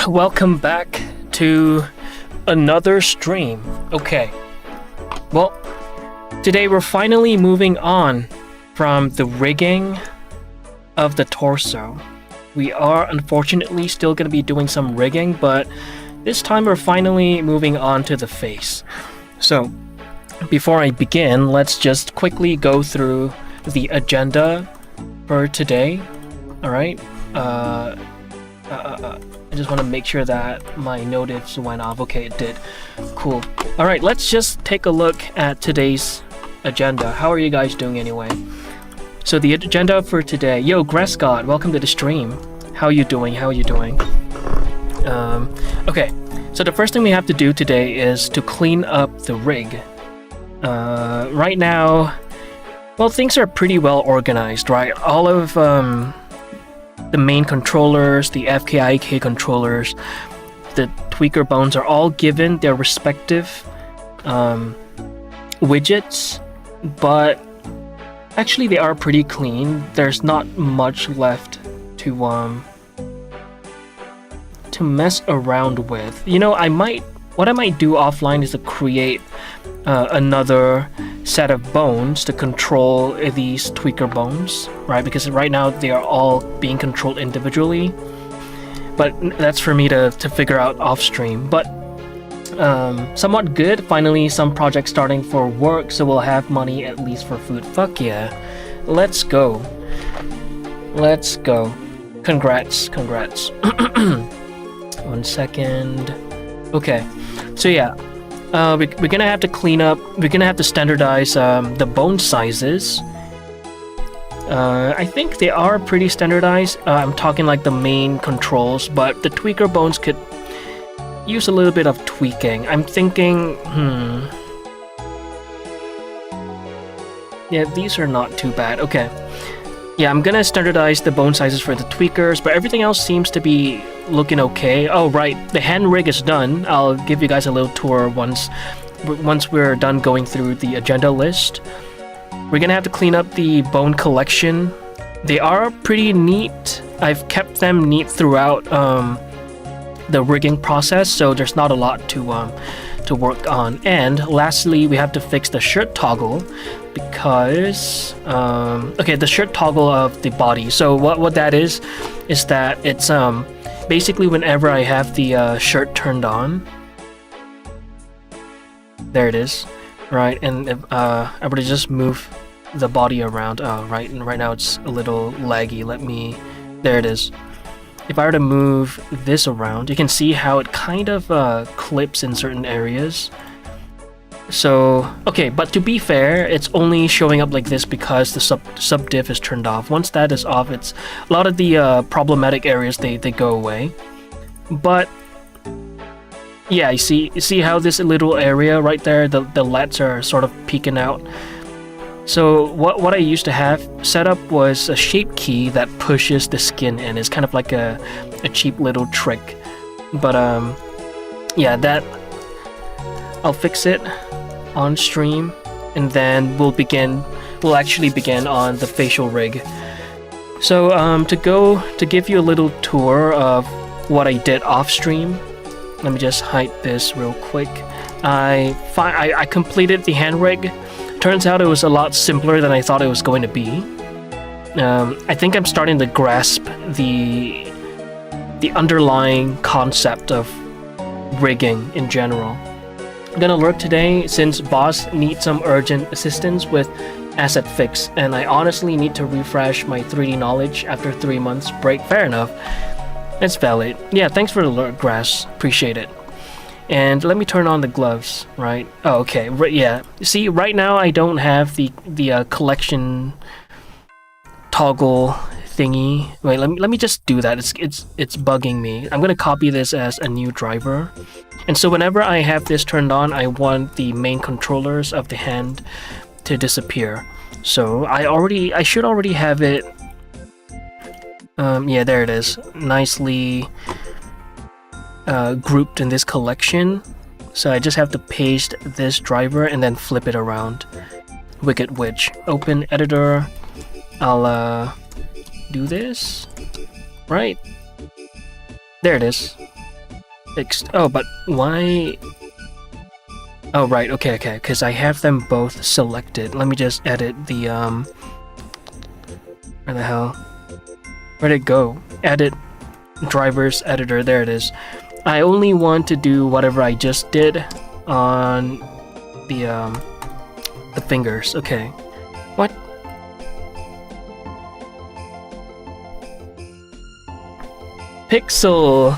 welcome back to another stream. Okay, well, today we're finally moving on from the rigging of the torso. We are unfortunately still going to be doing some rigging, but this time we're finally moving on to the face. So, before I begin, let's just quickly go through the agenda for today. Alright, I just want to make sure that my notifs went off. Okay, it did. Cool. Alright, let's just take a look at today's agenda. How are you guys doing anyway? So the agenda for today... Yo, Grescott, welcome to the stream. How are you doing? Okay, so the first thing we have to do today is to clean up the rig. Right now, well, things are pretty well organized, right? All of the main controllers, the FKIK controllers, the tweaker bones are all given their respective widgets, but actually they are pretty clean. There's not much left to mess around with. You know, what I might do offline is to create another set of bones to control these tweaker bones, right? Because right now they are all being controlled individually, but that's for me to figure out off stream. But somewhat good. Finally, some projects starting for work, so we'll have money at least for food. Fuck yeah, let's go. Congrats. 1 second. Okay, so yeah, we're gonna have to clean up. We're gonna have to standardize the bone sizes. I think they are pretty standardized. I'm talking like the main controls, but the tweaker bones could use a little bit of tweaking. I'm thinking, yeah, these are not too bad. Okay, yeah, I'm gonna standardize the bone sizes for the tweakers, but everything else seems to be looking okay. Oh right, the hand rig is done. I'll give you guys a little tour once we're done going through the agenda list. We're gonna have to clean up the bone collection. They are pretty neat. I've kept them neat throughout the rigging process, so there's not a lot to work on. And lastly, we have to fix the shirt toggle because okay, the shirt toggle of the body. So what that is that it's basically whenever I have the shirt turned on, there it is, right? And if I were to just move the body around, right, and right now it's a little laggy. There it is. If I were to move this around, you can see how it kind of clips in certain areas. So, okay, but to be fair, it's only showing up like this because the sub diff is turned off. Once that is off, it's a lot of the problematic areas, they go away. But yeah, you see how this little area right there, the LEDs are sort of peeking out. So what I used to have set up was a shape key that pushes the skin in. It's kind of like a cheap little trick. But yeah, that I'll fix it on stream, and then we'll actually begin on the facial rig. So to give you a little tour of what I did off stream, let me just hide this real quick. I completed the hand rig. Turns out it was a lot simpler than I thought it was going to be. I think I'm starting to grasp the underlying concept of rigging in general. I'm gonna lurk today since boss needs some urgent assistance with asset fix, and I honestly need to refresh my 3D knowledge after 3 months break. Fair enough. That's valid. Yeah, thanks for the lurk, Grass. Appreciate it. And let me turn on the gloves, right? Oh, okay. Yeah. See, right now I don't have the collection toggle thingy. Wait, let me just do that. It's bugging me. I'm gonna copy this as a new driver. And so whenever I have this turned on, I want the main controllers of the hand to disappear. So I should already have it. Yeah, there it is. Nicely grouped in this collection. So I just have to paste this driver and then flip it around. Wicked Witch. Open editor. I'll do this. Right. There it is. Fixed. Oh, but why? Oh, right. Okay, okay. Because I have them both selected. Let me just edit the Where the hell? Where'd it go? Edit drivers editor. There it is. I only want to do whatever I just did on the fingers. Okay. What? Pixel.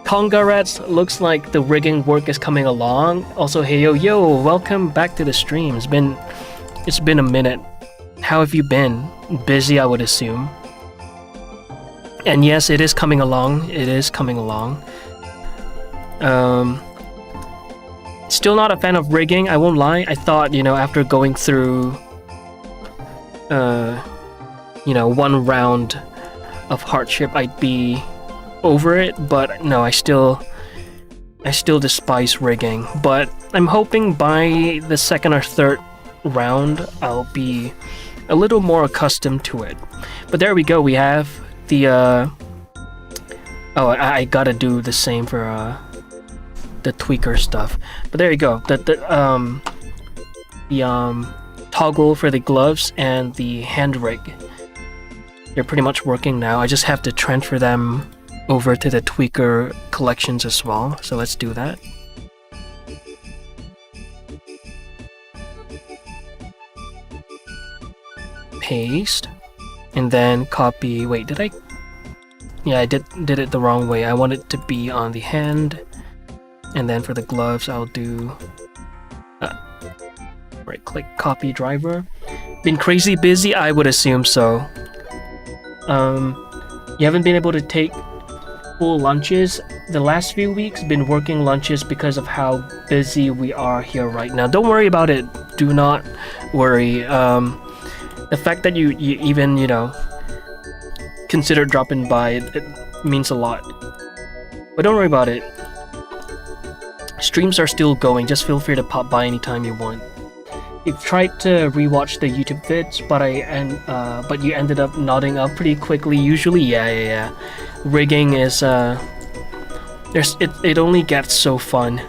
Congrats, looks like the rigging work is coming along. Also, hey yo, welcome back to the stream. It's been a minute. How have you been? Busy, I would assume. And yes, it is coming along. It is coming along. Still not a fan of rigging, I won't lie. I thought, after going through one round of hardship, I'd be over it, but no, I still despise rigging. But I'm hoping by the second or third round I'll be a little more accustomed to it. But there we go, we have the I gotta do the same for the tweaker stuff. But there you go, the toggle for the gloves and the hand rig, they're pretty much working now. I just have to transfer them over to the tweaker collections as well, so let's do that. Paste, and then copy. Wait, did I? Yeah, I did it the wrong way. I want it to be on the hand, and then for the gloves, I'll do right-click, copy driver. Been crazy busy, I would assume so. You haven't been able to take full lunches the last few weeks. Been working lunches because of how busy we are here right now. Don't worry about it. Do not worry. The fact that you even consider dropping by, it means a lot. But don't worry about it. Streams are still going. Just feel free to pop by anytime you want. You've tried to rewatch the YouTube vids, but you ended up nodding up pretty quickly. Usually, yeah. Rigging is it only gets so fun.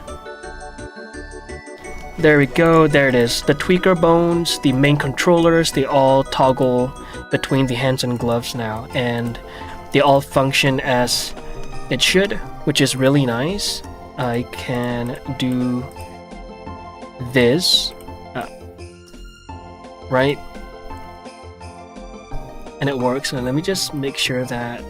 There we go. There it is. The tweaker bones, the main controllers, they all toggle between the hands and gloves now, and they all function as it should, which is really nice. I can do this. Right? And it works. And let me just make sure that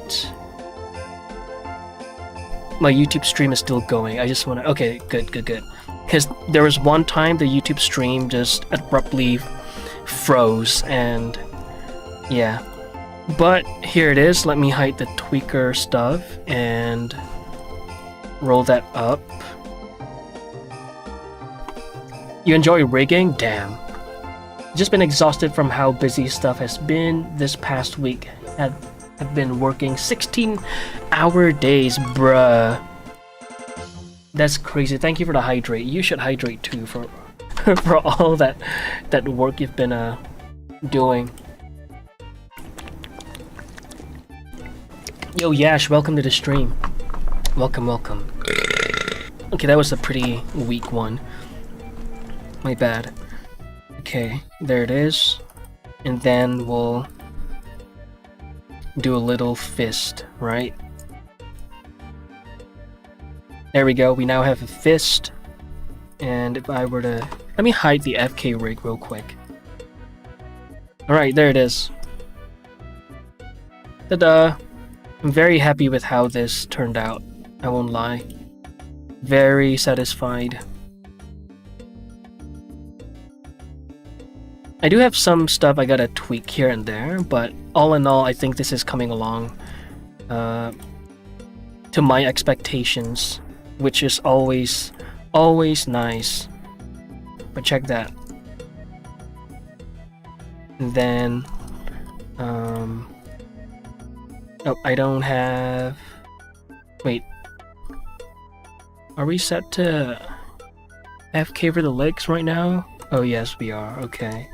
my YouTube stream is still going. I just want to... Okay, good. Because there was one time the YouTube stream just abruptly froze, and yeah. But here it is. Let me hide the tweaker stuff and roll that up. You enjoy rigging? Damn. Just been exhausted from how busy stuff has been this past week. I've been working 16-hour days, bruh. That's crazy. Thank you for the hydrate. You should hydrate too for for all that work you've been doing. Yo Yash, welcome to the stream. Welcome. Okay, that was a pretty weak one. My bad. Okay, there it is. And then we'll do a little fist, right? There we go, we now have a fist. And if I were to... Let me hide the FK rig real quick. Alright, there it is. Ta-da! I'm very happy with how this turned out, I won't lie. Very satisfied. I do have some stuff I gotta tweak here and there, but all in all, I think this is coming along to my expectations, which is always nice. But check that. And then, oh, I don't have... Wait. Are we set to FK for the legs right now? Oh yes, we are. Okay.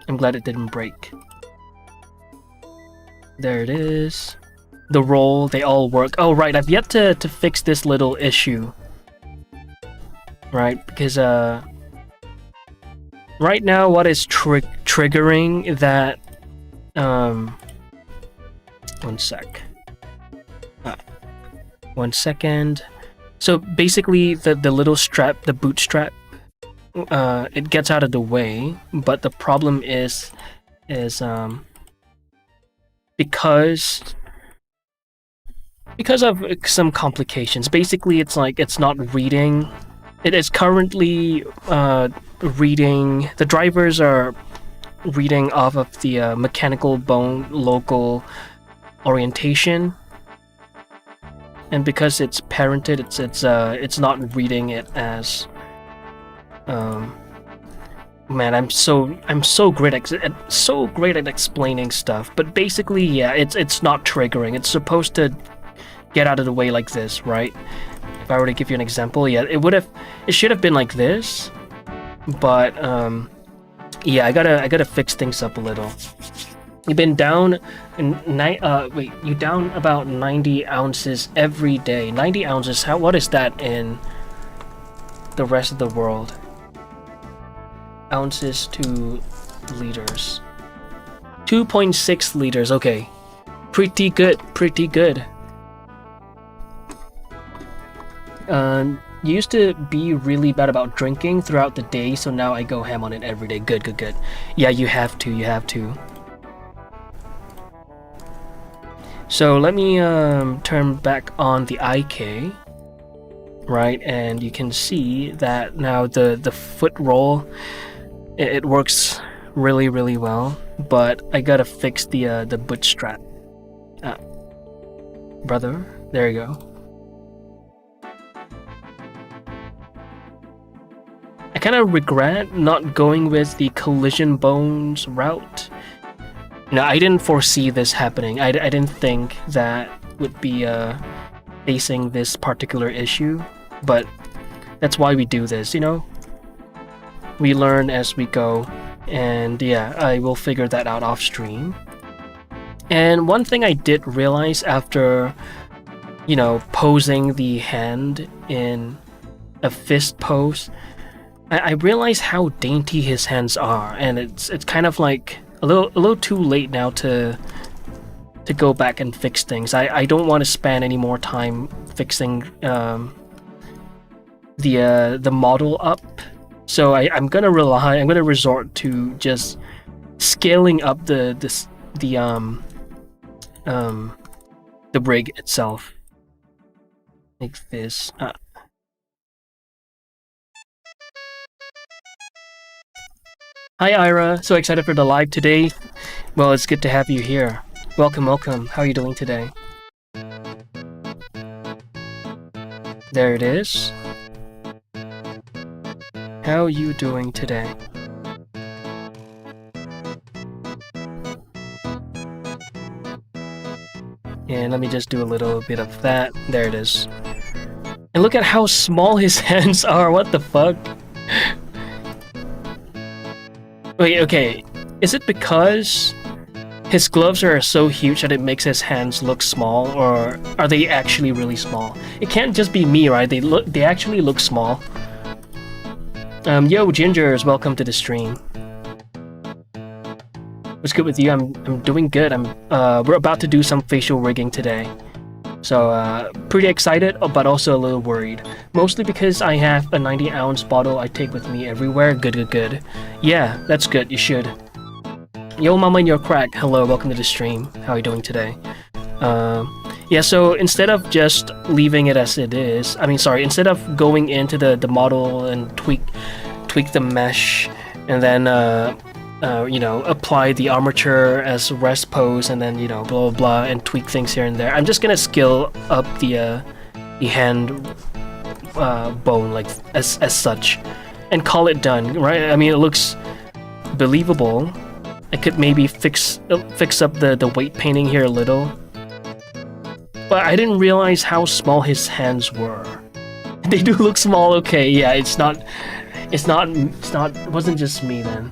I'm glad it didn't break. There it is. the roll, they all work. Oh, right, I've yet to fix this little issue. Right, because, right now what is triggering that, one sec. 1 second. So basically, the little strap, the boot strap, it gets out of the way, but the problem is because of some complications. Basically, it's like it's not reading. It is currently reading. The drivers are reading off of the mechanical bone local orientation, and because it's parented, it's not reading it as. Man, I'm so great at explaining stuff, but basically, yeah, it's not triggering. It's supposed to get out of the way like this, right? If I were to give you an example, yeah, it should have been like this, but yeah, I gotta fix things up a little. You've been down, you down about 90 ounces every day. 90 ounces. What is that in the rest of the world? Ounces to liters. 2.6 liters. Okay, pretty good. Pretty good. Used to be really bad about drinking throughout the day, so now I go ham on it every day. Good, good, good. Yeah, you have to. So let me turn back on the IK, right? And you can see that now the foot roll, it works really, really well, but I gotta fix the boot strap. Brother, there you go. I kind of regret not going with the collision bones route. No, I didn't foresee this happening. I didn't think that would be facing this particular issue, but that's why we do this, you know? We learn as we go, and yeah, I will figure that out off stream. And one thing I did realize after, you know, posing the hand in a fist pose, I realized how dainty his hands are, and it's kind of like a little too late now to go back and fix things. I don't want to spend any more time fixing the model up, so I'm gonna resort to just scaling up the rig itself like this. Hi Ira, so excited for the live today. Well, it's good to have you here. Welcome. How are you doing today? There it is. How are you doing today? And let me just do a little bit of that. There it is. And look at how small his hands are. What the fuck? Wait, okay. Is it because his gloves are so huge that it makes his hands look small, or are they actually really small? It can't just be me, right? They actually look small. Yo, Gingers, welcome to the stream. What's good with you? I'm doing good. We're about to do some facial rigging today. So, pretty excited, but also a little worried. Mostly because I have a 90-ounce bottle I take with me everywhere. Good. Yeah, that's good. You should. Yo, mama in your crack. Hello, welcome to the stream. How are you doing today? Yeah, so instead of just leaving it as it is, instead of going into the model and tweak the mesh, and then apply the armature as rest pose, and then blah blah blah, and tweak things here and there. I'm just gonna scale up the hand bone like as such, and call it done. Right? I mean, it looks believable. I could maybe fix up the weight painting here a little, but I didn't realize how small his hands were. They do look small. Okay, yeah, it wasn't just me then.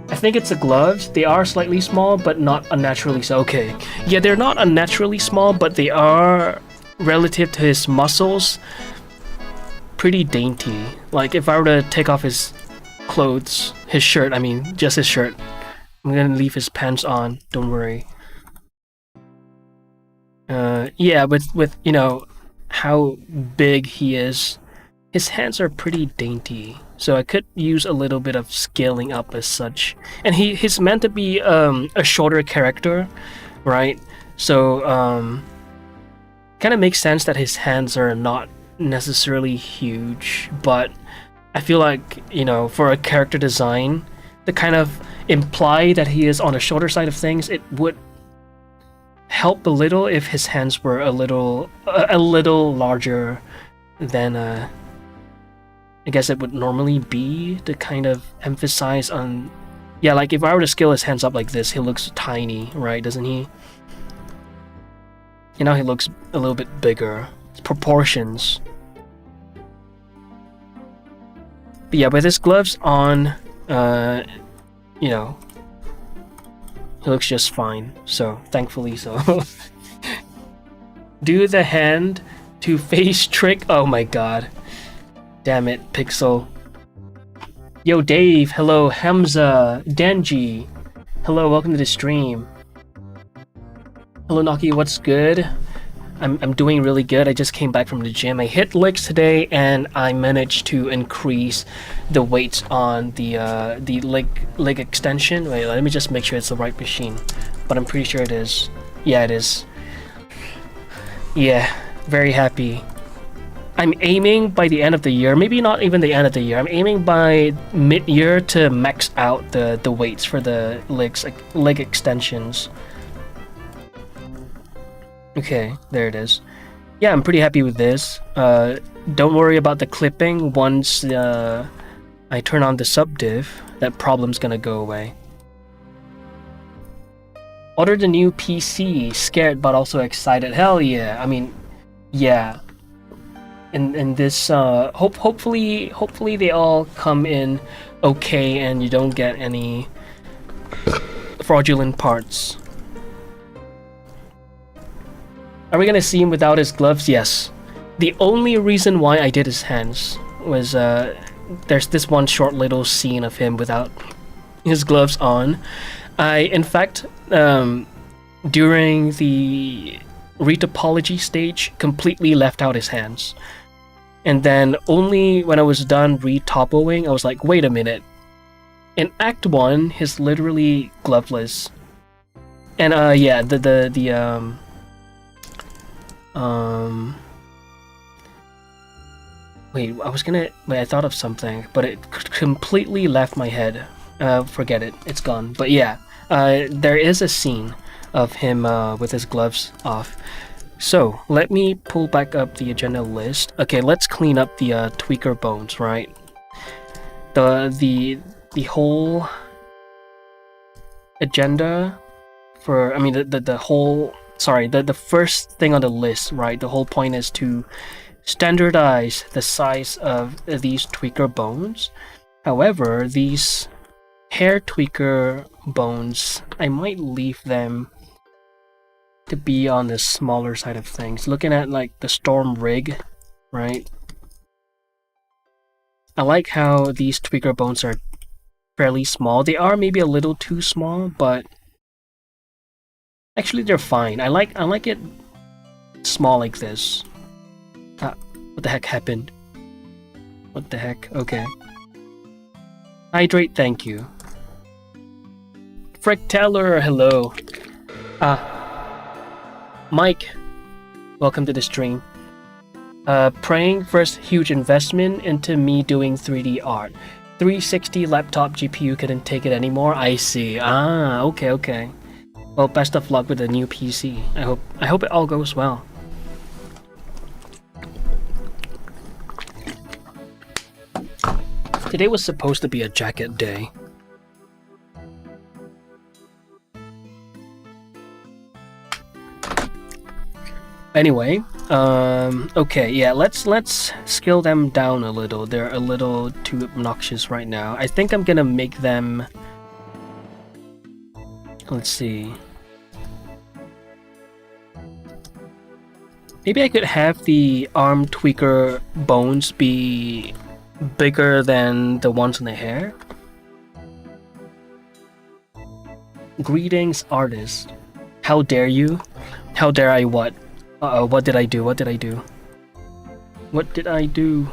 I think it's the gloves. They are slightly small, but not unnaturally so. Okay. Yeah, they're not unnaturally small, but they are, relative to his muscles, pretty dainty. Like, if I were to take off his clothes, his shirt, I mean, just his shirt, I'm gonna leave his pants on, don't worry. Yeah, with you know, how big he is, his hands are pretty dainty, so I could use a little bit of scaling up as such. And he's meant to be a shorter character, right? So kind of makes sense that his hands are not necessarily huge, but I feel like, you know, for a character design, to kind of imply that he is on the shorter side of things, it would help a little if his hands were a little larger than I guess it would normally be, to kind of emphasize on, yeah, like if I were to scale his hands up like this, he looks tiny, right? Doesn't he? You know, he looks a little bit bigger. It's proportions. But yeah, with his gloves on, you know, he looks just fine. So, thankfully so. Do the hand to face trick. Oh my god. Damn it, Pixel. Yo, Dave. Hello, Hamza. Denji. Hello, welcome to the stream. Hello, Naki. What's good? I'm doing really good. I just came back from the gym. I hit legs today, and I managed to increase the weights on the leg extension. Wait, let me just make sure it's the right machine. But I'm pretty sure it is. Yeah, it is. Yeah, very happy. I'm aiming by the end of the year, maybe not even the end of the year. I'm aiming by mid-year to max out the weights for the leg extensions. Okay, there it is. Yeah, I'm pretty happy with this. Don't worry about the clipping. Once I turn on the subdiv, that problem's gonna go away. Ordered a new PC. Scared but also excited. Hell yeah. I mean, yeah. And this hopefully they all come in okay and you don't get any fraudulent parts. Are we gonna see him without his gloves? Yes. The only reason why I did his hands was there's this one short little scene of him without his gloves on. I, in fact, during the retopology stage, completely left out his hands. And then only when I was done retopoing, I was like, wait a minute. In Act 1, he's literally gloveless. And yeah, wait, I thought of something, but it completely left my head. Forget it, it's gone. But yeah, there is a scene of him with his gloves off. So, let me pull back up the agenda list. Okay, let's clean up the tweaker bones, right? The whole agenda for, I mean, the whole, sorry, the first thing on the list, right? The whole point is to standardize the size of these tweaker bones. However, these hair tweaker bones, I might leave them to be on the smaller side of things. Looking at like the storm rig, right? I like how these tweaker bones are fairly small. They are maybe a little too small, but actually they're fine. I like it small like this. What the heck happened? What the heck? Okay. Hydrate, thank you. Frick Teller, hello. Mike, welcome to the stream. Praying first huge investment into me doing 3D art. 360 laptop GPU couldn't take it anymore. I see. Okay. Well, best of luck with the new PC. I hope it all goes well. Today was supposed to be a jacket day. Anyway, okay, yeah, let's scale them down a little. They're a little too obnoxious right now. I think I'm gonna make them Let's see. Maybe I could have the arm tweaker bones be bigger than the ones in the hair? Greetings, artist. How dare you? How dare I what? Uh-oh, what did I do? What did I do? What did I do?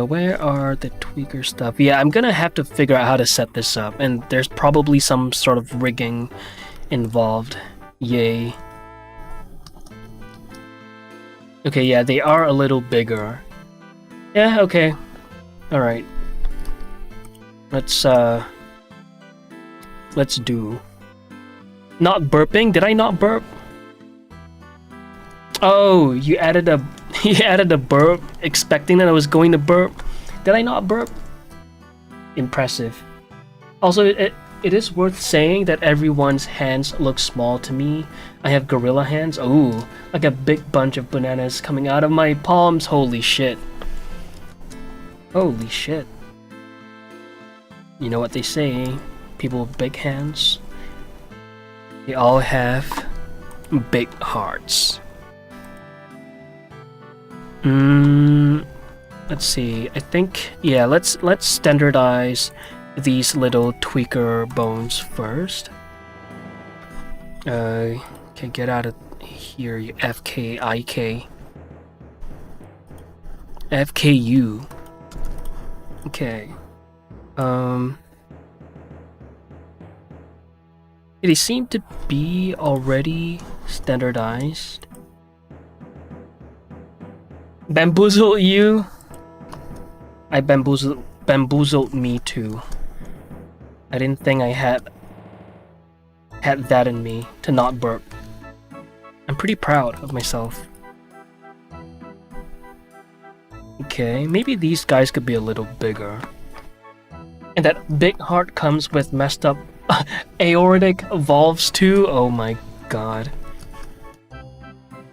Where are the tweaker stuff? Yeah, I'm gonna have to figure out how to set this up, and there's probably some sort of rigging involved. Yay. Okay, yeah, they are a little bigger. Yeah, okay. Alright. Let's do. Not burping? Did I not burp? Oh, you added a you added a burp expecting that I was going to burp. Did I not burp? Impressive. Also, it is worth saying that everyone's hands look small to me. I have gorilla hands. Ooh, like a big bunch of bananas coming out of my palms. Holy shit. Holy shit. You know what they say, people with big hands, they all have big hearts. Let's see. I think, yeah, let's standardize these little tweaker bones first. Okay, get out of here, you FKIK. FKU. Okay. They seem to be already standardized. Bamboozle you? I bamboozled me too. I didn't think I had that in me to not burp. I'm pretty proud of myself. Okay, maybe these guys could be a little bigger. And that big heart comes with messed up aortic valves too. Oh my god.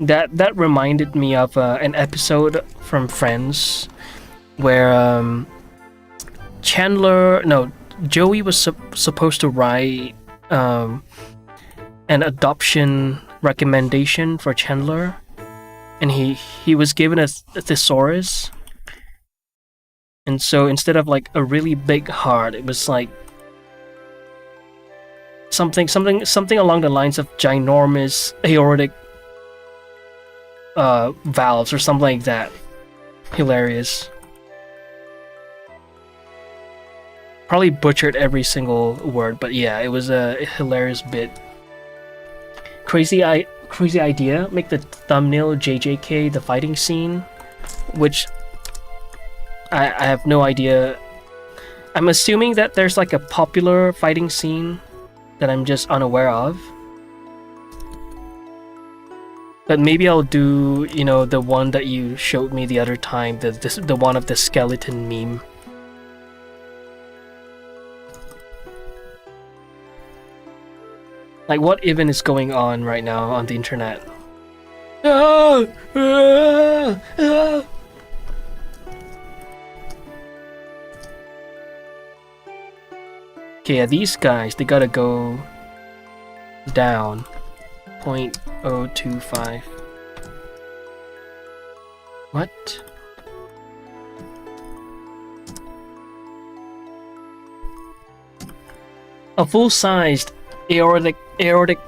That reminded me of an episode from Friends where Joey was supposed to write an adoption recommendation for Chandler, and he was given a thesaurus. And so instead of like a really big heart, it was like something along the lines of ginormous aortic valves or something like that. Hilarious. Probably butchered every single word, but yeah, it was a hilarious bit. Crazy idea. Make the thumbnail JJK the fighting scene, which I have no idea. I'm assuming that there's like a popular fighting scene that I'm just unaware of. But maybe I'll do, you know, the one that you showed me the other time, the one of the skeleton meme. Like, what even is going on right now on the internet? Okay, yeah, these guys, they gotta go down 0.025. What? A full-sized aortic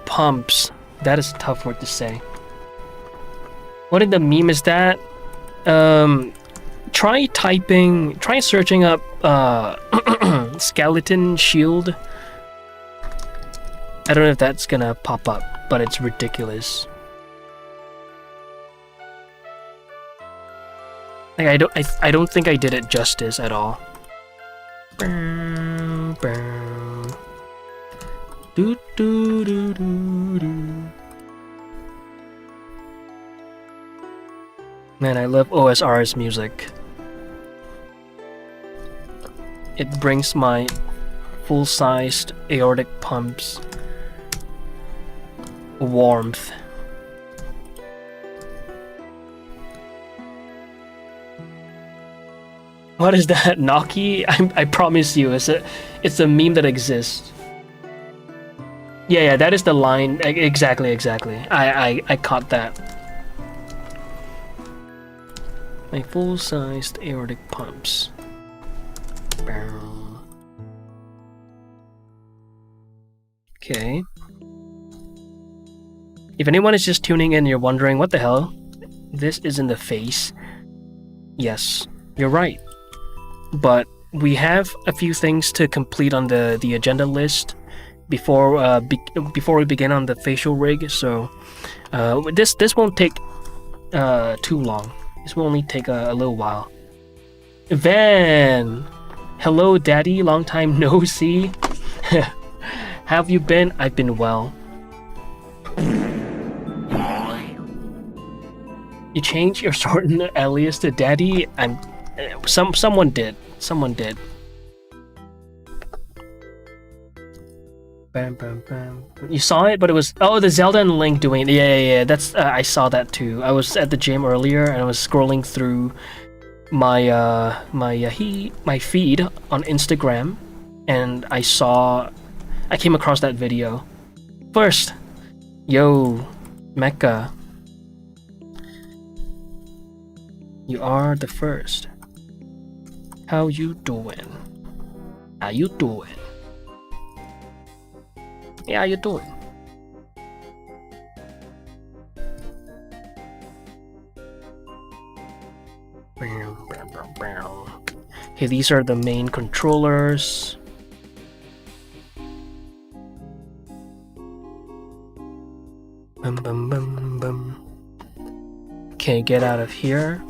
pumps. That is a tough word to say. What in the meme is that? Try searching up skeleton shield. I don't know if that's gonna pop up, but it's ridiculous. Like I don't think I did it justice at all. Do do do do do. Man, I love OSR's music. It brings my full-sized aortic pumps warmth. What is that, Naki? I promise you, it's a meme that exists. Yeah, that is the line. Exactly. I caught that. My full-sized aortic pumps. Okay. If anyone is just tuning in, you're wondering what the hell, this is in the face. Yes, you're right. But we have a few things to complete on the agenda list before before we begin on the facial rig. So this won't take too long. This will only take a little while. Van, hello, Daddy. Long time no see. How have you been? I've been well. You changed your Sorton alias to Daddy? Someone did. Someone did. Bam, bam, bam. You saw it, but it was the Zelda and Link doing it. Yeah. That's I saw that too. I was at the gym earlier and I was scrolling through my my feed on Instagram, and I came across that video. First, yo, Mecca. You are the first. How you doing? How you doing? Yeah, how you doing? Okay, these are the main controllers. Okay, get out of here.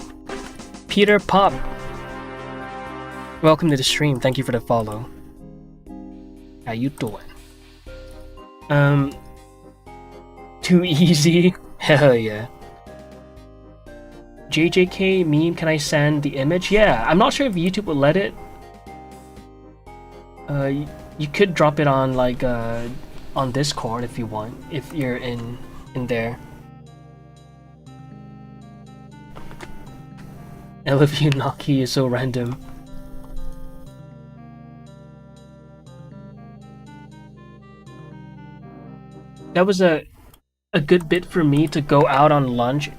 Peter Pop, welcome to the stream. Thank you for the follow. How you doing? Too easy? Hell yeah. JJK meme, can I send the image? Yeah, I'm not sure if YouTube will let it. You could drop it on like on Discord if you want, if you're in there. I love you, Naki is so random. That was a good bit for me to go out on lunch.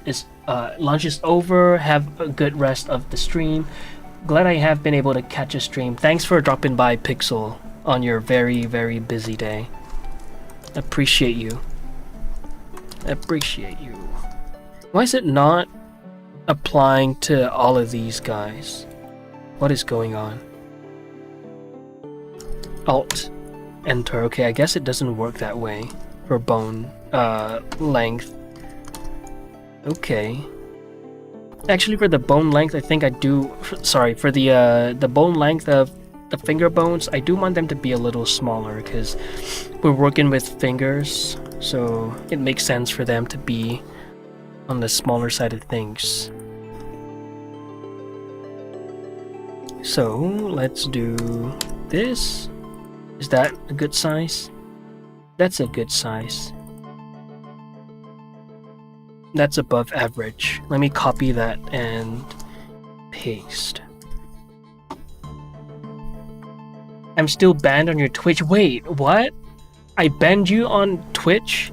Lunch is over, have a good rest of the stream. Glad I have been able to catch a stream. Thanks for dropping by, Pixel, on your very, very busy day. Appreciate you. Appreciate you. Why is it not applying to all of these guys? What is going on? Alt enter. Okay, I guess it doesn't work that way for bone length. Okay. Actually, for the bone length, I think I do. Sorry, for the bone length of the finger bones, I do want them to be a little smaller because we're working with fingers, so it makes sense for them to be on the smaller side of things. So let's do this. Is that a good size? That's a good size. That's above average. Let me copy that and paste. I'm still banned on your Twitch. Wait, what? I banned you on Twitch?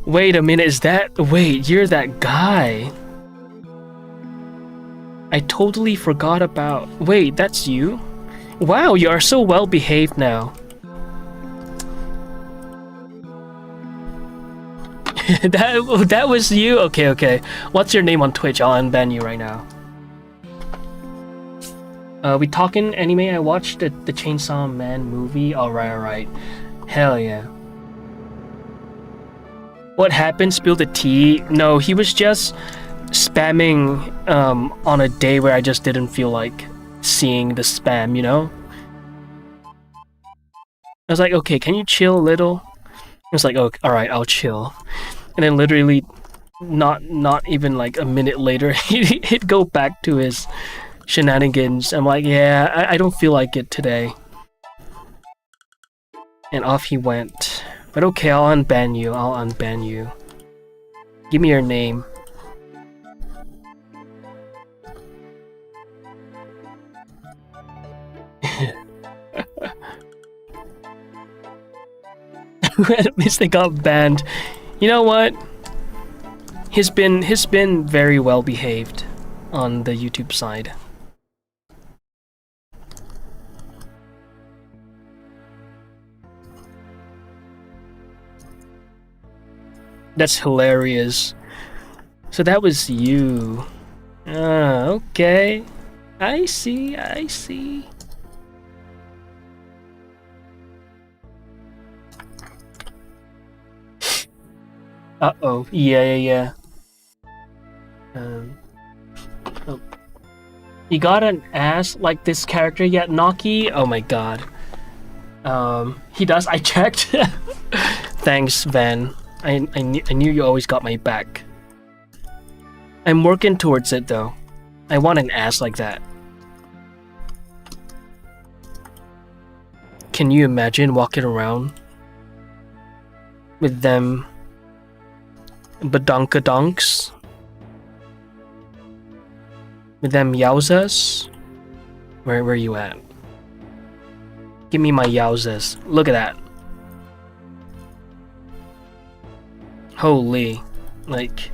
Wait a minute, is that... Wait, you're that guy. I totally forgot about... Wait, that's you? Wow, you are so well behaved now. that was you? Okay. What's your name on Twitch? I'll unban you right now. We talking anime? I watched the Chainsaw Man movie. Alright. Hell yeah. What happened? Spill the tea? No, he was just spamming on a day where I just didn't feel like seeing the spam, you know? I was like, okay, can you chill a little? I was like, oh, alright, I'll chill. And then literally, not even like a minute later, he'd go back to his shenanigans. I'm like, yeah, I don't feel like it today. And off he went. But okay, I'll unban you. Give me your name. At least they got banned. You know what? He's been very well behaved on the YouTube side. That's hilarious. So that was you. Ah, okay. I see, I see. Uh-oh. Yeah. Oh. You got an ass like this character yet, Naki? Oh my god. He does. I checked. Thanks, Van. I knew you always got my back. I'm working towards it, though. I want an ass like that. Can you imagine walking around with them badonkadonks? With them yowzas? Where are you at? Give me my yowzas. Look at that. Holy. Like...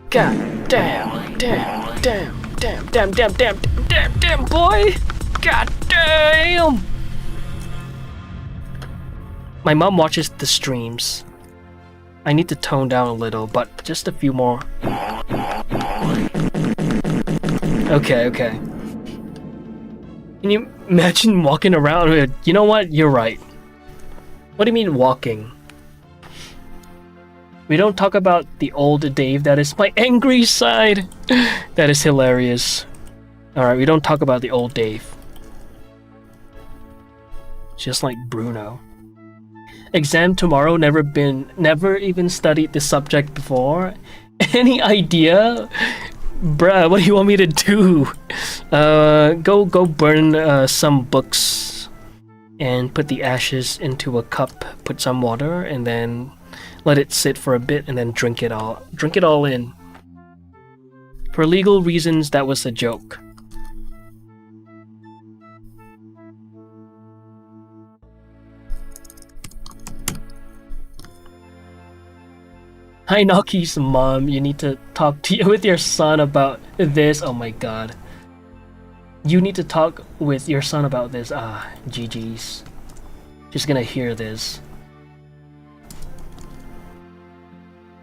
God damn, boy! God damn! My mom watches the streams. I need to tone down a little, but just a few more. Okay. Can you imagine walking around with... You know what? You're right. What do you mean walking? We don't talk about the old Dave. That is my angry side. That is hilarious. Alright, we don't talk about the old Dave. Just like Bruno. Exam tomorrow, never even studied the subject before. Any idea? Bruh, what do you want me to do? Go burn some books and put the ashes into a cup, put some water, and then let it sit for a bit, and then drink it all in. For legal reasons, that was a joke. Hi, Naki's mom. You need to talk with your son about this. Oh my god. You need to talk with your son about this. Ah, GG's. Just gonna hear this.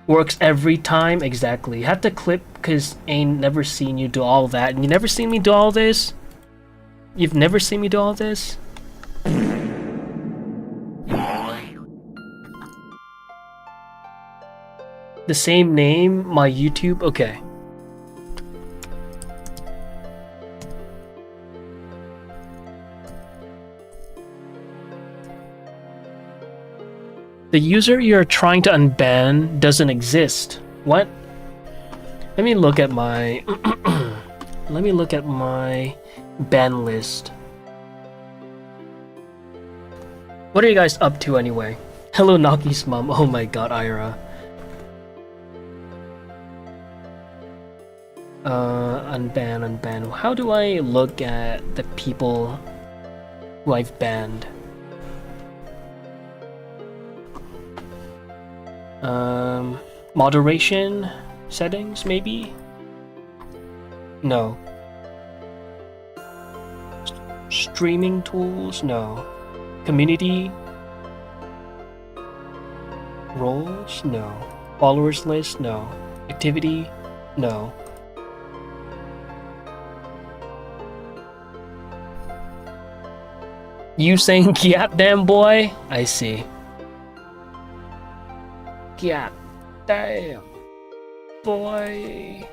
Works every time? Exactly. Had to clip because ain't never seen you do all that. And you never seen me do all this? You've never seen me do all this? The same name, my YouTube? Okay. The user you're trying to unban doesn't exist. What? Let me look at my... Let me look at my ban list. What are you guys up to anyway? Hello, Naki's mom. Oh my god, Ira. Unban. How do I look at the people who I've banned? Moderation settings, maybe? No. Streaming tools? No. Community? Roles? No. Followers list? No. Activity? No. You saying "God damn boy"? I see. God damn boy.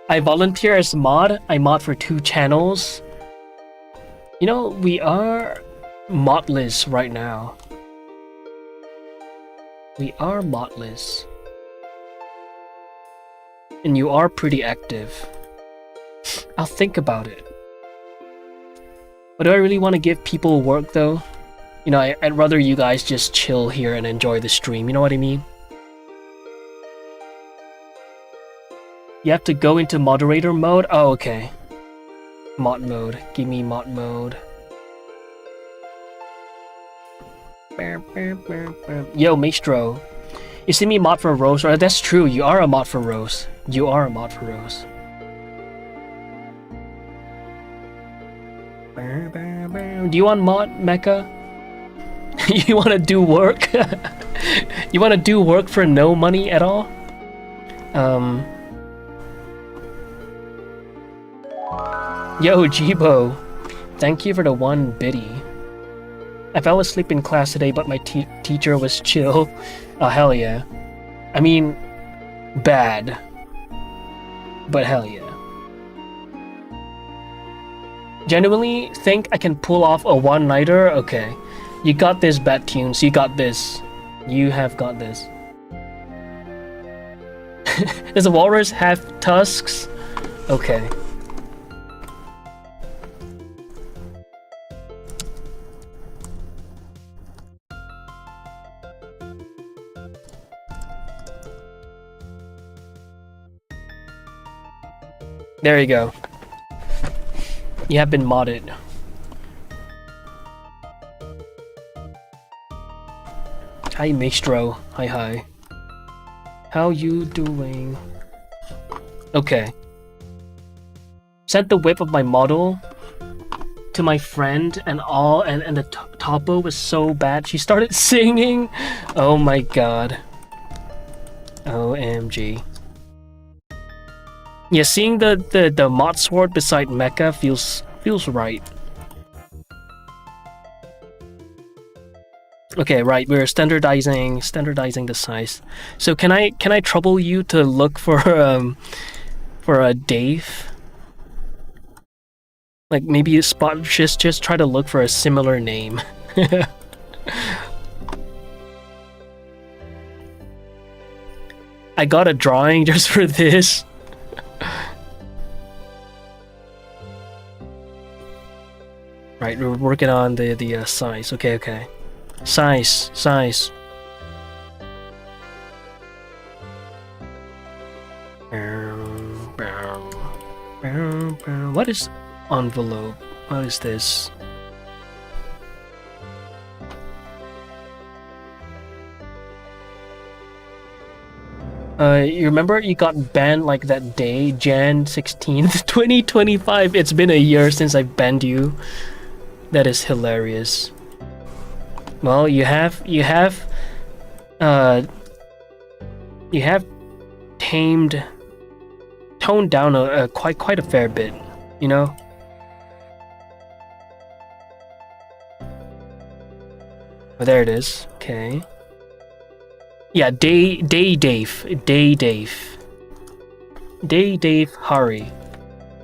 I volunteer as mod. I mod for 2 channels. You know, we are modless right now. We are modless. And you are pretty active. I'll think about it. But do I really want to give people work though? You know, I'd rather you guys just chill here and enjoy the stream, you know what I mean? You have to go into moderator mode? Oh, okay. Mod mode. Give me mod mode. Yo, Maestro. You see me mod for Rose, right? That's true, you are a mod for Rose. You are a mod for Rose. Do you want mod, Mecha? You wanna do work? You wanna do work for no money at all? Yo, Jibo. Thank you for the 1 biddy. I fell asleep in class today, but my teacher was chill. Oh, hell yeah. I mean, bad. But hell yeah. Genuinely think I can pull off a one-nighter? Okay. You got this, Bat Tunes. You got this. You have got this. Does a walrus have tusks? Okay. There you go. You have been modded. Hi, Maestro. Hi. How you doing? Okay. Sent the whip of my model to my friend and all, and the topo was so bad. She started singing. Oh my god. OMG. Yeah, seeing the mod sword beside Mecha feels right. Okay, right. We're standardizing the size. So can I trouble you to look for a Dave? Like maybe spot just try to look for a similar name. I got a drawing just for this. Right, we're working on the size. Okay. Size. What is envelope? What is this? You remember you got banned like that day, Jan 16th, 2025. It's been a year since I banned you. That is hilarious. Well, you have toned down quite a fair bit, you know. Oh, there it is. Okay. Yeah, Dave Hari.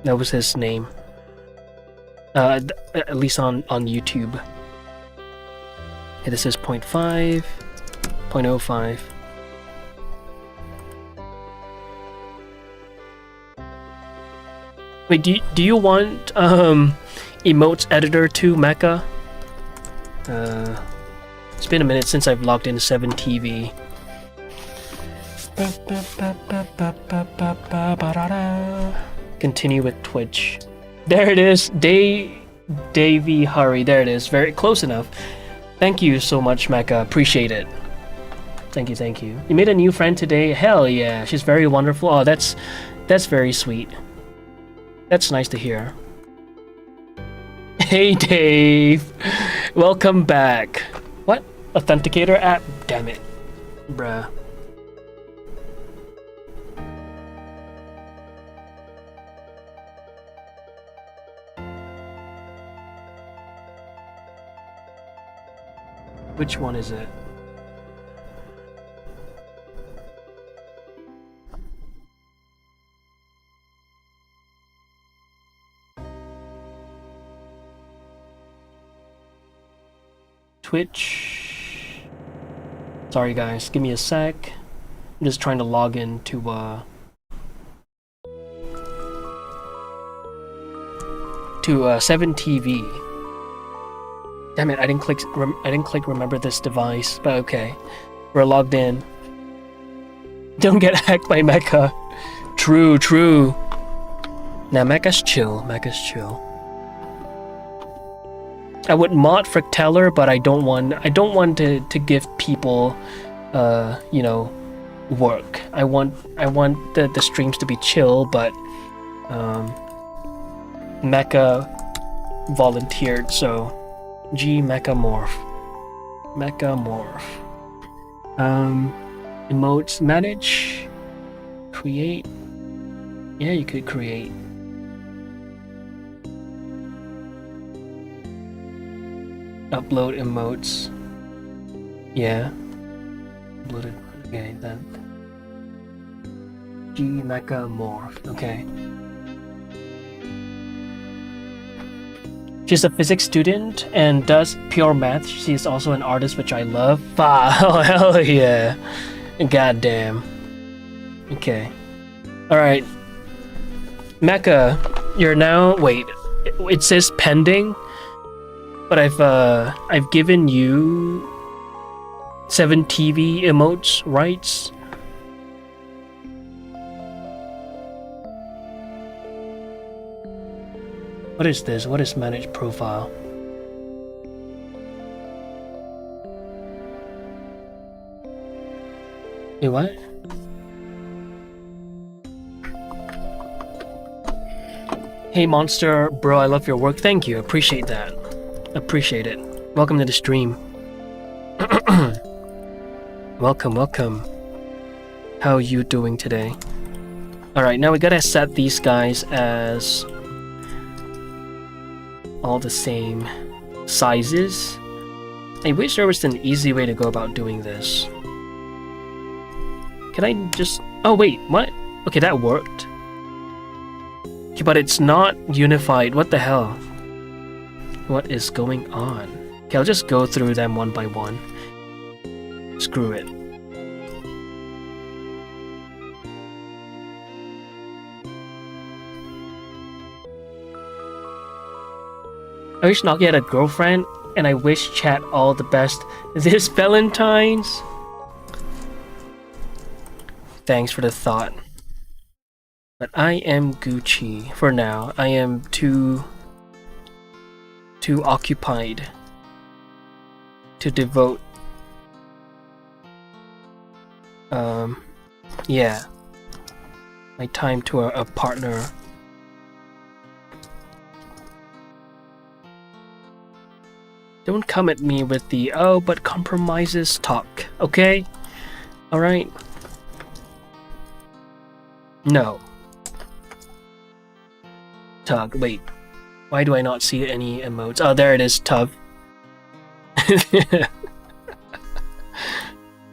That was his name. At least on YouTube. Okay, this is 0.5, 0.05. Wait, do you want emotes editor too, Mecha? It's been a minute since I've logged in 7TV. Continue with Twitch. There it is, Davey Hurry. There it is, very close enough. Thank you so much, Mecha. Appreciate it. Thank you. You made a new friend today? Hell yeah, she's very wonderful. Oh, that's very sweet. That's nice to hear. Hey, Dave. Welcome back. What? Authenticator app? Damn it. Bruh. Which one is it? Twitch. Sorry guys, give me a sec. I'm just trying to log in to 7TV. Damn it, I didn't click remember this device, but okay. We're logged in. Don't get hacked by Mecha. True. Nah, Mecha's chill. I would mod Fracteller, but I don't want to give people you know, work. I want the streams to be chill, but Mecha volunteered, so G Mechamorph. Emotes manage, create. Yeah, you could create. Upload emotes. Yeah. Uploaded. Okay, then. G Mechamorph. Okay. She's a physics student and does pure math. She is also an artist, which I love. Oh, hell yeah. Goddamn. Okay. Alright. Mecha, you're now... Wait. It says pending, but I've given you 7 TV emotes rights. What is this? What is manage profile? Wait, what? Hey monster, bro, I love your work. Thank you, appreciate that. Appreciate it. Welcome to the stream. Welcome. How are you doing today? Alright, now we gotta set these guys as all the same sizes. I wish there was an easy way to go about doing this. Can I just... Oh wait, what? Okay, that worked. Okay, but it's not unified. What the hell? What is going on? Okay, I'll just go through them one by one. Screw it. I wish Nokia had a girlfriend, and I wish chat all the best this Valentine's. Thanks for the thought. But I am Gucci for now. I am too occupied to devote yeah, my time to a partner. Don't come at me with the oh but compromises talk, okay? Alright? No. Tug, wait. Why do I not see any emotes? Oh, there it is, Tug.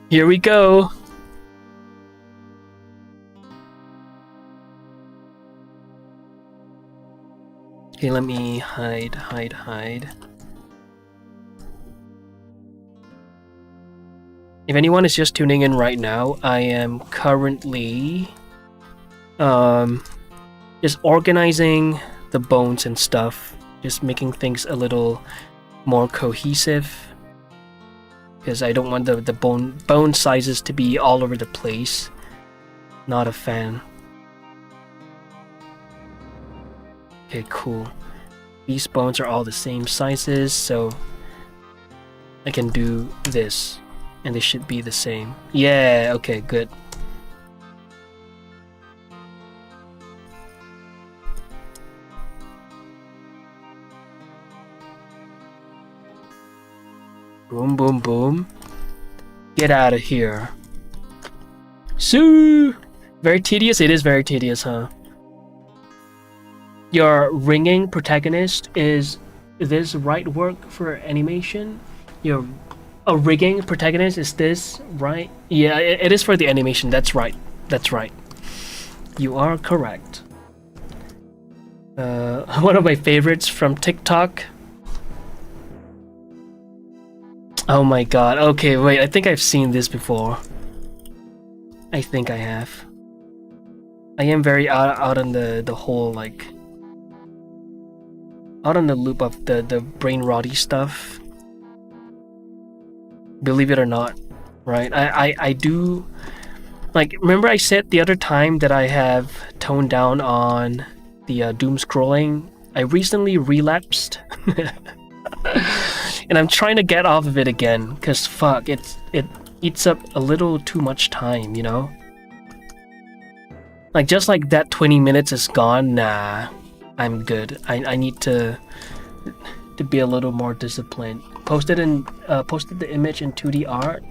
Here we go. Okay, let me hide. If anyone is just tuning in right now, I am currently just organizing the bones and stuff, just making things a little more cohesive, because I don't want the bone sizes to be all over the place. Not a fan. Okay, cool. These bones are all the same sizes, so I can do this, and they should be the same. Yeah, okay, good. Boom, boom, boom. Get out of here. Sue! Very tedious? It is very tedious, huh? Your ringing protagonist is this right work for animation? Your rigging protagonist is this right? Yeah, it is for the animation. That's right. That's right. You are correct. One of my favorites from TikTok. Oh my god. Okay, wait. I think I've seen this before. I think I have. I am very out on the whole, like, out on the loop of the brain rotty stuff. Believe it or not, right? I do, like, remember I said the other time that I have toned down on the doom scrolling? I recently relapsed. And I'm trying to get off of it again, cause fuck, it eats up a little too much time, you know? Like just like that 20 minutes is gone, nah. I'm good. I need to be a little more disciplined. Posted the image in 2D art.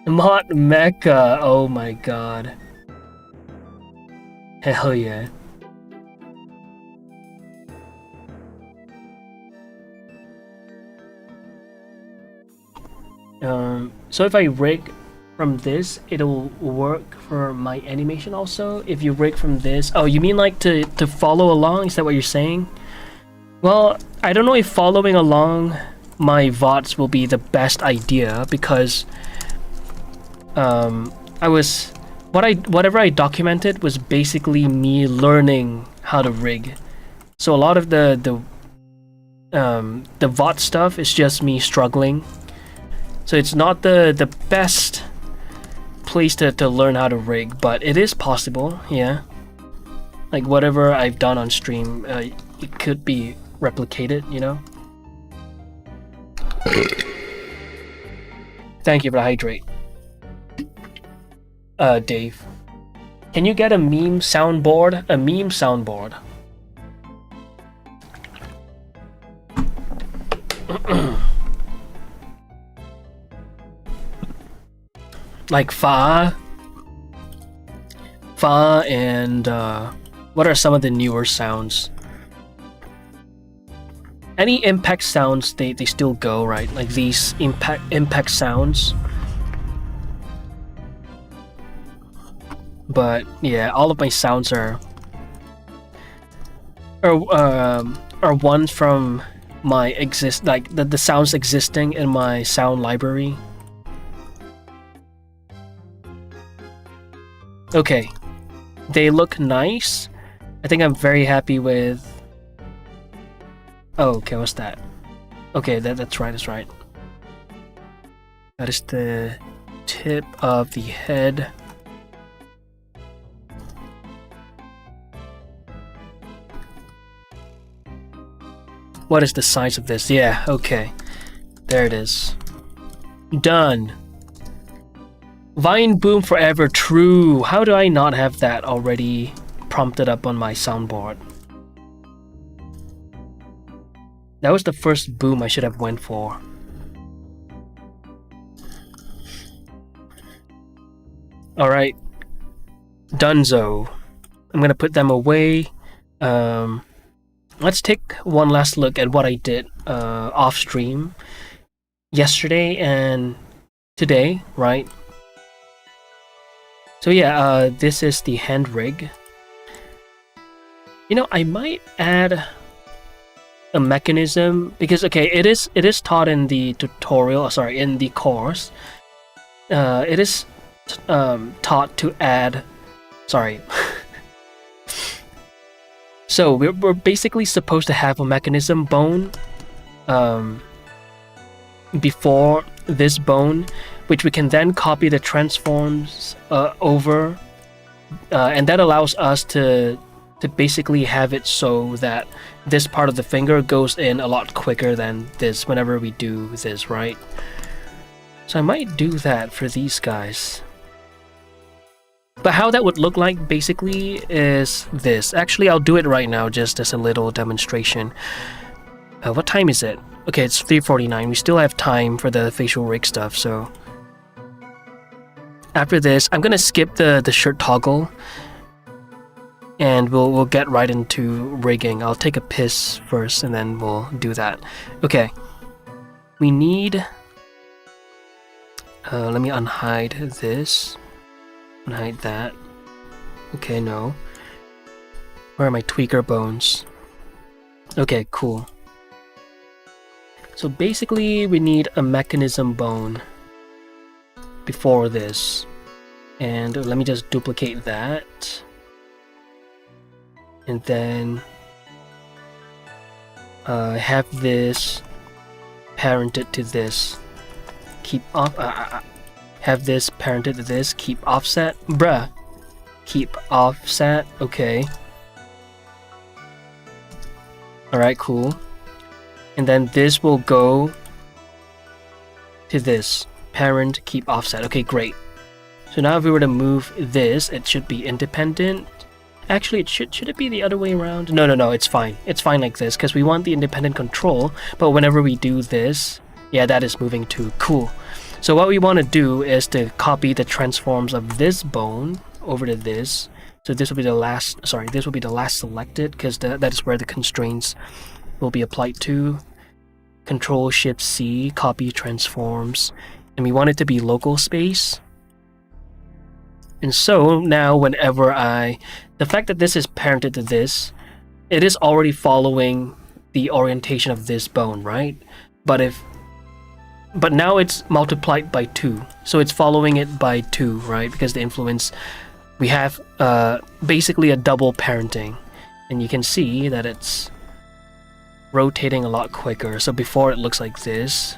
Mod Mecha, oh my god. Hell yeah. So if I rig from this, it'll work for my animation also. If you rig from this, oh, you mean like to follow along? Is that what you're saying? Well, I don't know if following along my VODs will be the best idea because whatever I documented was basically me learning how to rig. So a lot of the VOD stuff is just me struggling. So it's not the best place to learn how to rig, but it is possible, yeah. Like whatever I've done on stream, it could be replicated, you know? Thank you for the hydrate. Dave. Can you get a meme soundboard? A meme soundboard. Like Fa and what are some of the newer sounds? Any impact sounds, they still go, right? Like these impact sounds. But yeah, all of my sounds are ones from my the sounds existing in my sound library. Okay, they look nice. I think I'm very happy with. Oh, okay, what's that? Okay, that's right. That's right. That is the tip of the head. What is the size of this? Yeah, okay. There it is. Done. Vine boom forever, true. How do I not have that already prompted up on my soundboard? That was the first boom I should have went for. Alright. Dunzo. I'm gonna put them away. Let's take one last look at what I did off stream yesterday and today, right? So yeah, this is the hand rig. You know, I might add a mechanism because okay, it is taught in the tutorial. Sorry, in the course. It is taught to add. Sorry. So we're basically supposed to have a mechanism bone before this bone, which we can then copy the transforms over, and that allows us to basically have it so that this part of the finger goes in a lot quicker than this whenever we do this, right? So I might do that for these guys. But how that would look like basically is this. Actually, I'll do it right now just as a little demonstration. What time is it? Okay, it's 3:49. We still have time for the facial rig stuff, so... After this, I'm gonna skip the shirt toggle. And we'll get right into rigging. I'll take a piss first and then we'll do that. Okay. We need... let me unhide this. Unhide that. Okay, no. Where are my tweaker bones? Okay, cool. So basically we need a mechanism bone before this. And let me just duplicate that. And then have this parented to this. Keep off. Have this parented to this. Keep offset. Bruh. Keep offset. Okay. Alright, cool. And then this will go to this. Parent, keep offset. Okay, great. So now if we were to move this, it should be independent. Actually, should it be the other way around? No, it's fine. It's fine like this, because we want the independent control, but whenever we do this, yeah, that is moving too. Cool. So what we want to do is to copy the transforms of this bone over to this. So this will be the last, sorry, this will be the last selected, because that is where the constraints will be applied to. Control Shift C, copy transforms, and we want it to be local space. And so now whenever the fact that this is parented to this, it is already following the orientation of this bone, right? But now it's multiplied by 2, so it's following it by 2, right? Because the influence, we have basically a double parenting, and you can see that it's rotating a lot quicker. So before it looks like this,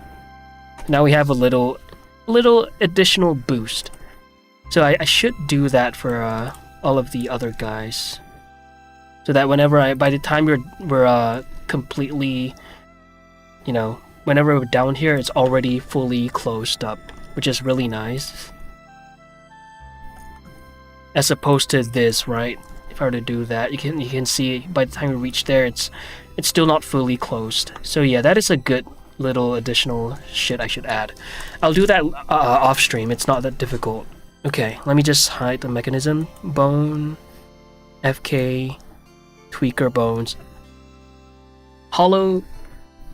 now we have a little additional boost. So I should do that for all of the other guys, so that whenever by the time we're completely, you know, whenever we're down here, it's already fully closed up, which is really nice. As opposed to this, right? If I were to do that, you can see by the time we reach there, it's still not fully closed. So yeah, that is a good little additional shit I should add. I'll do that off stream. It's not that difficult. Okay, let me just hide the mechanism. Bone, FK, tweaker bones. Hollow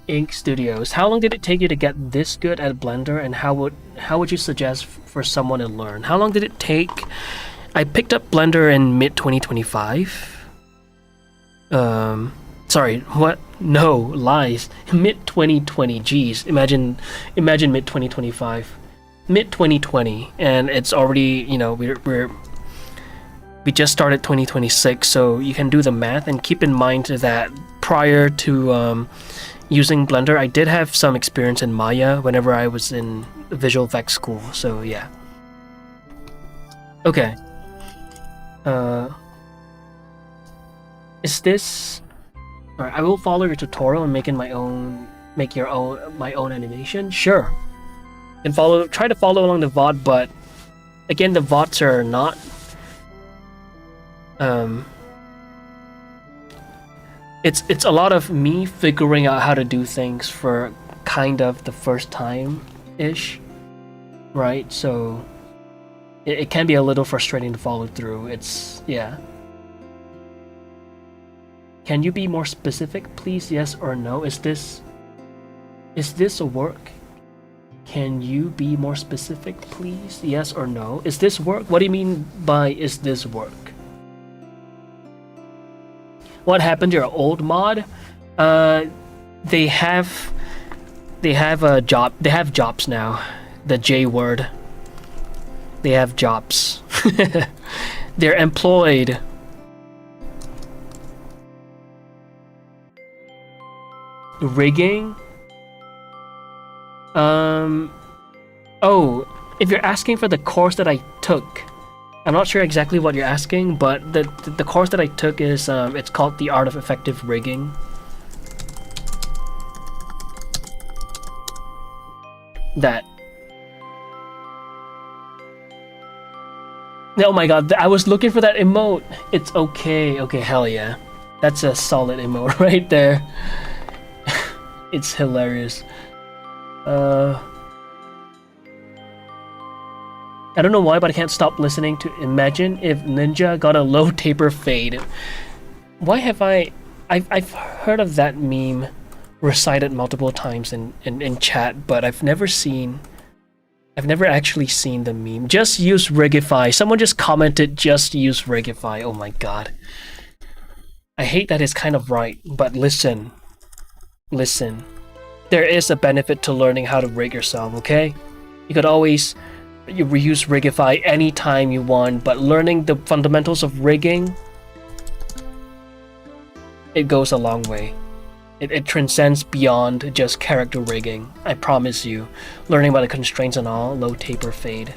Ink Studios. How long did it take you to get this good at Blender, and how would you suggest for someone to learn? How long did it take? I picked up Blender in mid 2025. Sorry, what? No, lies. Mid 2020. Jeez, imagine mid 2025. Mid 2020, and it's already, you know, we just started 2026, so you can do the math and keep in mind that prior to using Blender, I did have some experience in Maya whenever I was in Visual Effects school, so yeah. Okay. Is this... Alright, I will follow your tutorial and make my own animation? Sure. And try to follow along the VOD, but again, the VODs are not it's a lot of me figuring out how to do things for kind of the first time ish, right? So it can be a little frustrating to follow through. It's, yeah. Can you be more specific, please? Yes or no? Is this a work? Can you be more specific, please? Yes or no? Is this work? What do you mean by is this work? What happened to your old mod? They have a job. They have jobs now. The J word. They have jobs. They're employed. Rigging? Oh, if you're asking for the course that I took, I'm not sure exactly what you're asking, but the course that I took is, it's called The Art of Effective Rigging. That. Oh my god, I was looking for that emote. It's okay. Okay, hell yeah. That's a solid emote right there. It's hilarious. I don't know why, but I can't stop listening to Imagine If Ninja Got a Low Taper Fade. Why have I've heard of that meme recited multiple times in chat, but I've never actually seen the meme. Just use Rigify. Someone just commented, just use Rigify. Oh my god. I hate that it's kind of right, but listen. Listen. There is a benefit to learning how to rig yourself, okay? You could always reuse Rigify anytime you want, but learning the fundamentals of rigging, it goes a long way. It transcends beyond just character rigging, I promise you. Learning about the constraints and all, low taper fade.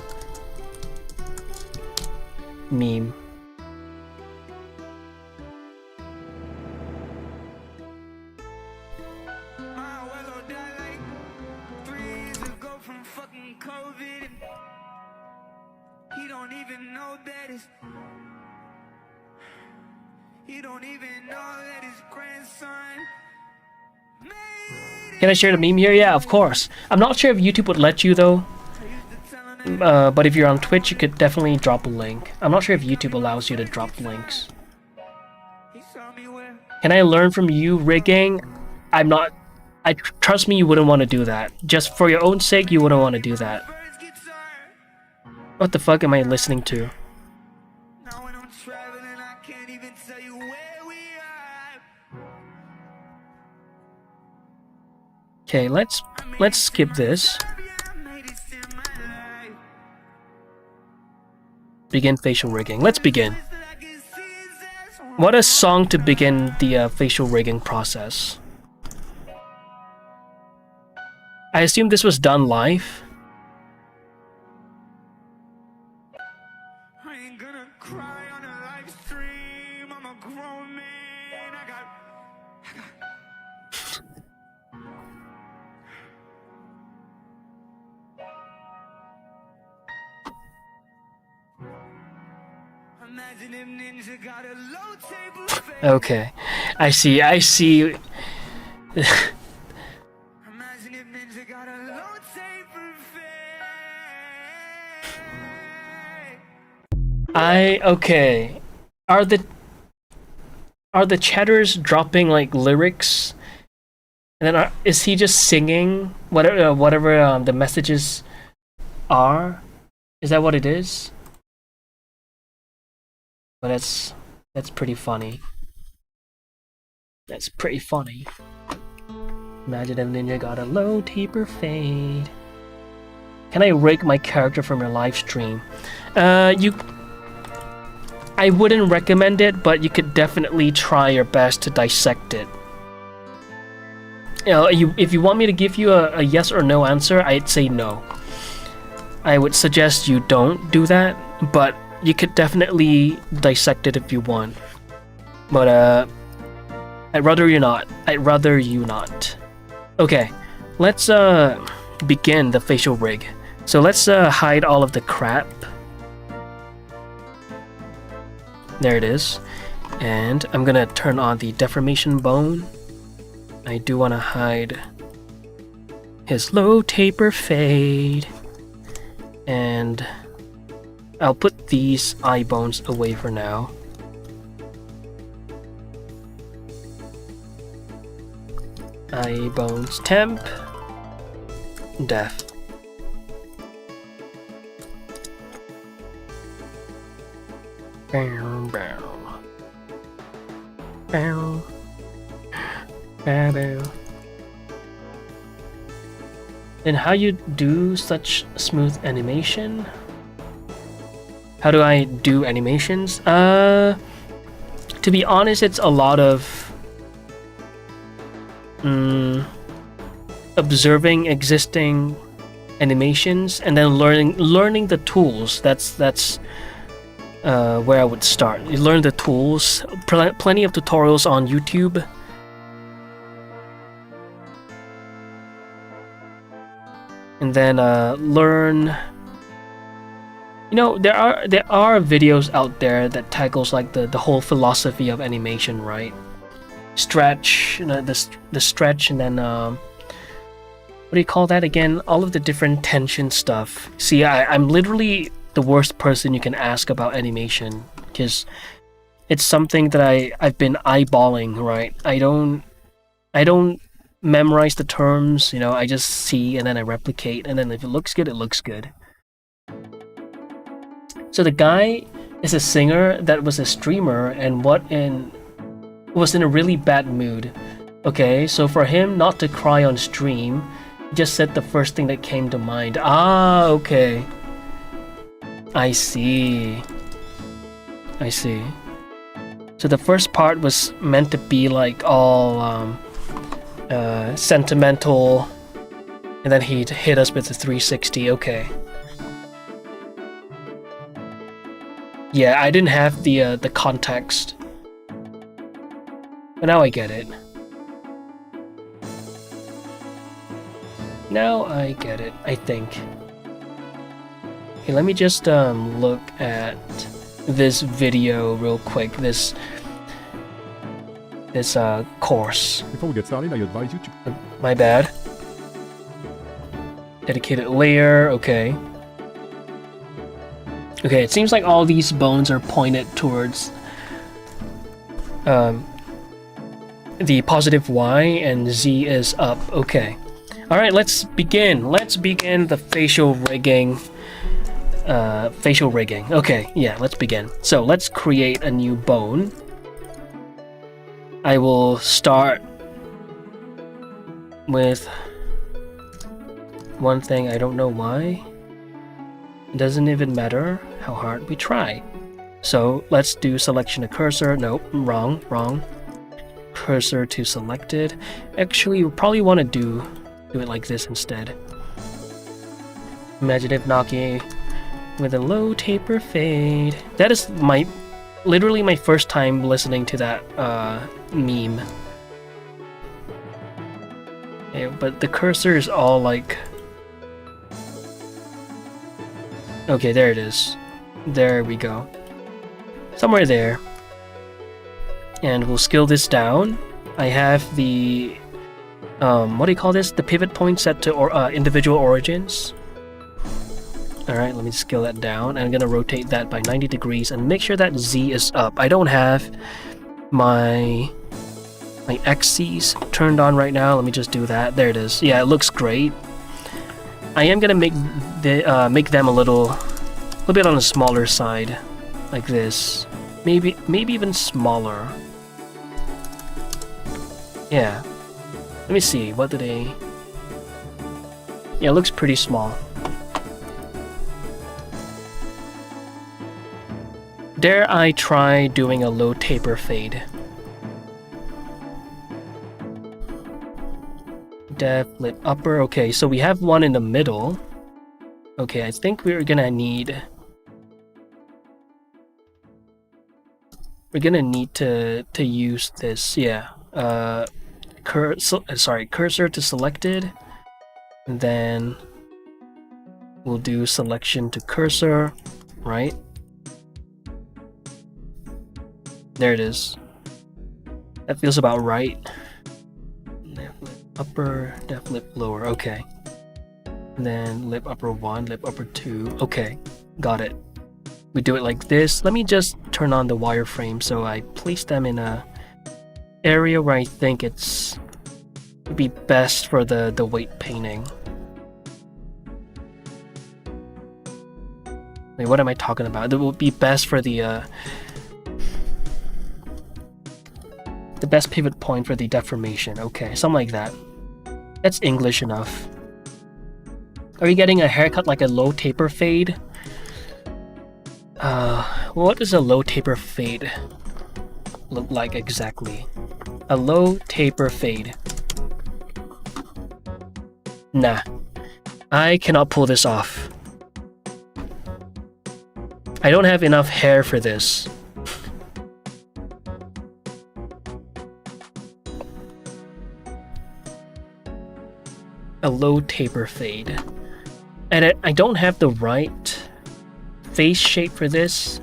Meme. don't even know that it's. He don't even know that his grandson. Can I share the meme here? Yeah, of course. I'm not sure if YouTube would let you though. But if you're on Twitch, you could definitely drop a link. I'm not sure if YouTube allows you to drop links. Can I learn from you rigging? I'm not. Trust me, you wouldn't want to do that. Just for your own sake, you wouldn't want to do that. What the fuck am I listening to? Okay, let's skip this. Begin facial rigging. Let's begin. What a song to begin the facial rigging process. I assume this was done live. I ain't gonna cry on a live stream. I'm a grown man. I got Imagine if Ninja got a low table face. Okay, I see. Imagine if Ninja got a low table face. Okay. Are the chatters dropping like lyrics, and then is he just singing whatever the messages are? Is that what it is? But that's pretty funny. That's pretty funny. Imagine if Ninja got a low taper fade. Can I rig my character from your live stream? I wouldn't recommend it, but you could definitely try your best to dissect it. You know, if you want me to give you a yes or no answer, I'd say no. I would suggest you don't do that, but you could definitely dissect it if you want. But I'd rather you not. I'd rather you not. Okay, let's begin the facial rig. So let's hide all of the crap. There it is. And I'm gonna turn on the deformation bone. I do want to hide his low taper fade. And I'll put these eye bones away for now. Eye bones temp. Def. Bow, bow. Bow. Bow, bow. Then how you do such smooth animation? How do I do animations? To be honest, it's a lot of observing existing animations and then learning the tools. That's where I would start. You learn the tools. Plenty of tutorials on YouTube. And then learn. You know, there are videos out there that tackles like the whole philosophy of animation, right? Stretch, you know, the stretch, and then what do you call that again? All of the different tension stuff. See, I'm literally the worst person you can ask about animation because it's something that I've been eyeballing, right? I don't memorize the terms, you know, I just see and then I replicate, and then if it looks good, it looks good. So the guy is a singer that was a streamer and was in a really bad mood. Okay, so for him not to cry on stream, he just said the first thing that came to mind. Ah, okay. I see. So the first part was meant to be like all sentimental, and then he'd hit us with the 360. Okay. Yeah, I didn't have the context, but now I get it. Now I get it, I think. Okay, let me just look at this video real quick. This course. Before we get started, I advise you to... My bad. Dedicated layer, okay. Okay, it seems like all these bones are pointed towards the positive Y and Z is up. Okay. Alright, let's begin. Let's begin the facial rigging. Okay, yeah, let's begin. So let's create a new bone. I will start with one thing. I don't know why. It doesn't even matter how hard we try. So let's do selection of cursor. Nope, wrong. Cursor to selected. Actually, you probably want to do it like this instead. Imaginative Naki with a low taper fade. That is literally my first time listening to that meme. Okay, but the cursor is all like... Okay, there it is. There we go. Somewhere there. And we'll scale this down. I have the... what do you call this? The pivot point set to individual origins. Alright, let me scale that down. I'm gonna rotate that by 90 degrees and make sure that Z is up. I don't have my axes turned on right now. Let me just do that. There it is. Yeah, it looks great. I am gonna make them a little bit on the smaller side, like this. Maybe even smaller. Yeah. Let me see. What do they? Yeah, it looks pretty small. Dare I try doing a low taper fade? Def, lip upper. Okay, so we have one in the middle. Okay, I think we're gonna need... We're gonna need to use this, yeah. Cursor to selected. And then we'll do selection to cursor, right? There it is. That feels about right. Left lip upper, def lip lower, okay. And then lip upper 1, lip upper 2, okay. Got it. We do it like this. Let me just turn on the wireframe so I place them in a area where I think would be best for the weight painting. Wait, what am I talking about? It will be best for the best pivot point for the deformation. Okay, something like that. That's English enough. Are you getting a haircut like a low taper fade? What does a low taper fade look like exactly? A low taper fade. Nah. I cannot pull this off. I don't have enough hair for this. A low taper fade. And I don't have the right face shape for this.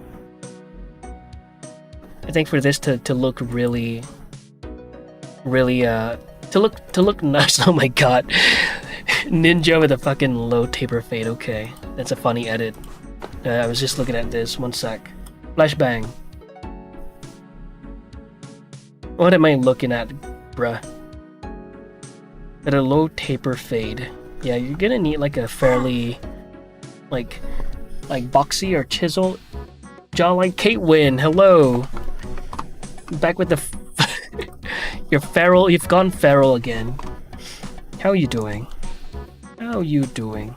I think for this to look really to look nice. Oh my god. Ninja with a fucking low taper fade. Okay, that's a funny edit. I was just looking at this. One sec. Flashbang. What am I looking at, bruh? At a low taper fade. Yeah, you're gonna need like a fairly like boxy or chisel jawline. Kate Wynn, hello. Back with the you're feral. You've gone feral again. How are you doing? How are you doing?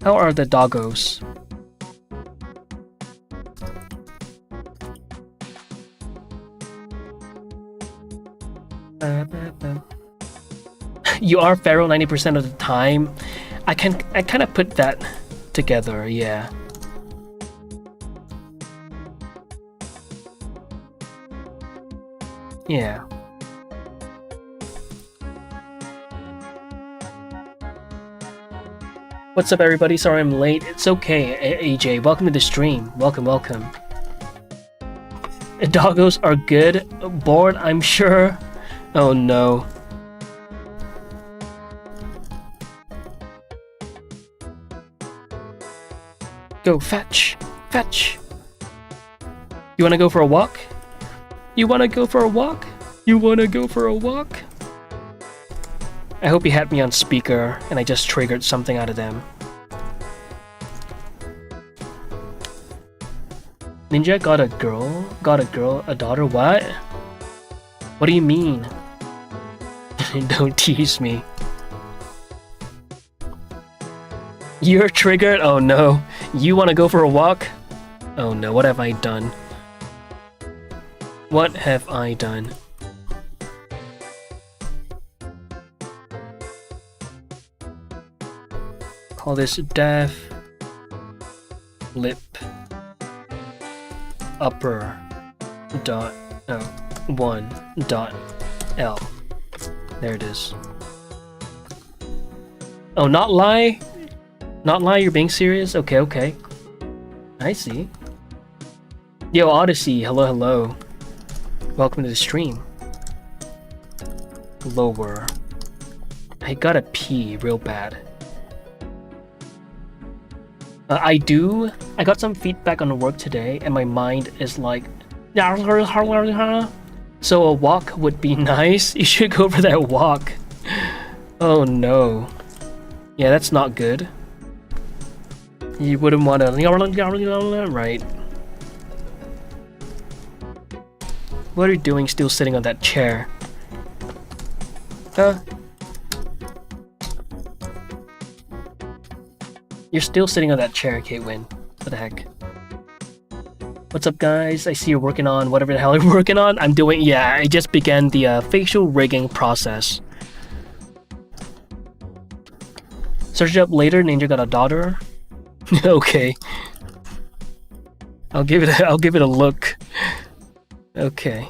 How are the doggos? You are feral 90% of the time. I kind of put that together, yeah. Yeah. What's up, everybody? Sorry I'm late. It's okay, AJ. Welcome to the stream. Welcome, welcome. Doggos are good. Bored, I'm sure. Oh no. Go fetch. Fetch. You wanna go for a walk? You wanna go for a walk? You wanna go for a walk? I hope he had me on speaker and I just triggered something out of them. Ninja got a girl? A daughter? What? What do you mean? Don't tease me. You're triggered? Oh no. You wanna go for a walk? Oh no, what have I done? What have I done? Call this def lip upper dot oh 1 dot L. There it is. Oh, not lie? Not lie, you're being serious? Okay, okay. I see. Yo, Odyssey, hello, hello. Welcome to the stream. Lower. I gotta pee real bad. I got some feedback on work today, and my mind is like, so a walk would be nice. You should go for that walk. Oh no. Yeah, that's not good. You wouldn't want to, right? What are you doing still sitting on that chair? Huh? You're still sitting on that chair, Caitlin. What the heck? What's up, guys? I see you're working on whatever the hell you're working on. I'm doing, yeah, I just began the facial rigging process. Search it up later. Ninja got a daughter. Okay. I'll give it a look. Okay.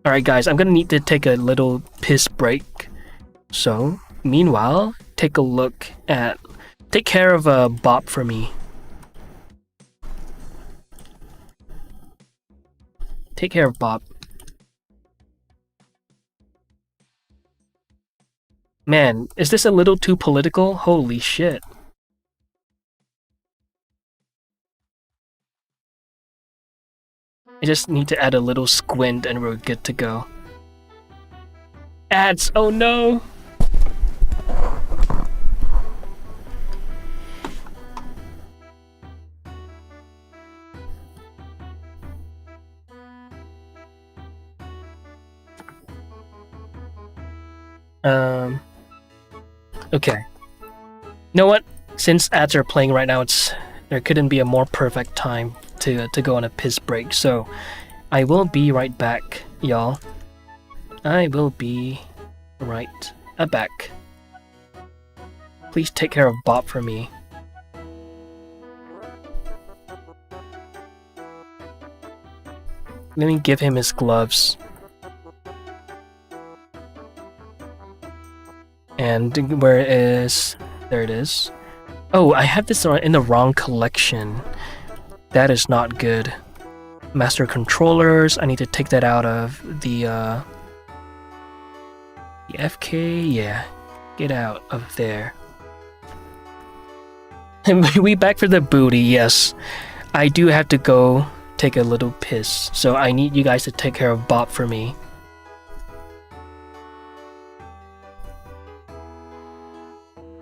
All right, guys. I'm gonna need to take a little piss break. So, meanwhile, take care of Bob for me. Take care of Bob. Man, is this a little too political? Holy shit. I just need to add a little squint and we're good to go. Ads! Oh no! Okay. You know what? Since ads are playing right now, there couldn't be a more perfect time to go on a piss break. So I will be right back, y'all. I will be right back. Please take care of Bob for me. Let me give him his gloves. And where is... There it is. Oh, I have this in the wrong collection. That is not good. Master controllers, I need to take that out of the FK, yeah. Get out of there. We back for the booty, yes. I do have to go take a little piss, so I need you guys to take care of Bob for me.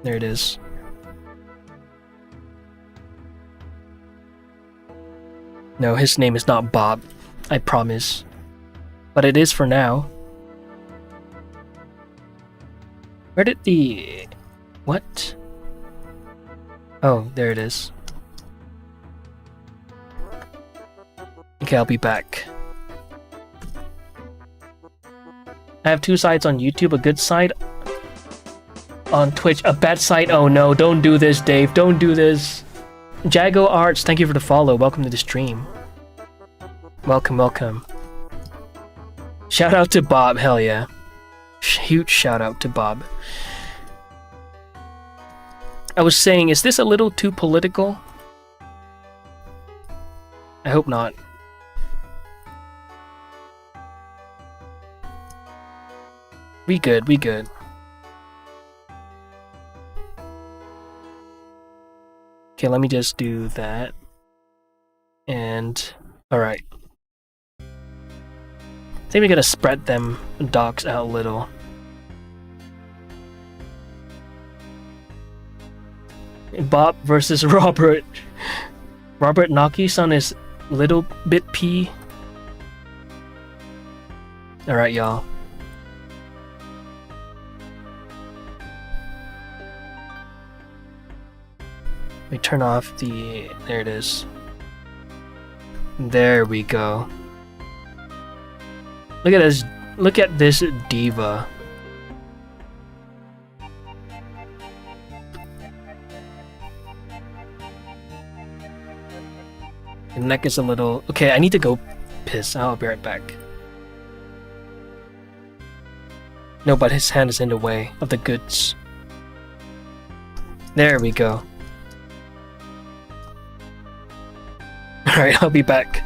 There it is. No, his name is not Bob. I promise. But it is for now. Where did the... What? Oh, there it is. Okay, I'll be back. I have two sides on YouTube, a good side on Twitch, a bad side. Oh no, don't do this, Dave. Don't do this. Jago Arts, thank you for the follow. Welcome to the stream. Welcome, welcome. Shout out to Bob, hell yeah. Huge shout out to Bob. I was saying, is this a little too political? I hope not. We good, we good. Okay, let me just do that. And alright. I think we gotta spread them dogs out a little. Bob versus Robert. Robert Naki-san is little bit P. Alright, y'all. We turn off the... There it is. There we go. Look at this. Look at this diva. The neck is a little... Okay, I need to go piss. I'll be right back. No, but his hand is in the way of the goods. There we go. Alright, I'll be back.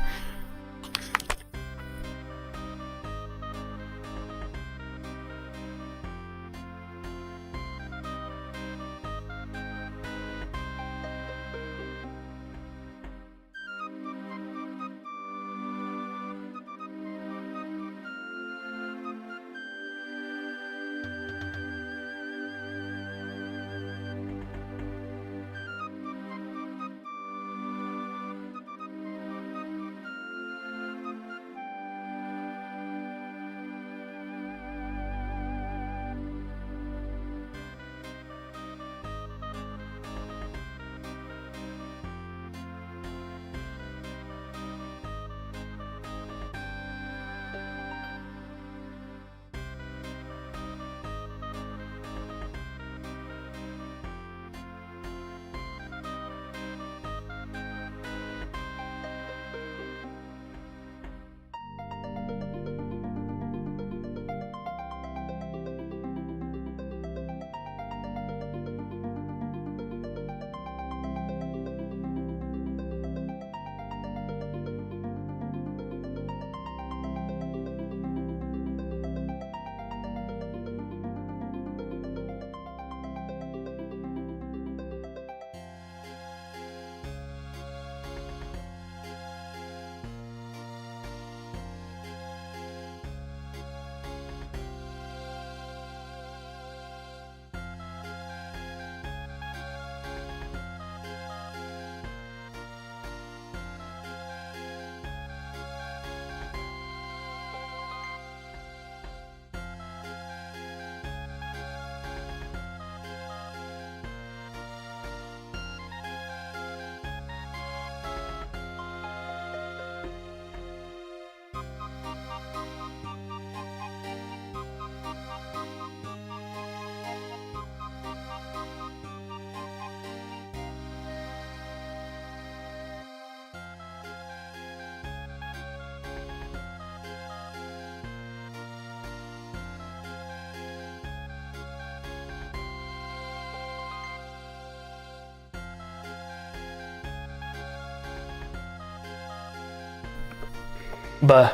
But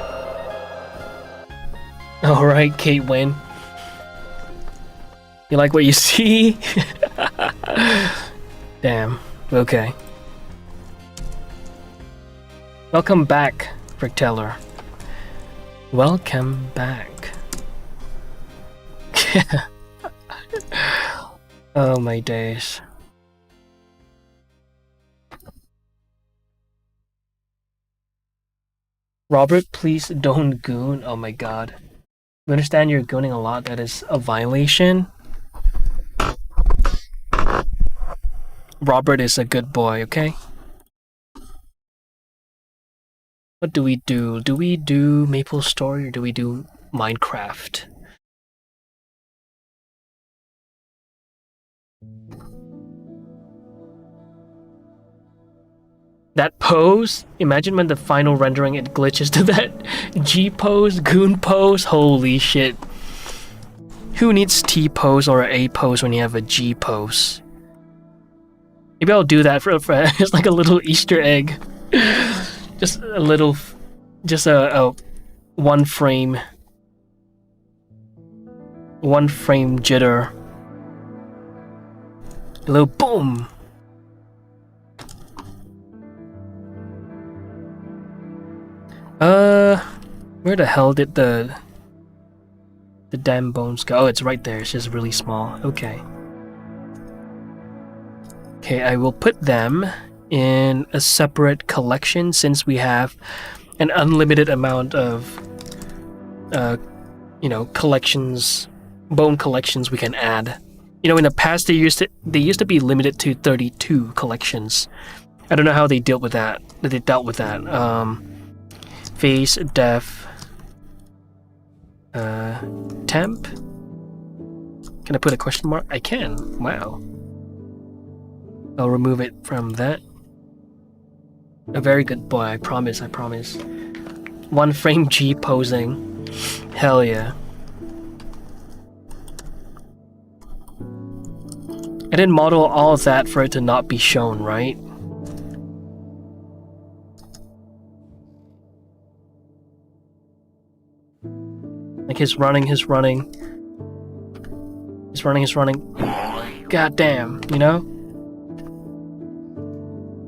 alright, Kate Wynn. You like what you see? Damn. Okay. Welcome back, Rick Teller. Welcome back. Oh my days. Robert, please don't goon. Oh my god. We understand you're gooning a lot. That is a violation. Robert is a good boy, okay? What do we do? Do we do Maple Story or do we do Minecraft? That pose? Imagine when the final rendering it glitches to that G pose, goon pose. Holy shit. Who needs T pose or A pose when you have a G pose? Maybe I'll do that for it's like a little Easter egg. Just a little, just a one frame jitter. A little boom. Where the hell did the damn bones go? Oh, it's right there. It's just really small. Okay. Okay, I will put them in a separate collection since we have an unlimited amount of collections, bone collections we can add. You know, in the past they used to be limited to 32 collections. I don't know how they dealt with that. Face, def, temp. Can I put a question mark? I can. Wow. I'll remove it from that. A very good boy, I promise. One frame G posing. Hell yeah. I didn't model all of that for it to not be shown, right? Like he's running. God damn, you know?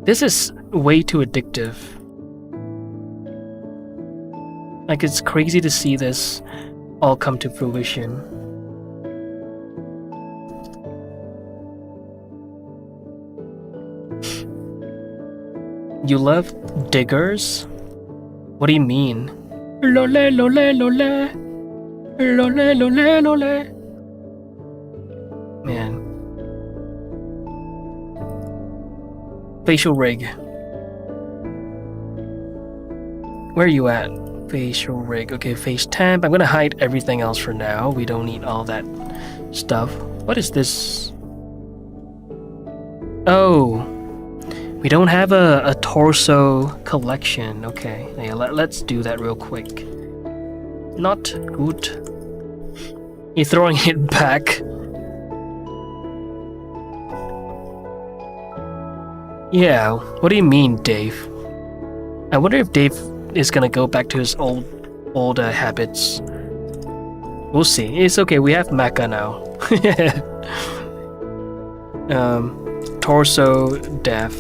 This is way too addictive. Like, it's crazy to see this all come to fruition. You love diggers? What do you mean? Lole, lole, lole. Lole, lole, lole. Man. Facial rig. Where are you at? Facial rig. Okay, face temp. I'm gonna hide everything else for now. We don't need all that stuff. What is this? Oh. We don't have a torso collection. Okay, yeah, let's do that real quick. Not good. You're throwing it back. Yeah, what do you mean, Dave? I wonder if Dave is gonna go back to his old habits. We'll see. It's okay, we have Mecha now. Torso, def.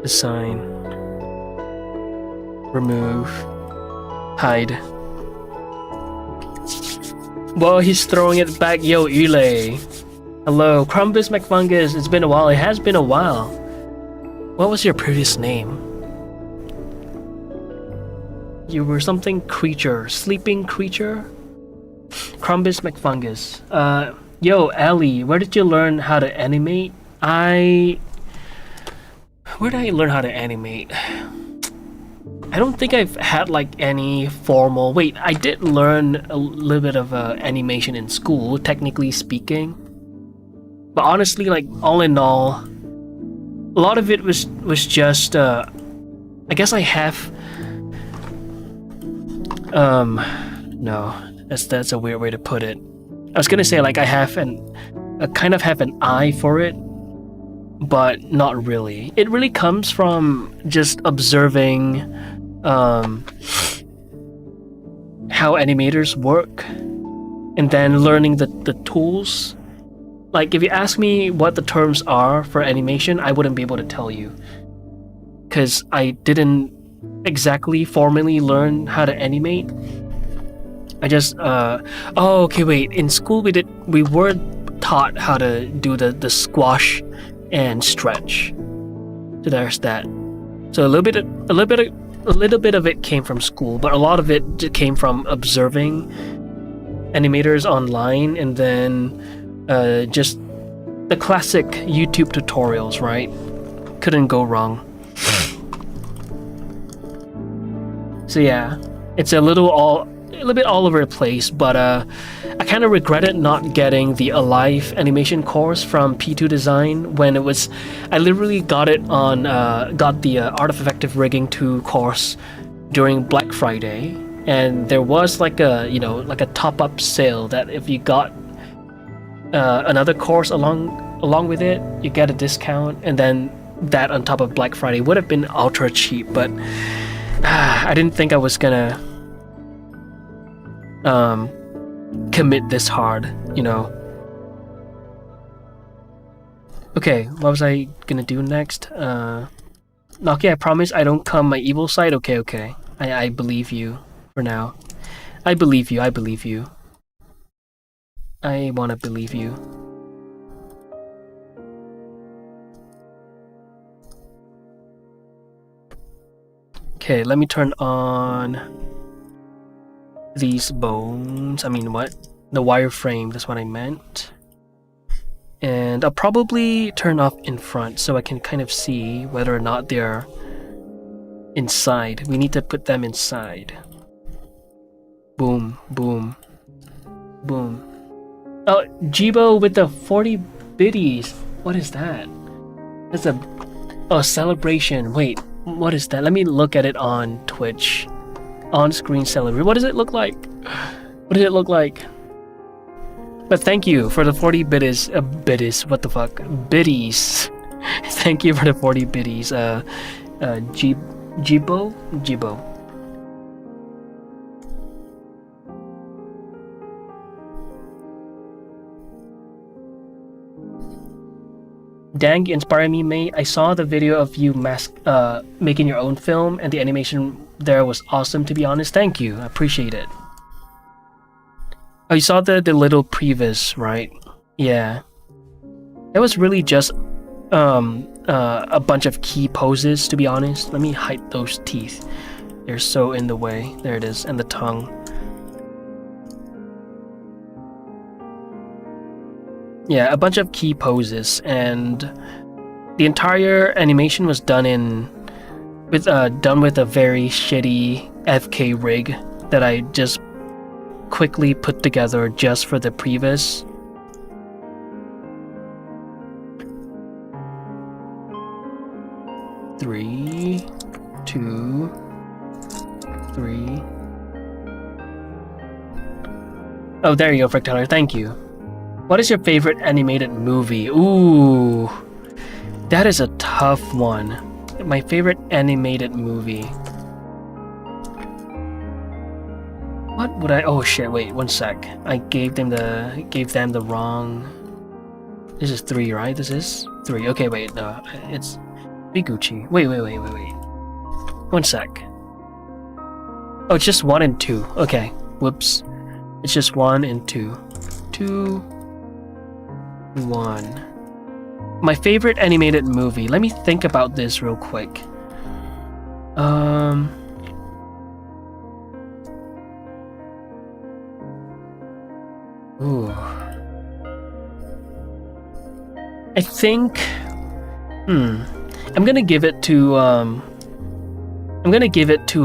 Assign. Remove. Hide. Well, he's throwing it back. Yo, Ule. Hello, Crumbus McFungus. It's been a while. It has been a while. What was your previous name? You were something creature. Sleeping creature? Crumbus McFungus. Yo, Ellie, where did you learn how to animate? Where did I learn how to animate? I don't think I've had like any formal... Wait, I did learn a little bit of animation in school, technically speaking. But honestly, like, all in all, a lot of it was just, I guess I have, no, that's a weird way to put it. I was gonna say, like, I kind of have an eye for it, but not really. It really comes from just observing, how animators work, and then learning the tools. Like, if you ask me what the terms are for animation, I wouldn't be able to tell you. Because I didn't exactly formally learn how to animate. I just, oh, okay, wait. In school, we were taught how to do the squash and stretch. So there's that. So a little bit of it came from school, but a lot of it came from observing animators online, and then just the classic YouTube tutorials, right? Couldn't go wrong. So yeah, it's a little bit all over the place, but I kind of regretted not getting the Alive animation course from P2 Design when it was. I literally got it on got the Art of Effective Rigging 2 course during Black Friday, and there was like a top-up sale that if you got another course along along with it, you get a discount, and then that on top of Black Friday would have been ultra cheap. But I didn't think I was gonna commit this hard, you know. Okay, what was I gonna do next? Nokia, I promise I don't come my evil side. Okay. I believe you for now. I believe you. I wanna believe you. Okay, let me turn on these bones. I mean, what? The wireframe, that's what I meant. And I'll probably turn off in front so I can kind of see whether or not they're inside. We need to put them inside. Boom. Oh, Jibo with the 40 biddies. What is that? That's a celebration. Wait, what is that? Let me look at it on Twitch. On-screen celebration. What does it look like? But thank you for the 40 biddies. What the fuck? Biddies. Thank you for the 40 biddies. Jibo. Dang, you inspire me, mate. I saw the video of you making your own film, and the animation there was awesome, to be honest. Thank you. I appreciate it. Oh, you saw the little previs, right? Yeah. It was really just a bunch of key poses, to be honest. Let me hide those teeth. They're so in the way. There it is. And the tongue. Yeah, a bunch of key poses, and the entire animation was done with a very shitty FK rig that I just quickly put together just for the previs. Three, 2, 3. Oh, there you go, Frick Tyler. Thank you. What is your favorite animated movie? Ooh, that is a tough one. My favorite animated movie. What would I? Oh shit! Wait, one sec. I gave them the wrong. This is 3, right? This is 3. Okay, wait. No, it's Biguchi. Wait. 1 sec. Oh, it's just 1 and 2. Okay. Whoops. It's just 1 and 2. 2, 1. My favorite animated movie. Let me think about this real quick. Ooh. I think. I'm gonna give it to.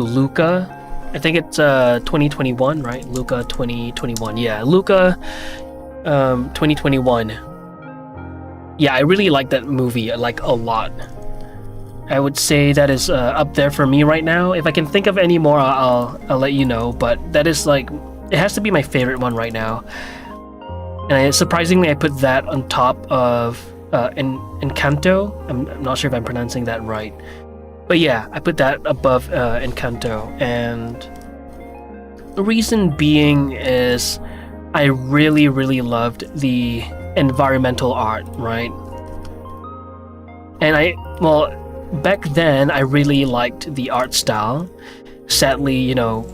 Luca. I think it's 2021, right? Luca 2021. Yeah, Luca 2021. Yeah, I really like that movie, like a lot. I would say that is up there for me right now. If I can think of any more, I'll let you know. But that is like, it has to be my favorite one right now. And surprisingly, I put that on top of Encanto. I'm not sure if I'm pronouncing that right. But yeah, I put that above Encanto. And the reason being is I really, really loved the environmental art, right? And back then, I really liked the art style. Sadly, you know,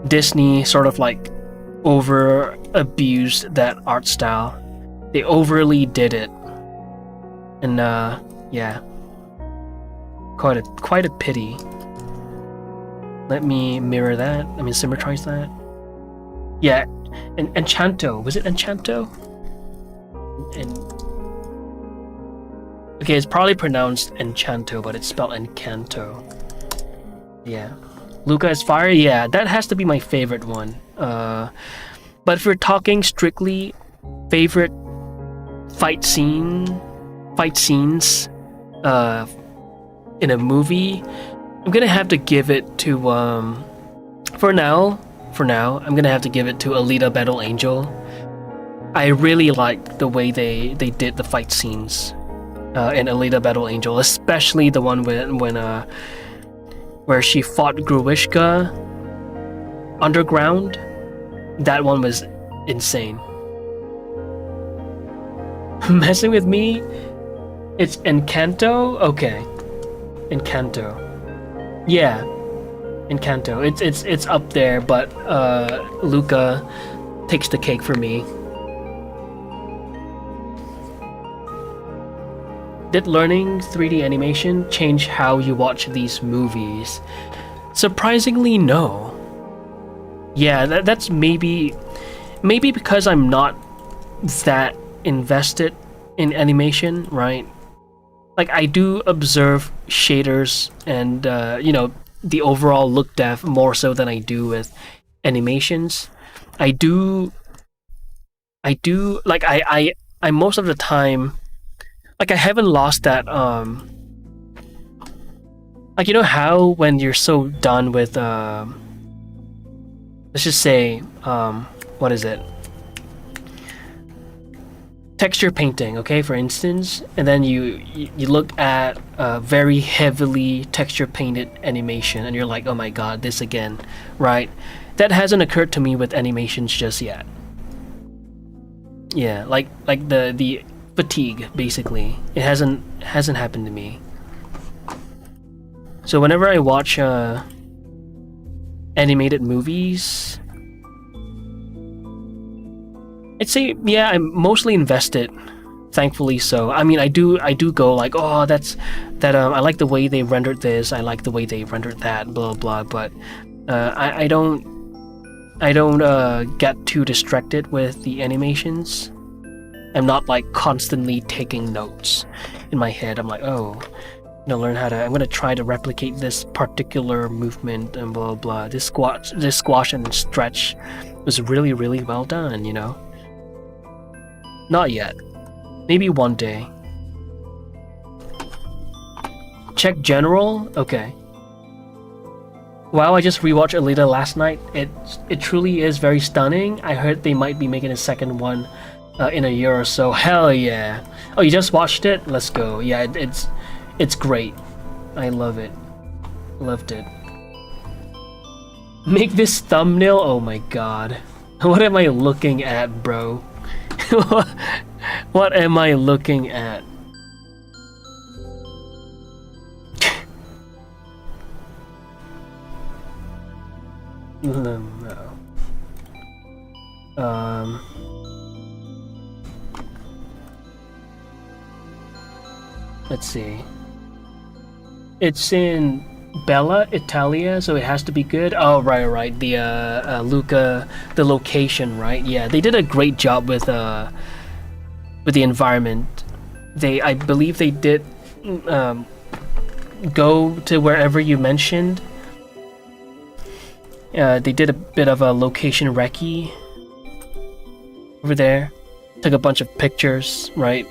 Disney sort of like over abused that art style. They overly did it. And yeah. Quite a pity. Let me mirror that. I mean, symmetrize that. Yeah, Enchanto. Was it Enchanto? Okay, it's probably pronounced Enchanto, but it's spelled Encanto. Yeah. Luca is fire? Yeah, that has to be my favorite one. But if we're talking strictly favorite fight scenes in a movie, I'm gonna have to give it to for now, I'm gonna have to give it to Alita Battle Angel. I really liked the way they did the fight scenes in Alita Battle Angel, especially the one where she fought Gruishka underground. That one was insane. Messing with me? It's Encanto? Okay. Encanto. Yeah. Encanto. It's up there, but Luca takes the cake for me. Did learning 3D animation change how you watch these movies? Surprisingly, no. Yeah, that's maybe because I'm not that invested in animation, right? Like, I do observe shaders and the overall look depth more so than I do with animations. I do like I most of the time, like, I haven't lost that like, you know how when you're so done with let's just say what is it, texture painting, okay, for instance, and then you look at a very heavily texture painted animation and you're like, oh my god, this again, right? That hasn't occurred to me with animations just yet. Yeah, like the fatigue, basically. It hasn't happened to me. So whenever I watch animated movies, I'd say, yeah, I'm mostly invested, thankfully so. I mean, I do go like, oh, I like the way they rendered this, I like the way they rendered that, blah blah, but I don't get too distracted with the animations. I'm not like constantly taking notes in my head. I'm like, oh, I'm gonna try to replicate this particular movement and blah blah. This squash and stretch was really, really well done, you know? Not yet. Maybe one day. Check general? Okay. Wow, I just rewatched Alita last night. It truly is very stunning. I heard they might be making a second one in a year or so. Hell yeah. Oh, you just watched it? Let's go. Yeah, it's great. I love it. Loved it. Make this thumbnail? Oh my god. What am I looking at, bro? What am I looking at? No. Let's see. It's in Bella Italia, so it has to be good. Oh, right. The Luca, the location, right? Yeah, they did a great job with the environment. I believe they did go to wherever you mentioned. They did a bit of a location recce over there. Took a bunch of pictures, right?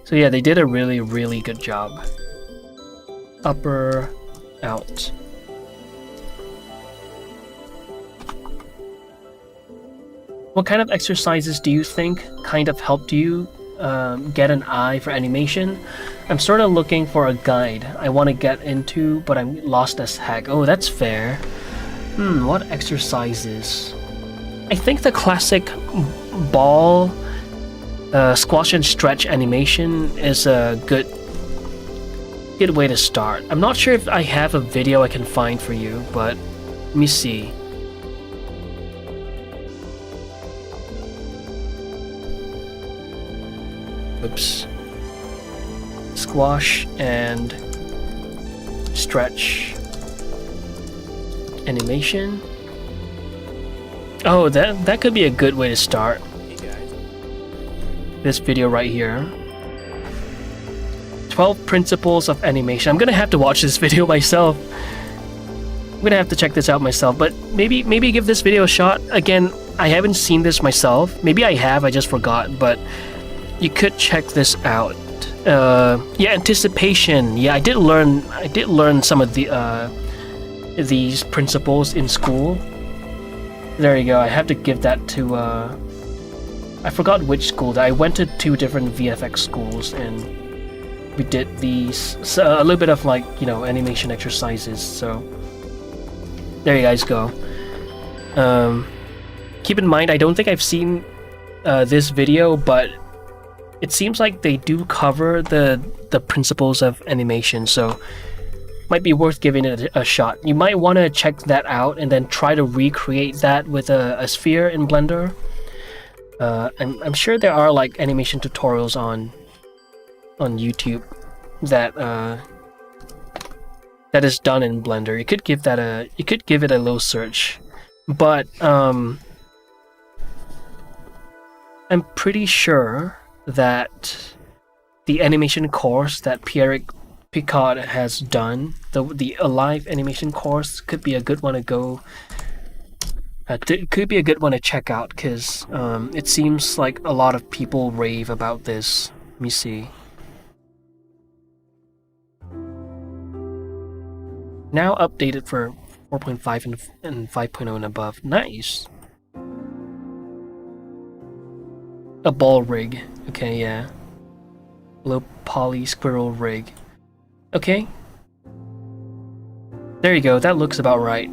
So yeah, they did a really, really good job. Upper, out. What kind of exercises do you think kind of helped you get an eye for animation? I'm sort of looking for a guide I want to get into, but I'm lost as heck. Oh, that's fair. What exercises? I think the classic ball squash and stretch animation is a good way to start. I'm not sure if I have a video I can find for you, but let me see. Oops. Squash and stretch animation. Oh, that could be a good way to start. This video right here. 12 principles of animation. I'm gonna have to watch this video myself. I'm gonna have to check this out myself, but maybe give this video a shot. Again, I haven't seen this myself. Maybe I have, I just forgot, but you could check this out. Yeah, anticipation. Yeah, I did learn some of these principles in school. There you go. I have to give that to I forgot which school. I went to 2 different VFX schools and we did these a little bit of like, you know, animation exercises. So there you guys go. Keep in mind, I don't think I've seen this video, but it seems like they do cover the principles of animation, so might be worth giving it a shot. You might want to check that out and then try to recreate that with a sphere in Blender. I'm sure there are like animation tutorials on YouTube that that is done in Blender. You could give it a little search, but I'm pretty sure that the animation course that Pierre Picard has done, the Alive animation course, could be a good one to go. Could be a good one to check out because it seems like a lot of people rave about this. Let me see. Now updated for 4.5 and 5.0 and above. Nice. A ball rig. Okay, yeah. Low poly squirrel rig. Okay. There you go. That looks about right.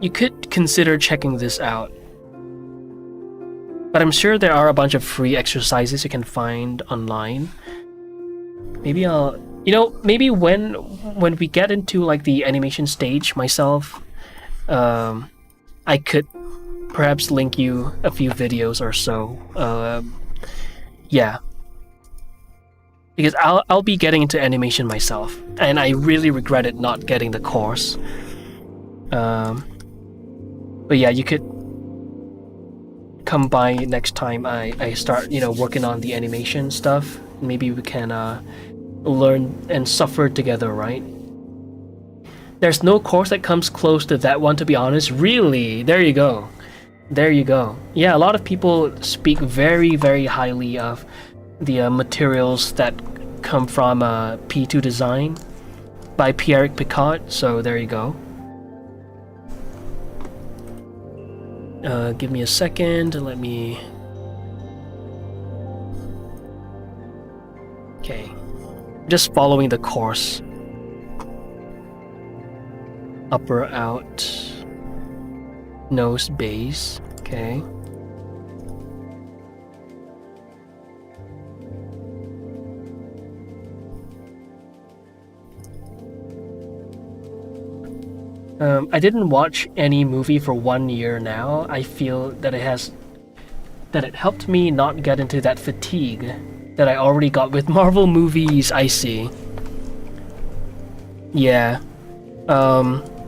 You could consider checking this out. But I'm sure there are a bunch of free exercises you can find online. Maybe I'll... You know, maybe when we get into like the animation stage myself, I could perhaps link you a few videos or so. Yeah. Because I'll be getting into animation myself, and I really regretted not getting the course. But yeah, you could come by next time I start, you know, working on the animation stuff. Maybe we can learn and suffer together, right? There's no course that comes close to that one, to be honest. Really? There you go. There you go. Yeah, a lot of people speak very, very highly of the materials that come from P2 Design by Pierre Picard, so there you go. Give me a second, let me... Okay. Just following the course. Upper out. Nose base. Okay. I didn't watch any movie for 1 year now. I feel that it helped me not get into that fatigue that I already got with Marvel movies. I see. Yeah.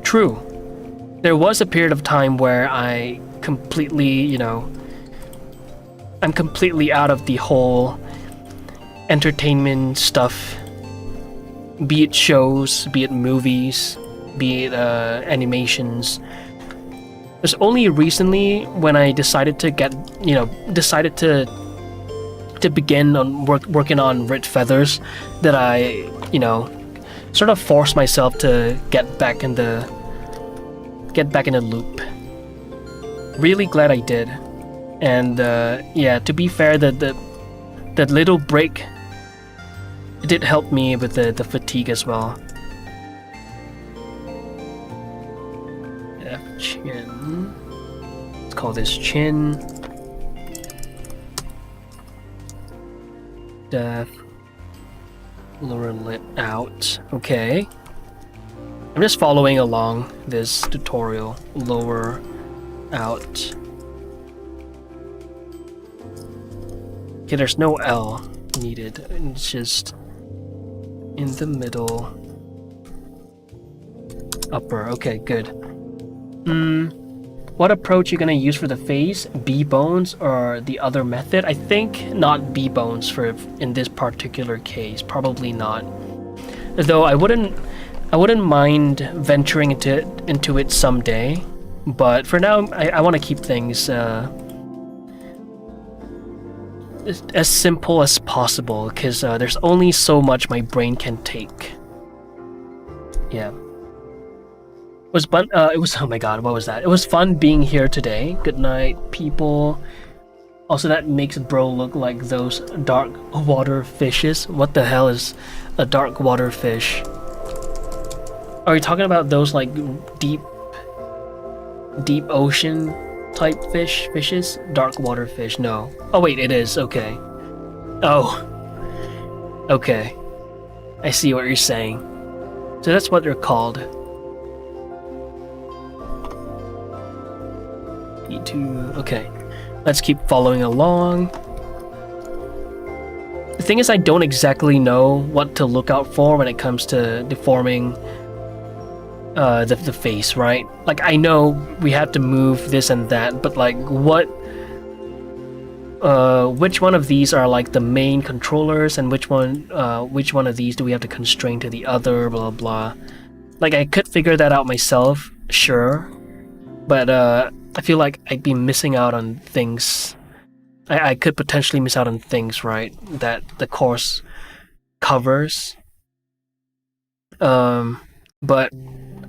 True. There was a period of time where I completely, you know, I'm completely out of the whole entertainment stuff. Be it shows, be it movies, be it animations. It's only recently when I decided to get, you know, to begin on working on Red Feathers that I, you know, sort of forced myself to get back in the loop. Really glad I did. And yeah, to be fair, the little break did help me with the fatigue as well. Chin. Let's call this chin. Def. Lower lip out. Okay. I'm just following along this tutorial. Lower out. Okay, there's no L needed. It's just in the middle. Upper. Okay, good. What approach you gonna use for the face? B-bones or the other method? I think not B-bones for in this particular case. Probably not. Though I wouldn't mind venturing into it someday. But for now, I want to keep things as simple as possible because there's only so much my brain can take. Yeah. It was fun. It was, oh my god, what was that? It was fun being here today. Good night, people. Also, that makes bro look like those dark water fishes. What the hell is a dark water fish? Are you talking about those like deep ocean type fishes? Dark water fish? No. Oh wait, it is. Okay. Oh. Okay. I see what you're saying. So that's what they're called. E2. Okay. Let's keep following along. The thing is, I don't exactly know what to look out for when it comes to deforming the face, right? Like, I know we have to move this and that, but like, which one of these are like the main controllers, and which one of these do we have to constrain to the other? Blah blah. Like, I could figure that out myself, sure, but I feel like I'd be missing out on things. I could potentially miss out on things, right? That the course covers. But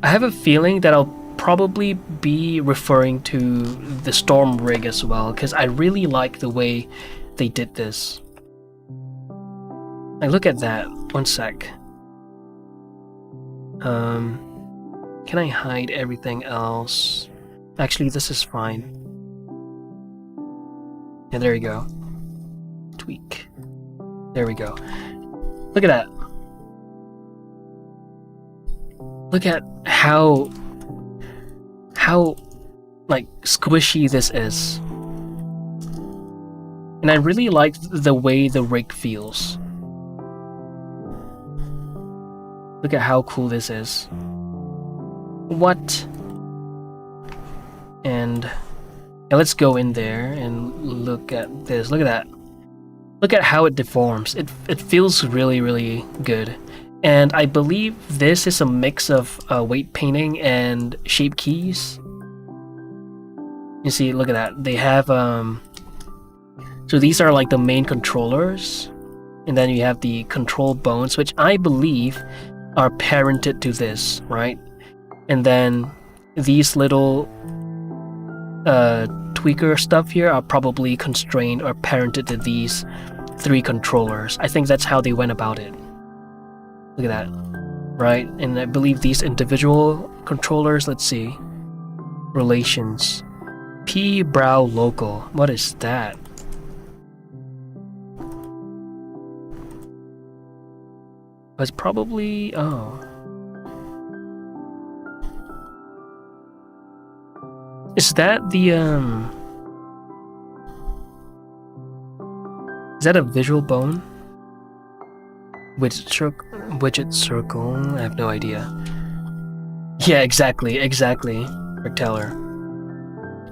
I have a feeling that I'll probably be referring to the Storm rig as well, because I really like the way they did this. Like, look at that. One sec. Can I hide everything else? Actually, this is fine. Yeah, there you go. Tweak. There we go. Look at that. Look at how like squishy this is. And I really like the way the rig feels. Look at how cool this is. What? And yeah, let's go in there and look at this. Look at that. Look at how it deforms. It feels really, really good. And I believe this is a mix of weight painting and shape keys. You see, look at that. They have so these are like the main controllers, and then you have the control bones, which I believe are parented to this, right? And then these little tweaker stuff here are probably constrained or parented to these 3 controllers. I think that's how they went about it. Look at that, right? And I believe these individual controllers, let's see. Relations. P brow local. What is that? It's probably, oh. Is that the, is that a visual bone? Widget circle? I have no idea. Yeah, exactly. Recteller.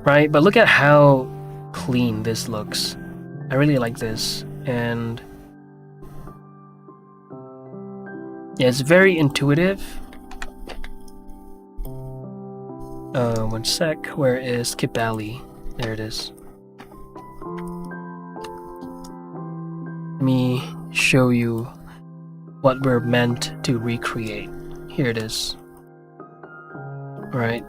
Right, but look at how clean this looks. I really like this, and yeah, it's very intuitive. One sec, where is Kibali? There it is. Let me show you what we're meant to recreate. Here it is. Alright.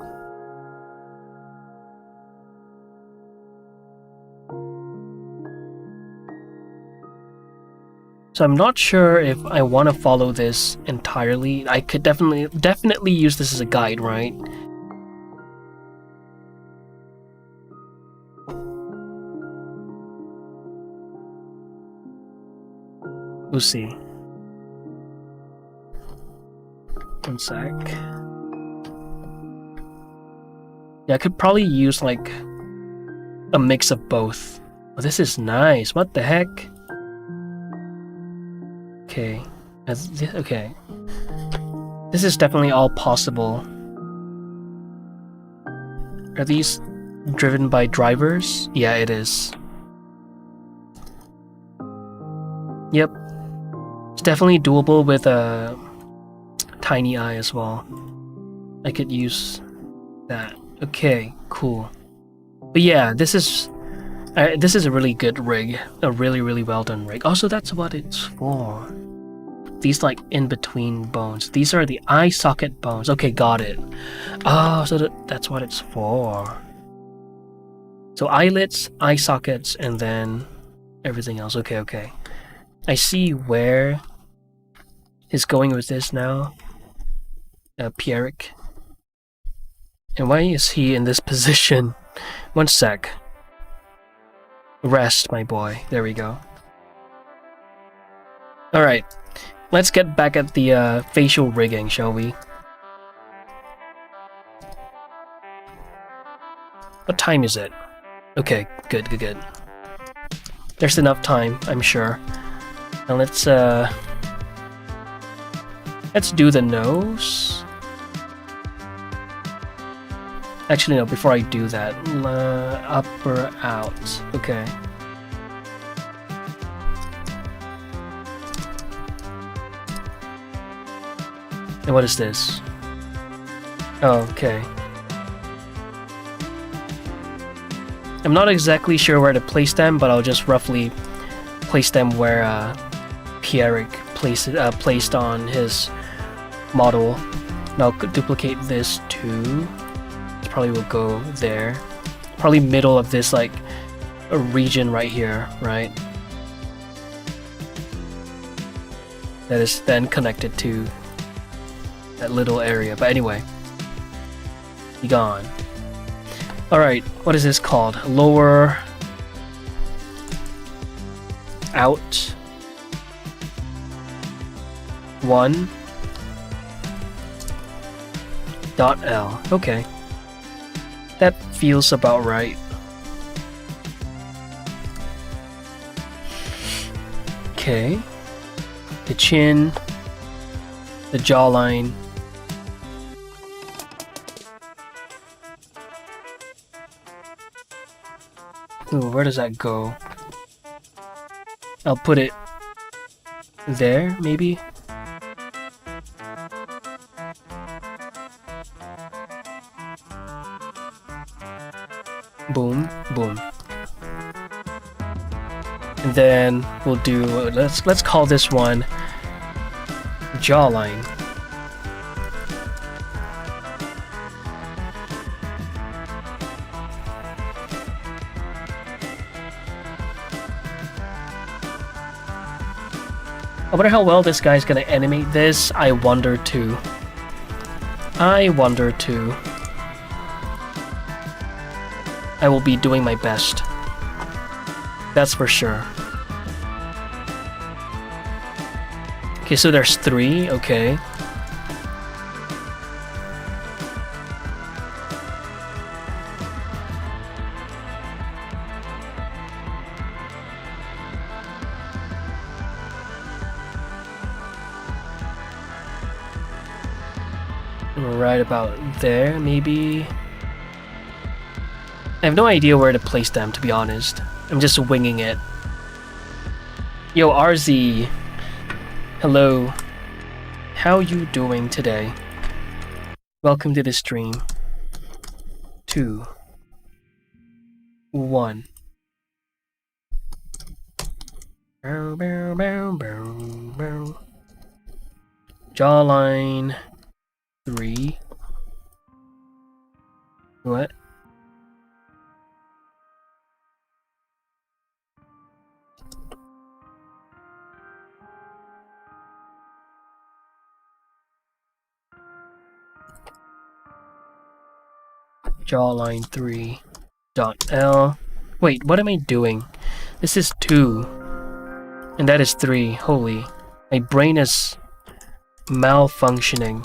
So I'm not sure if I want to follow this entirely. I could definitely use this as a guide, right? We'll see. One sec. Yeah, I could probably use like a mix of both. Oh, this is nice. What the heck? Okay. Okay. This is definitely all possible. Are these driven by drivers? Yeah, it is. Yep. It's definitely doable with a tiny eye as well. I could use that. Okay, cool. But yeah, this is a really good rig. A really, really well done rig. Also, that's what it's for. these like in between bones. These are the eye socket bones. Okay, got it. Oh, so that's what it's for. So eyelids, eye sockets, and then everything else. Okay, okay. I see where he's going with this now. Pierrick. And why is he in this position? One sec. Rest, my boy. There we go. Alright. Let's get back at the facial rigging, shall we? What time is it? Okay, good, good, good. There's enough time, I'm sure. Now let's do the nose. Actually, no, before I do that, up or out. Okay. And what is this? Oh, okay. I'm not exactly sure where to place them, but I'll just roughly place them where Pierrick placed on his model. And I'll duplicate this too. It probably will go there. Probably middle of this like a region right here, right? That is then connected to that little area. But anyway, be gone. Alright, what is this called? Lower out 1 dot L. Okay. That feels about right. Okay. The chin, the jawline. Ooh, where does that go? I'll put it there, maybe? Boom, boom. And then we'll do, let's call this one jawline. I wonder how well this guy's gonna animate this. I wonder too. I wonder too. I will be doing my best. That's for sure. Okay, so there's 3, okay. Right about there, maybe. I have no idea where to place them, to be honest. I'm just winging it. Yo, RZ. Hello. How you doing today? Welcome to the stream. 2 1. Bow, bow, bow, bow, bow. Jawline 3. What? Jawline 3 dot L. Wait, what am I doing? This is 2. And that is 3. Holy. My brain is malfunctioning.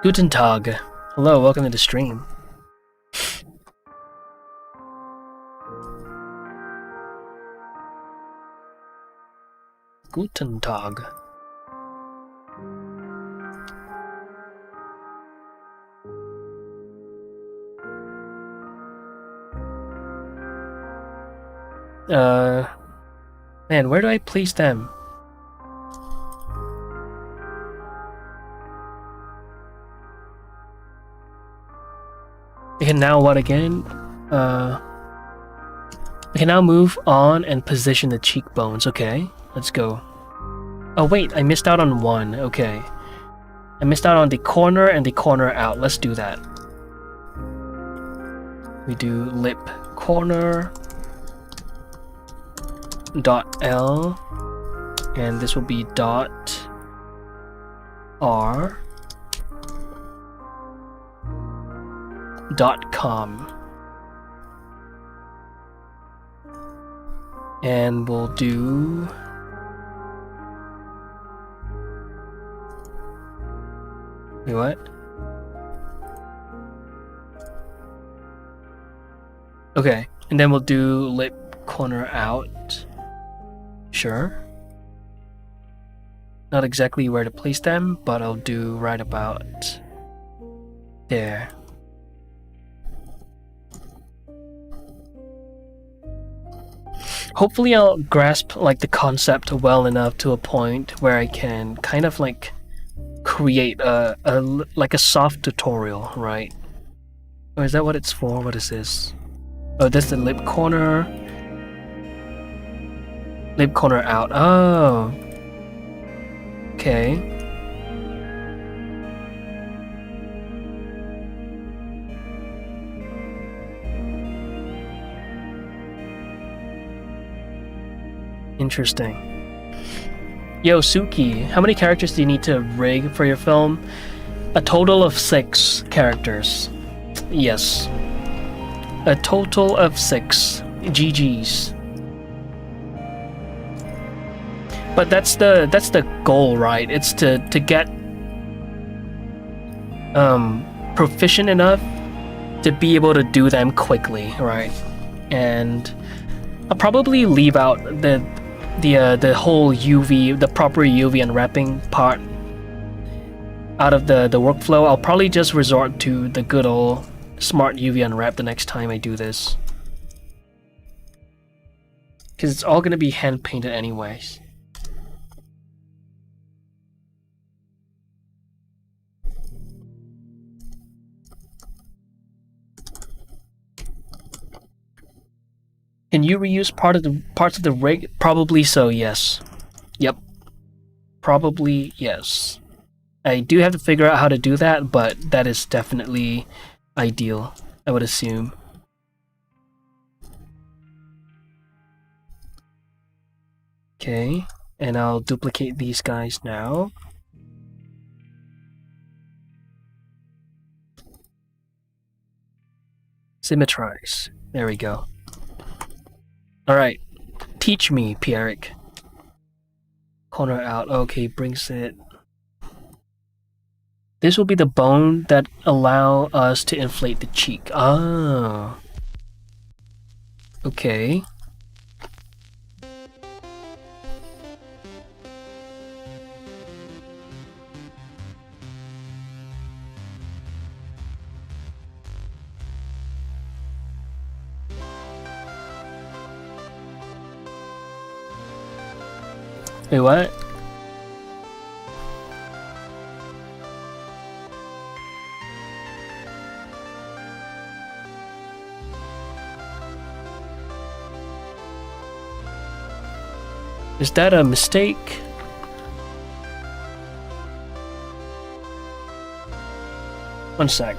Guten Tag. Hello, welcome to the stream. Guten Tag. Man, where do I place them? We can now what again? We can now move on and position the cheekbones. Okay, let's go. Oh wait, I missed out on one. Okay. I missed out on the corner and the corner out. Let's do that. We do lip corner dot L, and this will be dot R dot com, and we'll do wait, what? Okay, and then we'll do lip corner out. Sure. Not exactly where to place them, but I'll do right about there. Hopefully I'll grasp like the concept well enough to a point where I can kind of like create a soft tutorial, right? Or is that what it's for? What is this? Oh, that's the lip corner. Lip corner out. Oh. Okay. Interesting. Yo, Suki, how many characters do you need to rig for your film? A total of 6 characters. Yes. A total of 6. GG's. But that's the goal, right? It's to get proficient enough to be able to do them quickly, right? And I'll probably leave out the whole UV, the proper UV unwrapping part out of the workflow. I'll probably just resort to the good old smart UV unwrap the next time I do this, because it's all gonna be hand painted anyways. Can you reuse parts of the rig? Probably so, yes. Yep. Probably yes. I do have to figure out how to do that, but that is definitely ideal, I would assume. Okay, and I'll duplicate these guys now. Symmetrize. There we go. Alright, teach me, Pierrick. Corner out. Okay, brings it. This will be the bone that allow us to inflate the cheek. Ah. Okay. Wait, what? Is that a mistake? One sec.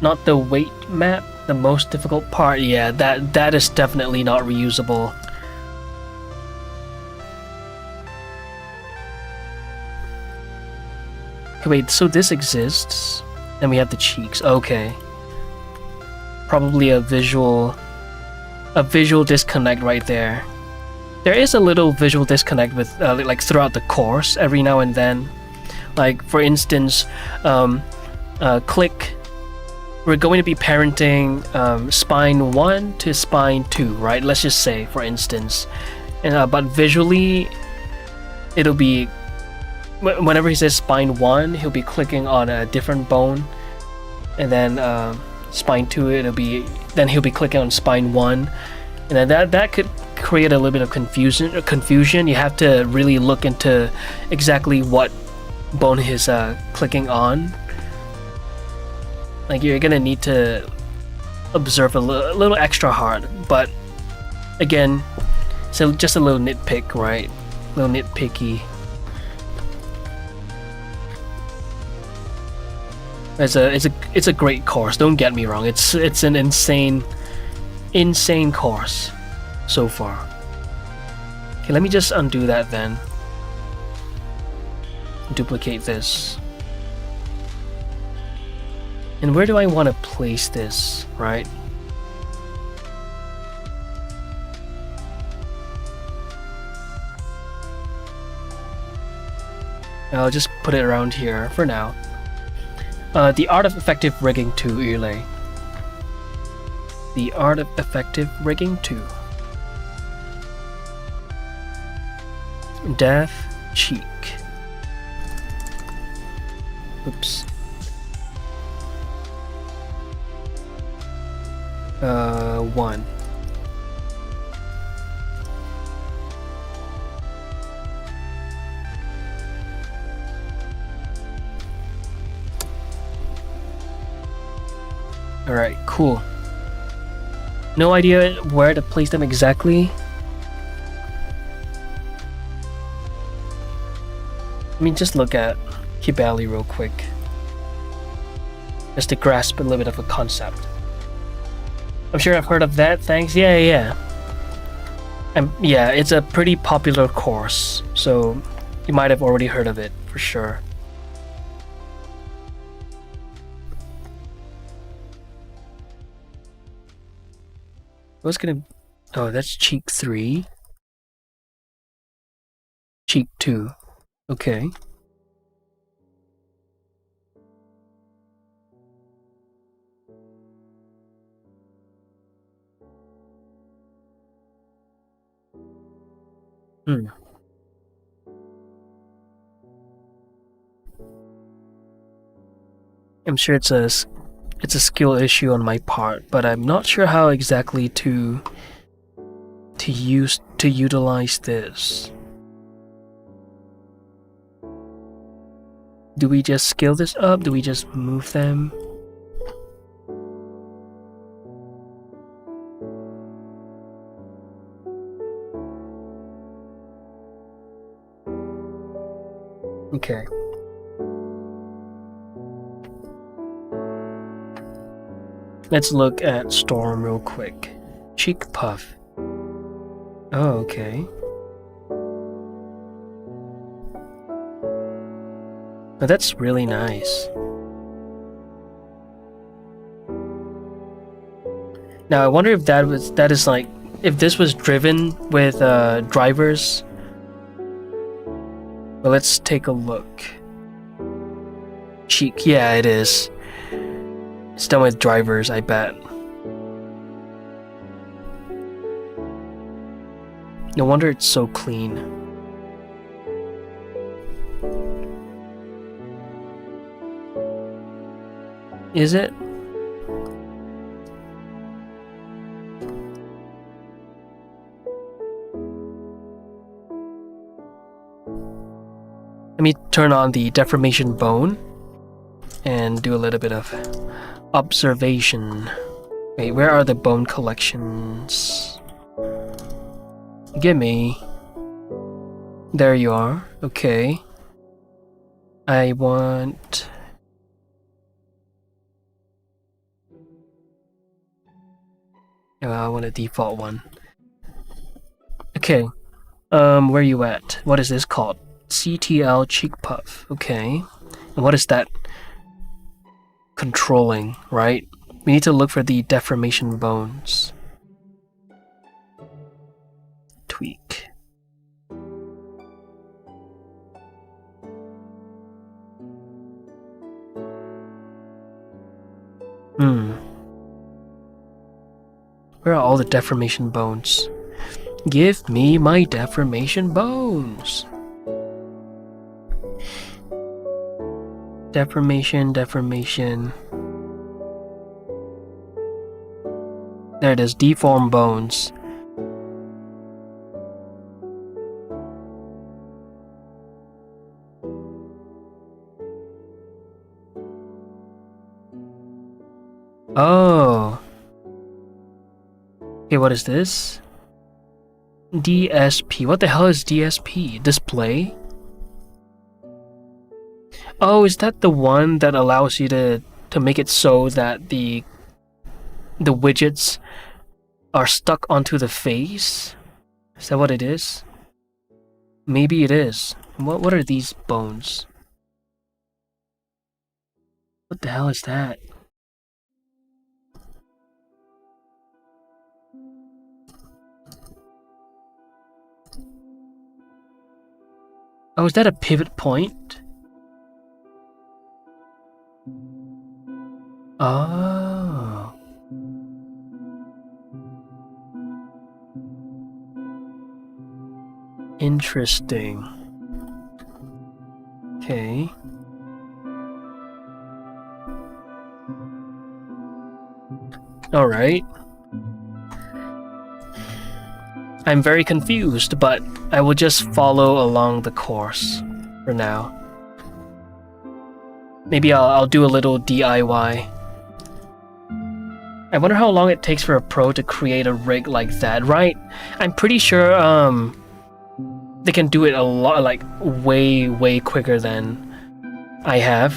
Not the weight map, the most difficult part. Yeah, that is definitely not reusable. Okay, wait, so this exists, and we have the cheeks. Okay. Probably a visual disconnect right there. There is a little visual disconnect with like throughout the course every now and then. Like for instance, click. We're going to be parenting spine 1 to spine 2, right? Let's just say, for instance, and but visually, it'll be whenever he says spine 1, he'll be clicking on a different bone, and then spine 2, he'll be clicking on spine 1, and then that could create a little bit of confusion. You have to really look into exactly what bone he's clicking on. Like, you're gonna need to observe a little extra hard, but again, So just a little nitpick, right? A little nitpicky. It's a great course. Don't get me wrong. It's an insane course so far. Okay, let me just undo that then. Duplicate this. And where do I want to place this, right? I'll just put it around here for now. The Art of Effective Rigging 2 Yle. The Art of Effective Rigging 2. Death Cheek. Oops. 1. Alright, cool. No idea where to place them exactly. Let me just look at Kibali real quick. Just to grasp a little bit of a concept. I'm sure I've heard of that, thanks. Yeah. Yeah, it's a pretty popular course, so you might have already heard of it, for sure. What's gonna... Oh, that's cheek 3. Cheek 2. Okay. I'm sure it's a skill issue on my part, but I'm not sure how exactly to utilize this. Do we just scale this up? Do we just move them? Okay. Let's look at Storm real quick. Cheek puff. Oh, okay. Oh, that's really nice. Now I wonder if that is like if this was driven with drivers. Well, let's take a look. Cheek, yeah, it is. It's done with drivers, I bet. No wonder it's so clean. Is it? Let me turn on the deformation bone and do a little bit of observation. Wait, where are the bone collections? Gimme. There you are. Okay. I want... Oh, I want a default one. Okay. Where you at? What is this called? CTL cheek puff. Okay. And what is that? Controlling, right? We need to look for the deformation bones. Tweak. Where are all the deformation bones? Give me my deformation bones. Deformation. There it is, deform bones. Oh. Okay, what is this? DSP. What the hell is DSP? Display? Oh, is that the one that allows you to make it so that the widgets are stuck onto the face? Is that what it is? Maybe it is. What are these bones? What the hell is that? Oh, is that a pivot point? Oh. Interesting. Okay. Alright. I'm very confused, but I will just follow along the course for now. Maybe I'll do a little DIY. I wonder how long it takes for a pro to create a rig like that, right? I'm pretty sure they can do it a lot, like way quicker than I have.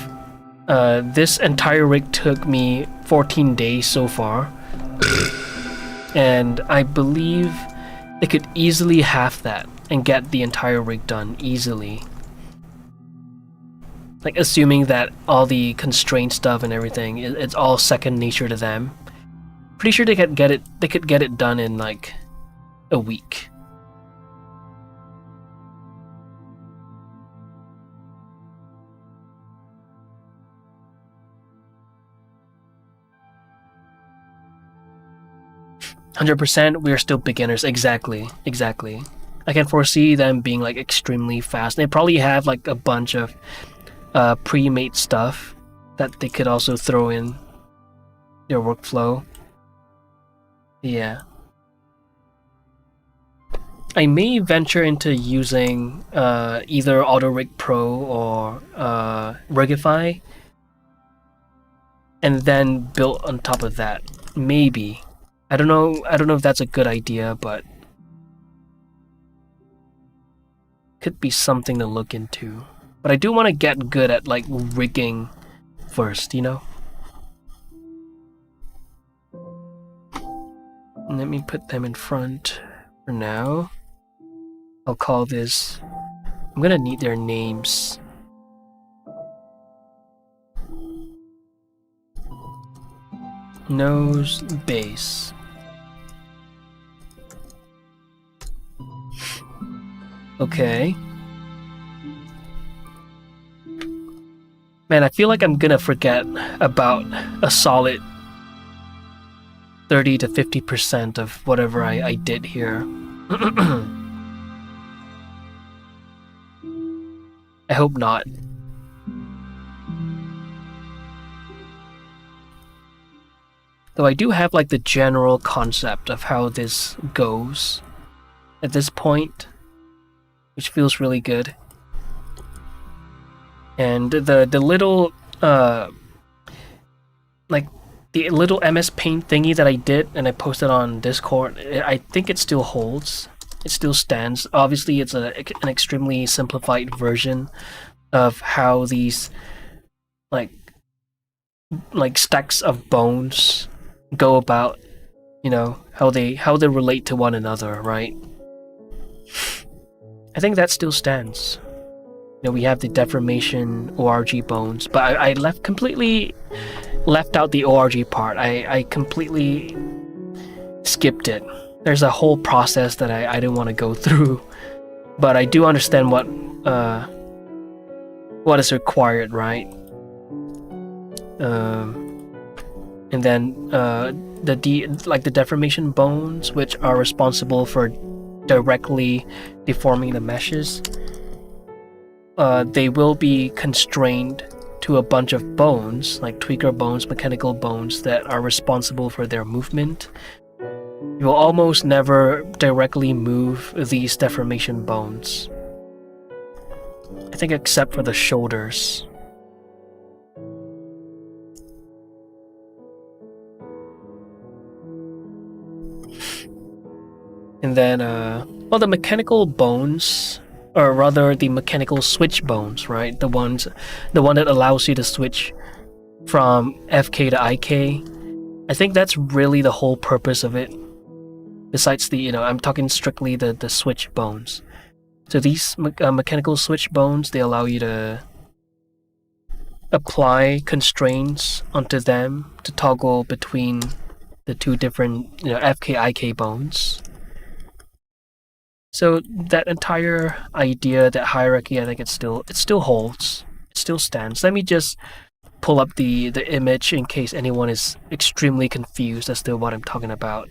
This entire rig took me 14 days so far, and I believe they could easily half that and get the entire rig done easily. Like, assuming that all the constraint stuff and everything, it's all second nature to them. Pretty sure they could get it done in like a week. %, we are still beginners. Exactly. I can foresee them being like extremely fast. They probably have like a bunch of pre-made stuff that they could also throw in their workflow. Yeah. I may venture into using either AutoRig Pro or Rigify, and then build on top of that. Maybe. I don't know if that's a good idea, but could be something to look into. But I do want to get good at like rigging first, you know? Let me put them in front for now. I'll call this... I'm gonna need their names. Nose, base. Okay. Man, I feel like I'm gonna forget about a solid 30 to 50% of whatever I did here. I hope not. Though I do have like the general concept of how this goes at this point, which feels really good. And the little like the little MS Paint thingy that I did and I posted on Discord, I think it still holds. It still stands. Obviously, it's an extremely simplified version of how these like stacks of bones go about, you know, how they relate to one another, right? I think that still stands. You know, we have the deformation ORG bones, but I completely left out the ORG part. I completely skipped it. There's a whole process that I didn't want to go through, but I do understand what is required, right? And then the deformation bones, which are responsible for directly deforming the meshes, they will be constrained to a bunch of bones, like tweaker bones, mechanical bones, that are responsible for their movement. You will almost never directly move these deformation bones. I think except for the shoulders. And then, well, the mechanical bones, or rather the mechanical switch bones, right? The one that allows you to switch from FK to IK. I think that's really the whole purpose of it. Besides the, I'm talking strictly the switch bones. So these mechanical switch bones, they allow you to apply constraints onto them to toggle between the two different, FK IK bones. So that entire idea, that hierarchy, I think it still holds. It still stands. Let me just pull up the image in case anyone is extremely confused as to what I'm talking about.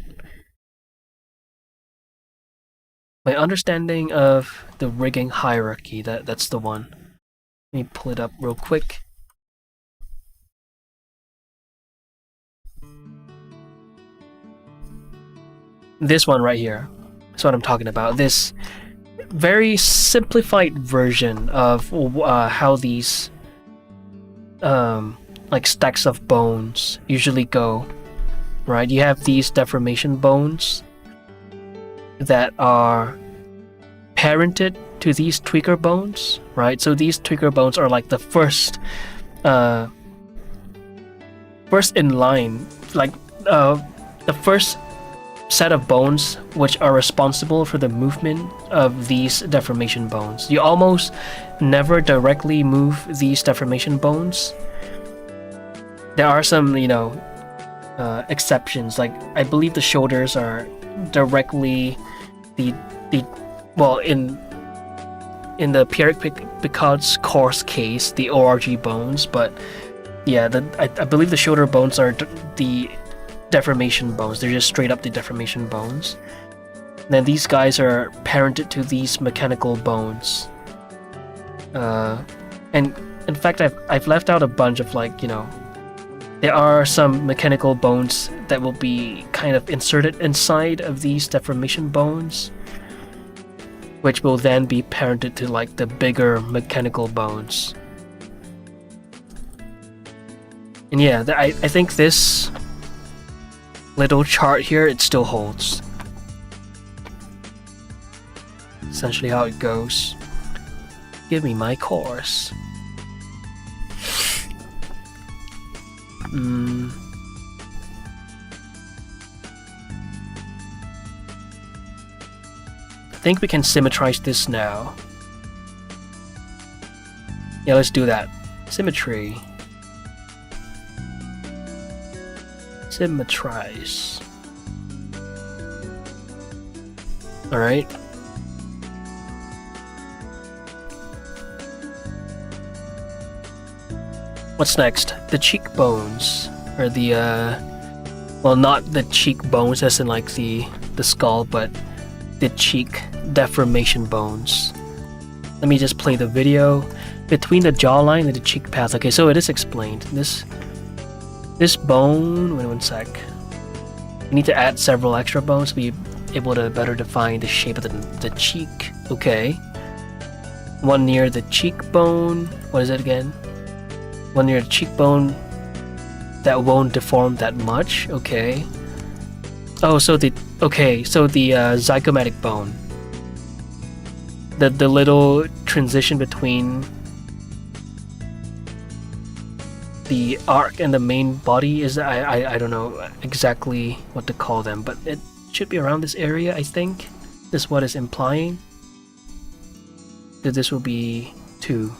My understanding of the rigging hierarchy, that's the one. Let me pull it up real quick. This one right here. That's what I'm talking about. This very simplified version of how these like stacks of bones usually go, right? You have these deformation bones that are parented to these tweaker bones, right? So these tweaker bones are like the first in line, like the first set of bones which are responsible for the movement of these deformation bones. You almost never directly move these deformation bones. There are some, exceptions. Like I believe the shoulders are directly in the Pierre-Picard's course case, the ORG bones, but yeah, I believe the shoulder bones are the deformation bones. They're just straight up the deformation bones. And then these guys are parented to these mechanical bones. And in fact, I've left out a bunch of there are some mechanical bones that will be kind of inserted inside of these deformation bones, which will then be parented to the bigger mechanical bones. And yeah, I think this little chart here, it still holds. Essentially how it goes. Give me my course. I think we can symmetrize this now. Yeah, let's do that. Symmetry. Symmetrize. Alright. What's next? The cheekbones. Or the, well, not the cheekbones as in the skull, but the cheek deformation bones. Let me just play the video. Between the jawline and the cheek path. Okay, so it is explained. This bone, wait one sec. You need to add several extra bones to be able to better define the shape of the cheek. Okay. One near the cheekbone. What is it again? One near the cheekbone that won't deform that much. Okay. Oh, so the zygomatic bone. The little transition between the arc and the main body is I don't know exactly what to call them, but it should be around this area, I think. This is what is implying that this will be 2.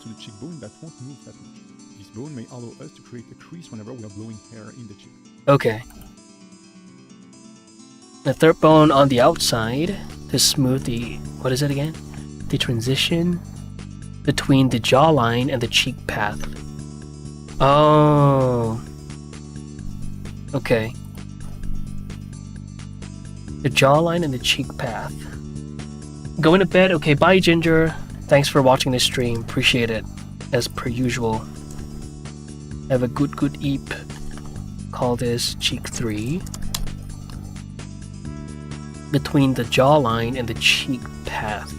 To the cheekbone that won't move that much. This bone may allow us to create a crease whenever we are blowing hair in the cheek. Okay. The third bone on the outside to smooth the, what is it again? The transition between the jawline and the cheek path. Oh. Okay. The jawline and the cheek path. Going to bed? Okay, bye Ginger. Thanks for watching this stream. Appreciate it. As per usual. Have a good eep. Call this cheek 3. Between the jawline and the cheek path.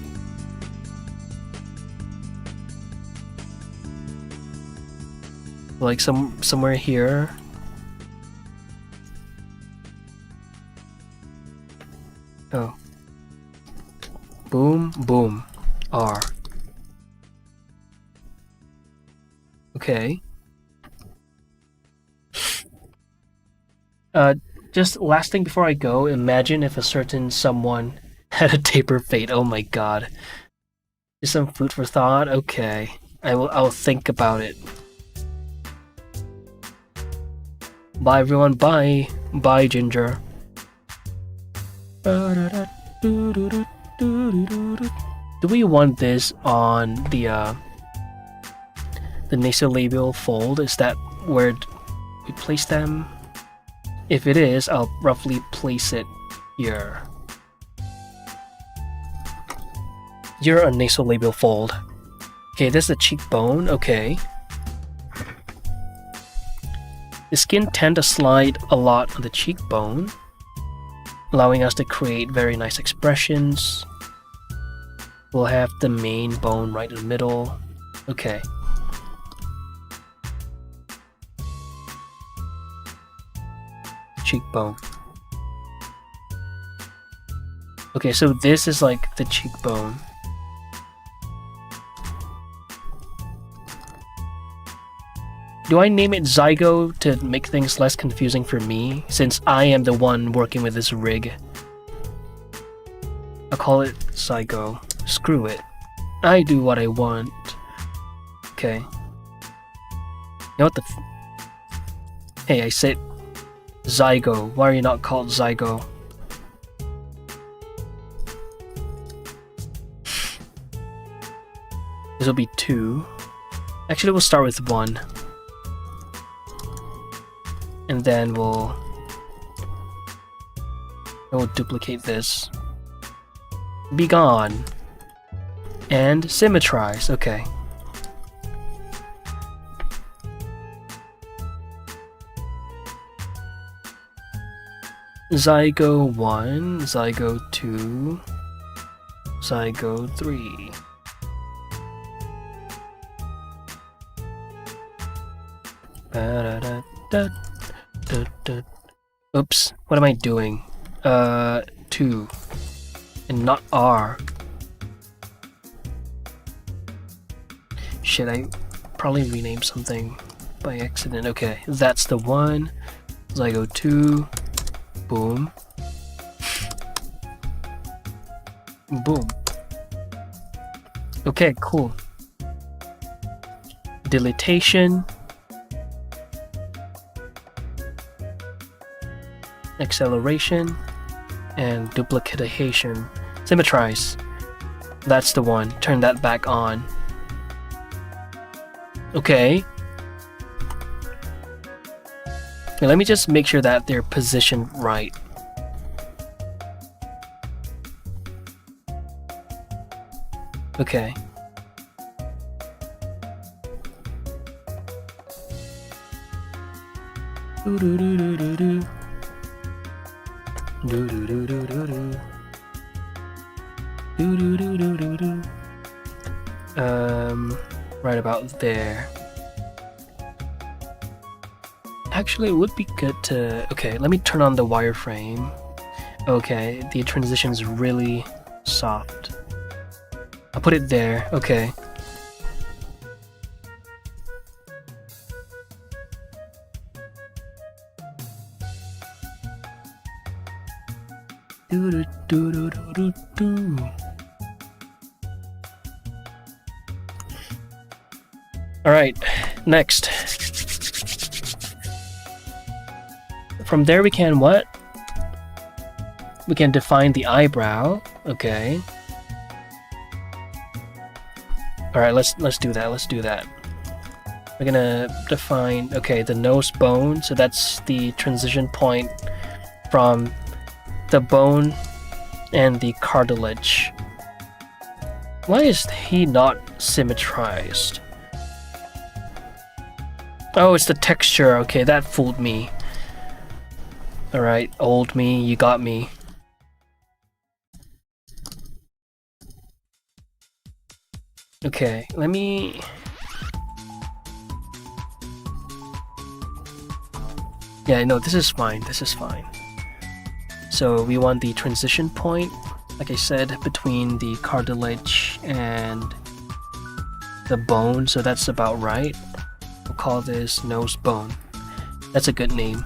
Like somewhere here. Oh. Boom, boom. R. Okay. Just last thing before I go, imagine if a certain someone had a taper fate. Oh my god. Just some food for thought? Okay. I'll think about it. Bye everyone, bye. Bye Ginger. Do we want this on the nasolabial fold? Is that where we place them? If it is, I'll roughly place it here. You're a nasolabial fold. Okay, this is a cheekbone, okay. The skin tend to slide a lot on the cheekbone, allowing us to create very nice expressions. We'll have the main bone right in the middle. Okay. Cheekbone. Okay, so this is like the cheekbone. Do I name it Zygo to make things less confusing for me, since I am the one working with this rig? I'll call it Zygo. Screw it. I do what I want. Okay. You know what the Hey, I said Zygo. Why are you not called Zygo? This will be 2. Actually, we'll start with 1. And then we'll duplicate this. Be gone. And symmetrize. Okay. Zygo 1, Zygo 2, Zygo 3. Oops, what am I doing? 2. And not R. Shit, I probably renamed something by accident. Okay, that's the 1. Zygo 2. Boom. Boom. Okay, cool. Dilatation. Acceleration. And duplication. Symmetrize. That's the one. Turn that back on. Okay. Okay, let me just make sure that they're positioned right. Okay. Right about there. Actually, it would be good to... Okay, let me turn on the wireframe. Okay, the transition's really soft. I'll put it there. Okay. Alright, next. From there we can what? We can define the eyebrow. Okay. Alright, let's do that. Let's do that. We're gonna define, okay, the nose bone. So that's the transition point from the bone and the cartilage. Why is he not symmetrized? Oh, it's the texture. Okay, that fooled me. Alright, old me, you got me. Okay, let me... Yeah, no, this is fine. This is fine. So we want the transition point, like I said, between the cartilage and the bone, so that's about right. We'll call this nose bone. That's a good name.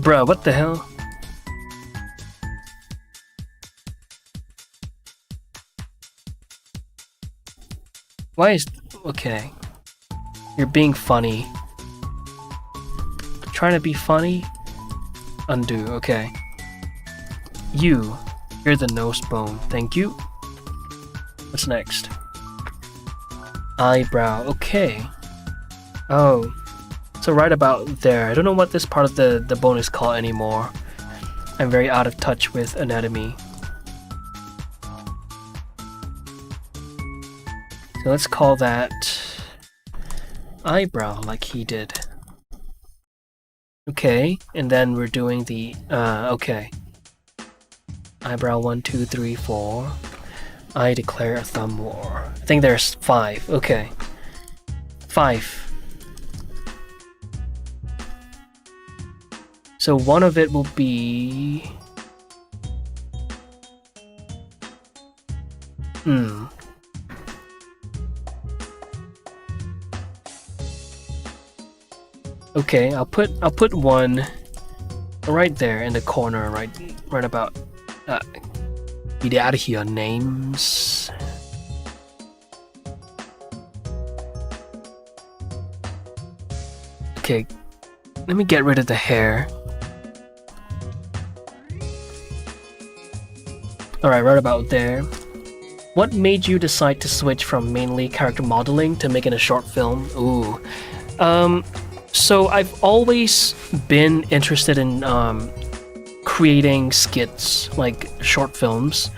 Bruh, what the hell? Why is... Okay. You're being funny. Trying to be funny? Undo, okay. You're the nose bone. Thank you. What's next? Eyebrow, okay. Oh. So right about there. I don't know what this part of the bone is called anymore. I'm very out of touch with anatomy. So let's call that eyebrow, like he did. Okay, and then we're doing the okay. Eyebrow 1, 2, 3, 4. I declare a thumb war. I think there's 5. Okay, 5. So one of it will be... Okay, I'll put one right there in the corner, right about... Get out of here, names. Okay, let me get rid of the hair. Alright, right about there. What made you decide to switch from mainly character modeling to making a short film? Ooh. So I've always been interested in creating skits, like short films.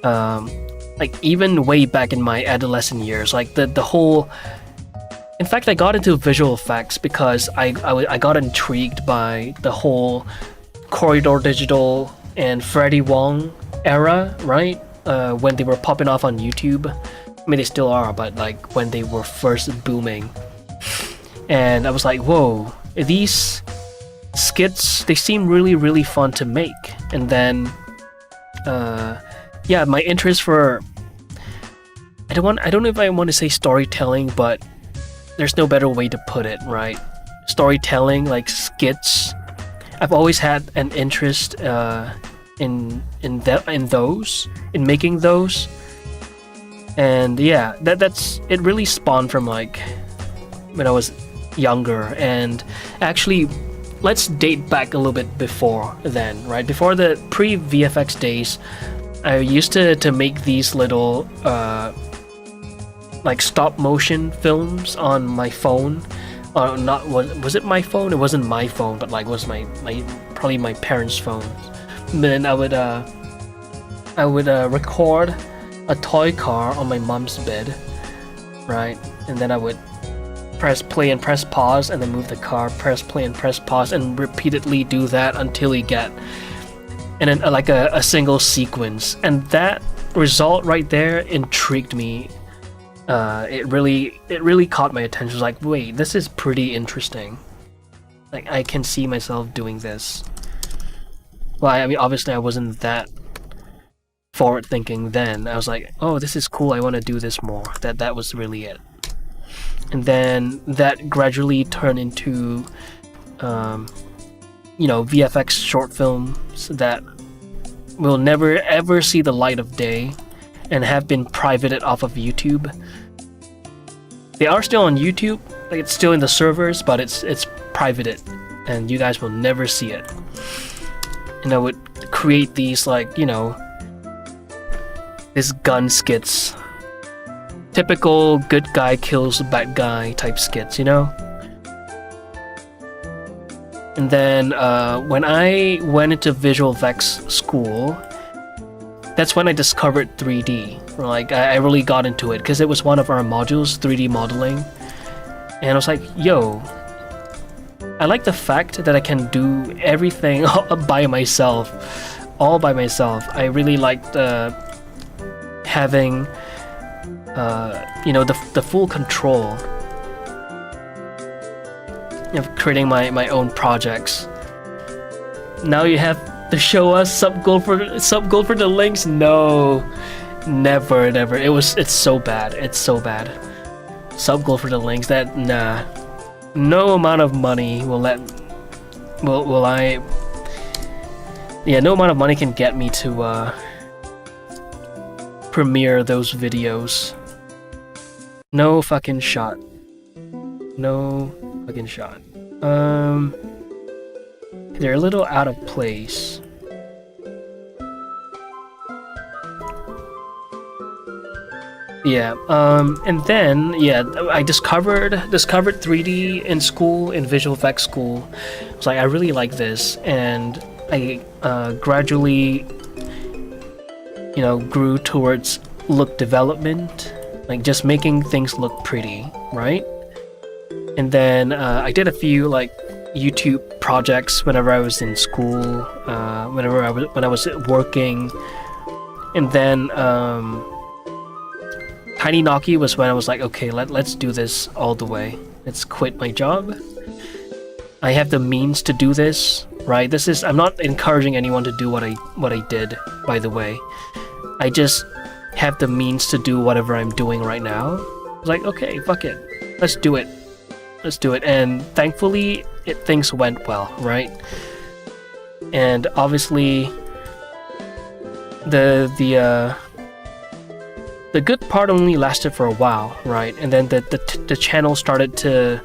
Like even way back in my adolescent years, like the whole... In fact, I got into visual effects because I got intrigued by the whole Corridor Digital and Freddie Wong era, right? When they were popping off on YouTube. I mean, they still are, but like when they were first booming. And I was like, whoa, these skits, they seem really, really fun to make. And then, yeah, my interest for... I don't know if I want to say storytelling, but there's no better way to put it, right? Storytelling, like skits. I've always had an interest in making those, and yeah, that's it. Really spawned from like when I was younger, and actually, let's date back a little bit before then, right? Before the pre-VFX days, I used to make these little like stop motion films on my phone. Not was it my phone? It wasn't my phone, but like was my probably my parents' phone. And then I would record a toy car on my mom's bed, right? And then I would press play and press pause, and then move the car, press play and press pause, and repeatedly do that until you get, and then like a single sequence. And that result right there intrigued me. It really caught my attention. It was like, wait, this is pretty interesting. Like, I can see myself doing this. Well, I mean, obviously I wasn't that forward thinking then. I was like, oh, this is cool, I want to do this more. That was really it. And then that gradually turned into, you know, VFX short films that will never ever see the light of day and have been privated off of YouTube. They are still on YouTube, like it's still in the servers, but it's privated, and you guys will never see it. And I would create these, like, you know, these gun skits. Typical good guy kills bad guy type skits, you know? And then when I went into visual effects school, that's when I discovered 3D. Like, I really got into it because it was one of our modules, 3D modeling. And I was like, yo, I like the fact that I can do everything by myself, all by myself. I really liked having you know, the full control of creating my own projects. Now you have to show us sub gold for the links. No, never. It's so bad. It's so bad. Sub gold for the links. That nah. No amount of money will I. Yeah, no amount of money can get me to premiere those videos. No fucking shot. No fucking shot. They're a little out of place. Yeah, and then, yeah, I discovered 3D in school, in visual effects school. I was like, I really like this, and I gradually, you know, grew towards look development, like just making things look pretty, right? And then I did a few like YouTube projects whenever I was in school, when I was working, and then Tiny Noki was when I was like, okay, let's do this all the way. Let's quit my job. I have the means to do this, right? I'm not encouraging anyone to do what I did, by the way. I just have the means to do whatever I'm doing right now. I was like, okay, fuck it. Let's do it. And thankfully, things went well, right? And obviously, the good part only lasted for a while, right? And then the channel started to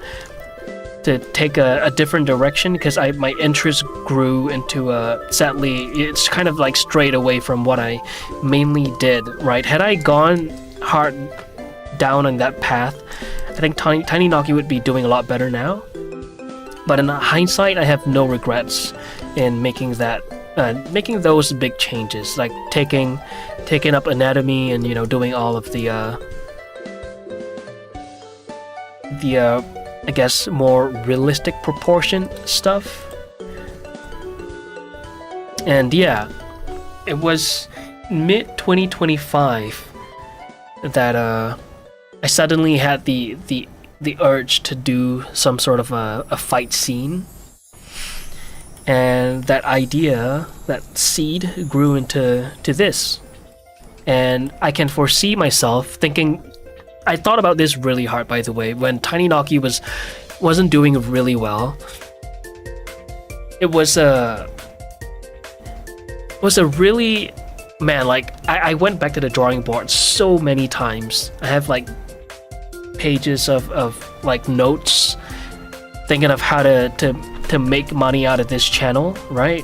take a different direction because my interest grew into sadly, it's kind of like strayed away from what I mainly did, right? Had I gone hard down on that path, I think Tiny Noki would be doing a lot better now. But in hindsight, I have no regrets in making those big changes, like taking up anatomy and, you know, doing all of the I guess more realistic proportion stuff. And yeah, it was mid 2025 that I suddenly had the urge to do some sort of a fight scene. And that idea, that seed grew into this. And I can foresee myself thinking, I thought about this really hard, by the way, when Tiny Noki wasn't doing really well. It was a really, man, like I went back to the drawing board so many times. I have like pages of like notes thinking of how to make money out of this channel, right?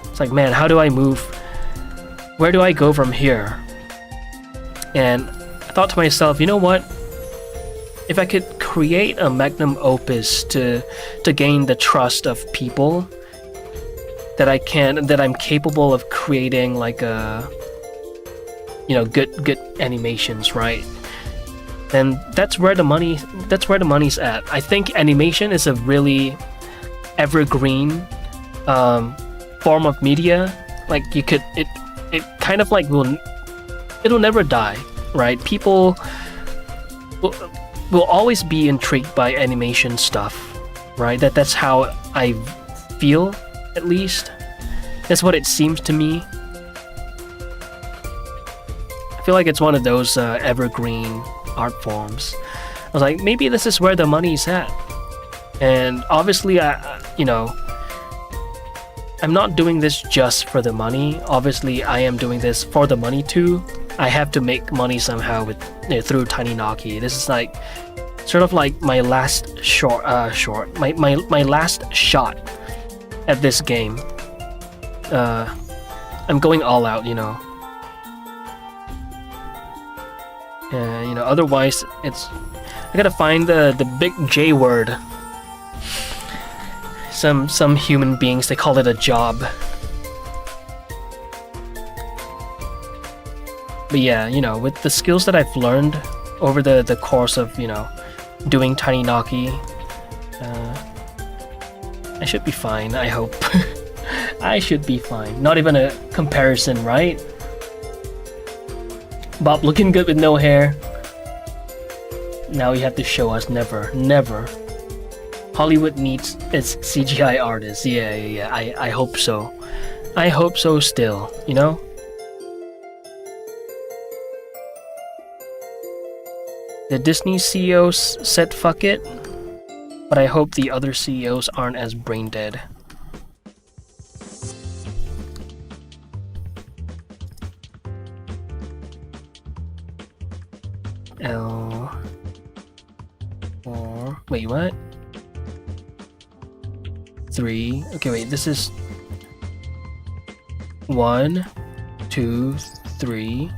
It's like, man, how do I move? Where do I go from here? And I thought to myself, you know what? If I could create a magnum opus to gain the trust of people, that I'm capable of creating like a, you know, good animations, right? And that's where the money's at. I think animation is a really evergreen form of media. Like it kind of like it'll never die, right? People will always be intrigued by animation stuff, right? That's how I feel, at least. That's what it seems to me. I feel like it's one of those evergreen art forms. I was like, maybe this is where the money's at. And obviously, you know, I'm not doing this just for the money. Obviously, I am doing this for the money too. I have to make money somehow through Tiny Noki. This is like sort of like my last my last shot at this game. I'm going all out, you know. You know, otherwise I gotta find the big J word. Some human beings, they call it a job. But yeah, you know, with the skills that I've learned over the course of, you know, doing Tiny Noki, I should be fine, I hope. I should be fine. Not even a comparison, right? Bob looking good with no hair. Now you have to show us. Never, never. Hollywood needs its CGI artists. Yeah. I hope so. I hope so still, you know? The Disney CEOs said fuck it, but I hope the other CEOs aren't as brain dead. L... Or... Wait, what? 3... Okay, wait, this is... 1, 2, 3,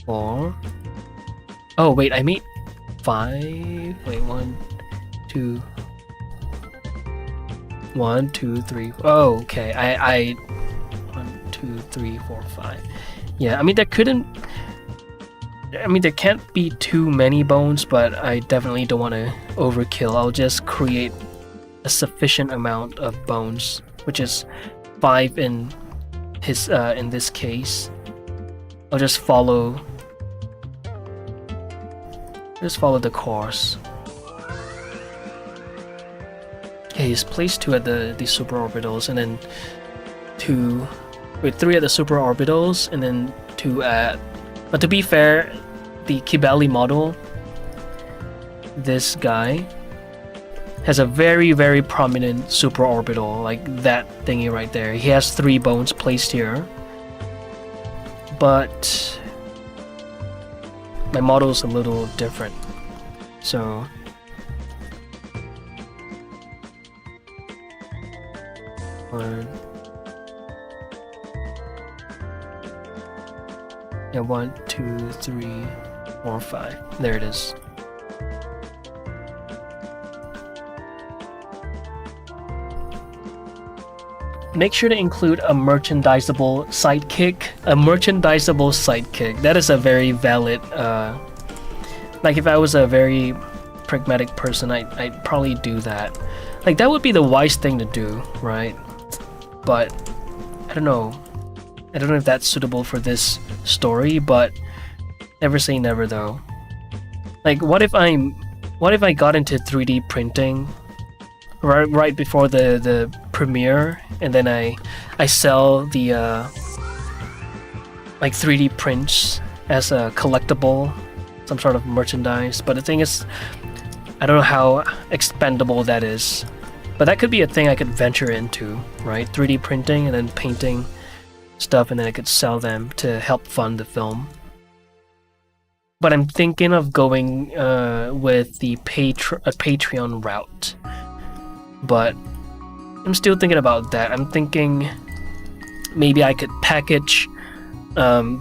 4... Oh, wait, I made 5... Wait, 1, 2... 1, 2, 3... Oh, okay, I 1, 2, 3, 4, 5... Yeah, I mean, there can't be too many bones, but I definitely don't want to overkill. I'll just create a sufficient amount of bones, which is 5 in this case. I'll just follow the course. Okay, he's placed 2 at the superorbitals, and then 3 at the superorbitals, and then 2 at... But to be fair, the Kibali model, this guy, has a very, very prominent superorbital, like that thingy right there. He has 3 bones placed here. But my model is a little different. So yeah, 1, 2, 3, 4, 5. There it is. Make sure to include a merchandisable sidekick. A merchandisable sidekick. That is a very valid. Like if I was a very pragmatic person, I'd probably do that. Like that would be the wise thing to do, right? But I don't know. I don't know if that's suitable for this story, but never say never though. Like what if I got into 3D printing right before the premiere, and then I sell the like 3D prints as a collectible, some sort of merchandise. But the thing is, I don't know how expendable that is. But that could be a thing I could venture into, right? 3D printing and then painting stuff, and then I could sell them to help fund the film. But I'm thinking of going with the Patreon route. But I'm still thinking about that. I'm thinking maybe I could package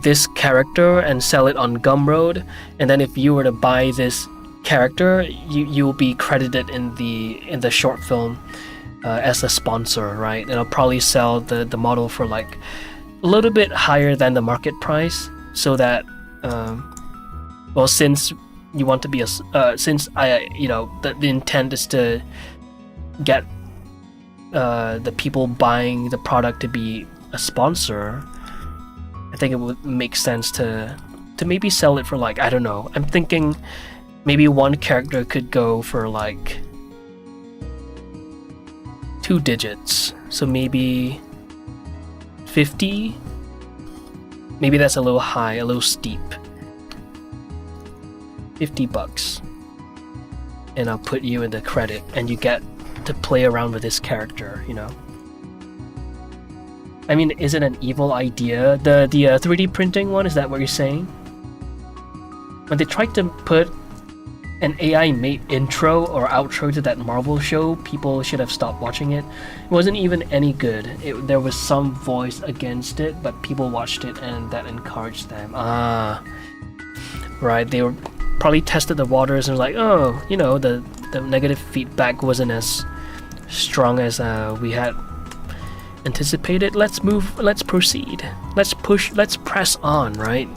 this character and sell it on Gumroad, and then if you were to buy this character, you will be credited in the short film as a sponsor, right? And I'll probably sell the model for like a little bit higher than the market price, so that well, since you want to be a since I the intent is to get the people buying the product to be a sponsor, I think it would make sense to maybe sell it for like, I don't know, I'm thinking maybe one character could go for like 2 digits, so maybe 50. Maybe that's a little high, a little steep. $50, and I'll put you in the credit, and you get to play around with this character, you know. I mean, is it an evil idea? The 3D printing one, is that what you're saying? When they tried to put an AI-made intro or outro to that Marvel show, people should have stopped watching it. It wasn't even any good. There was some voice against it, but people watched it and that encouraged them. Ah, right. They were probably tested the waters and were like, oh, you know, the negative feedback wasn't as strong as we had anticipated. Let's proceed. Let's push. Let's press on. Right?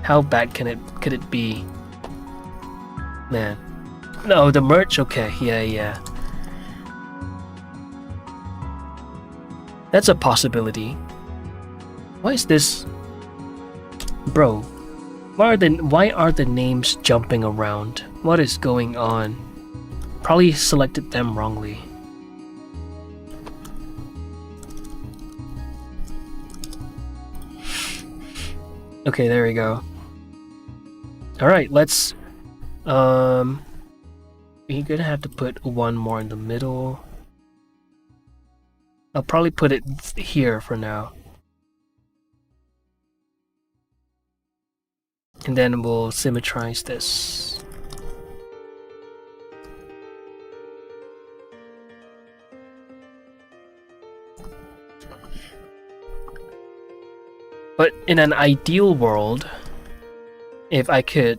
How bad could it be? Man. No, the merch, okay, yeah. That's a possibility. Why is this... Bro, Why are the names jumping around? What is going on? Probably selected them wrongly. Okay, there we go. Alright, let's we're gonna have to put one more in the middle. I'll probably put it here for now. And then we'll symmetrize this. But in an ideal world, if I could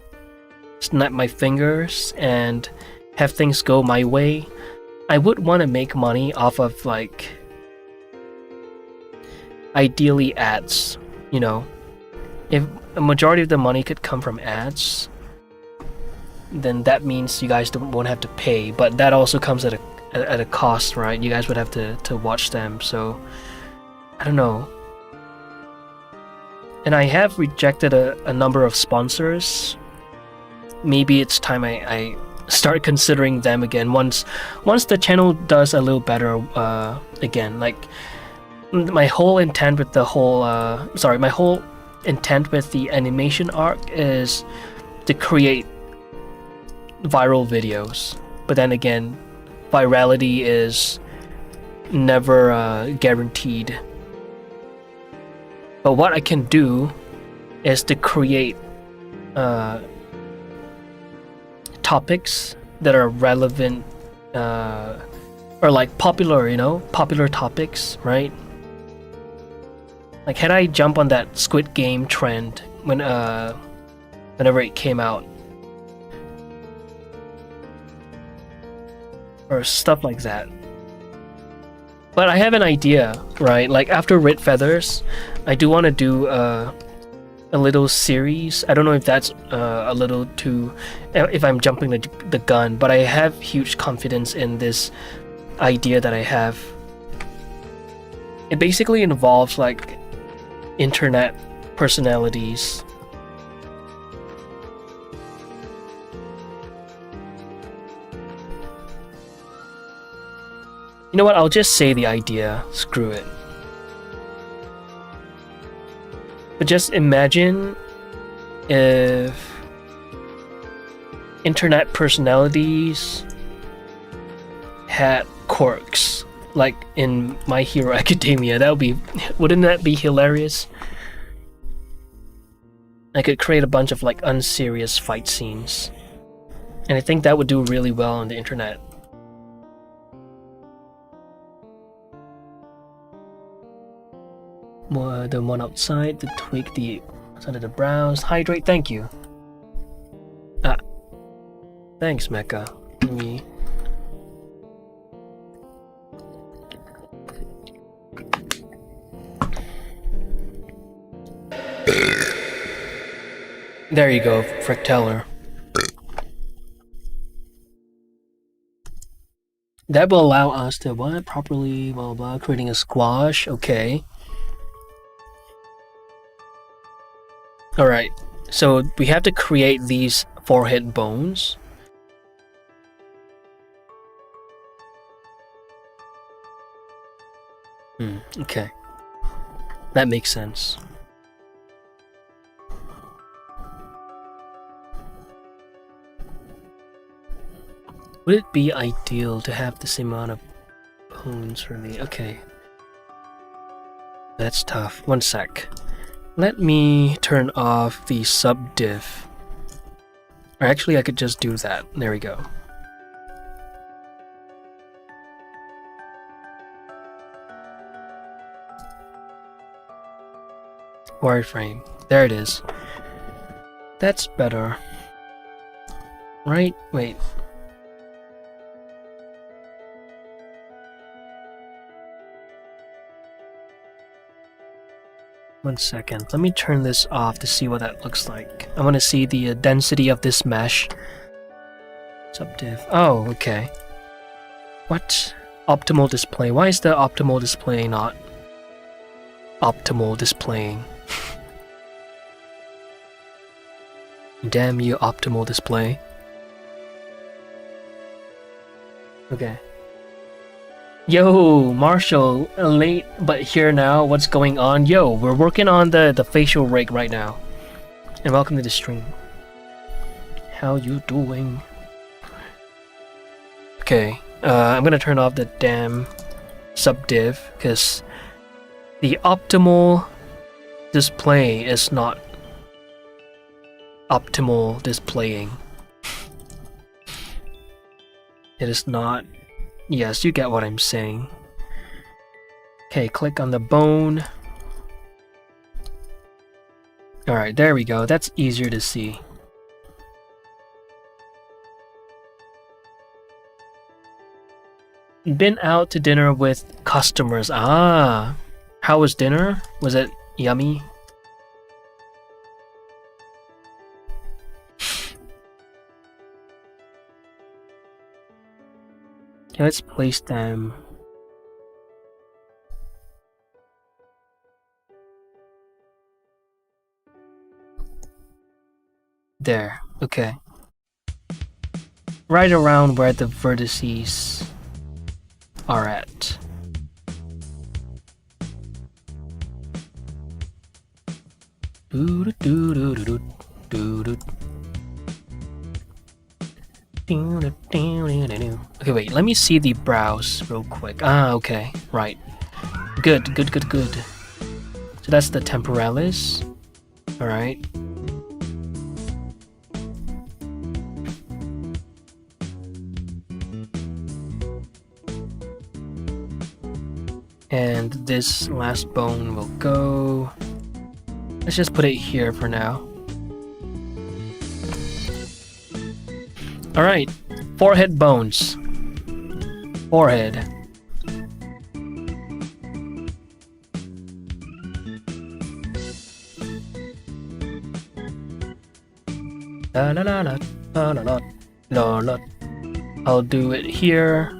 snap my fingers and have things go my way, I would want to make money off of, like, ideally ads, you know. If a majority of the money could come from ads, then that means you guys won't have to pay, but that also comes at a cost, right? You guys would have to watch them, so I don't know. And I have rejected a number of sponsors. Maybe it's time I start considering them again once the channel does a little better again. Like, my whole intent with the whole my whole intent with the animation arc is to create viral videos, but then again, virality is never guaranteed. But what I can do is to create topics that are relevant or like popular, you know, popular topics, right? Like, had I jump on that Squid Game trend when whenever it came out, or stuff like that. But I have an idea, right? Like, after Red Feathers, I do want to do a little series. I don't know if that's a little too, if I'm jumping the gun, but I have huge confidence in this idea that I have. It basically involves, like, internet personalities. You know what, I'll just say the idea, screw it. But just imagine if internet personalities had quirks, like in My Hero Academia. Wouldn't that be hilarious? I could create a bunch of, like, unserious fight scenes. And I think that would do really well on the internet. The one outside, to tweak the outside of the brows. Hydrate, thank you. Thanks, Mecha. Let me... There you go, Fracteller. That will allow us to properly blah blah, creating a squash. Okay. Alright, so we have to create these forehead bones. Okay. That makes sense. Would it be ideal to have the same amount of bones for me? Okay. That's tough. One sec. Let me turn off the subdiv. Or actually, I could just do that. There we go. Wireframe. There it is. That's better. Right? Wait. One second. Let me turn this off to see what that looks like. I want to see the density of this mesh. Subdiv. Oh, okay. What? Optimal display. Why is the optimal display not optimal displaying? Damn you, optimal display. Okay. Yo, Marshall, late but here now. What's going on? Yo, we're working on the facial rig right now. And welcome to the stream. How you doing? Okay, I'm gonna turn off the damn subdiv because the optimal display is not optimal displaying. It is not. Yes, you get what I'm saying. Okay, click on the bone. Alright, there we go. That's easier to see. Been out to dinner with customers. Ah, how was dinner? Was it yummy? Okay, let's place them. There, okay. Right around where the vertices are at. Okay, wait, let me see the brows real quick. Ah, okay, right. Good. So that's the temporalis. Alright. And this last bone will go. Let's just put it here for now. Alright, forehead bones. Forehead. La la la la la la la la. I'll do it here.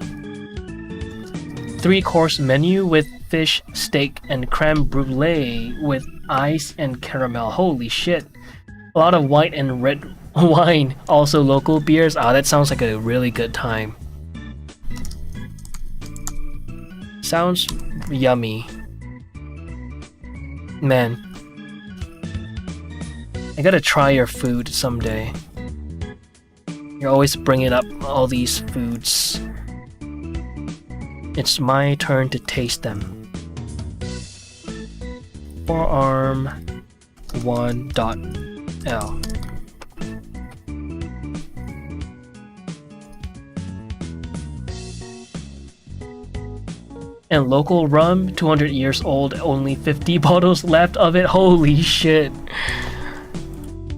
3-course menu with fish, steak, and creme brulee with ice and caramel. Holy shit. A lot of white and red wine. Also local beers. Ah, that sounds like a really good time. Sounds yummy. Man. I gotta try your food someday. You're always bringing up all these foods. It's my turn to taste them. Forearm 1.L. And local rum, 200 years old, only 50 bottles left of it. Holy shit.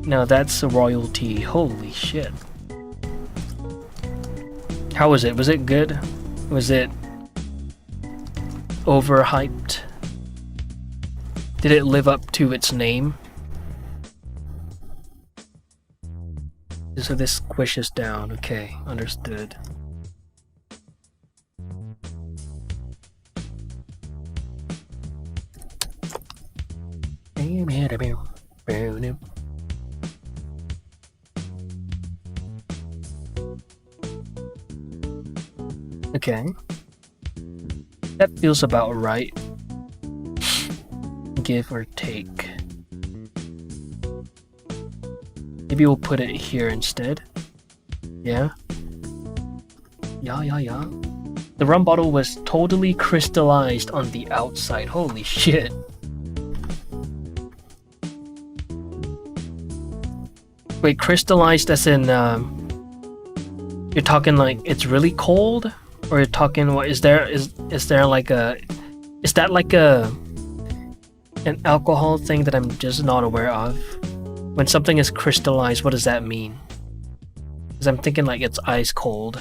Now that's a royalty. Holy shit. How was it? Was it good? Was it overhyped? Did it live up to its name? So this squishes down. Okay, understood. Okay. That feels about right. Give or take. Maybe we'll put it here instead. Yeah? Yeah. The rum bottle was totally crystallized on the outside. Holy shit. Wait, crystallized as in, you're talking like it's really cold? Or you're talking, what, is there like a, is that like an alcohol thing that I'm just not aware of? When something is crystallized, what does that mean? Because I'm thinking like it's ice cold.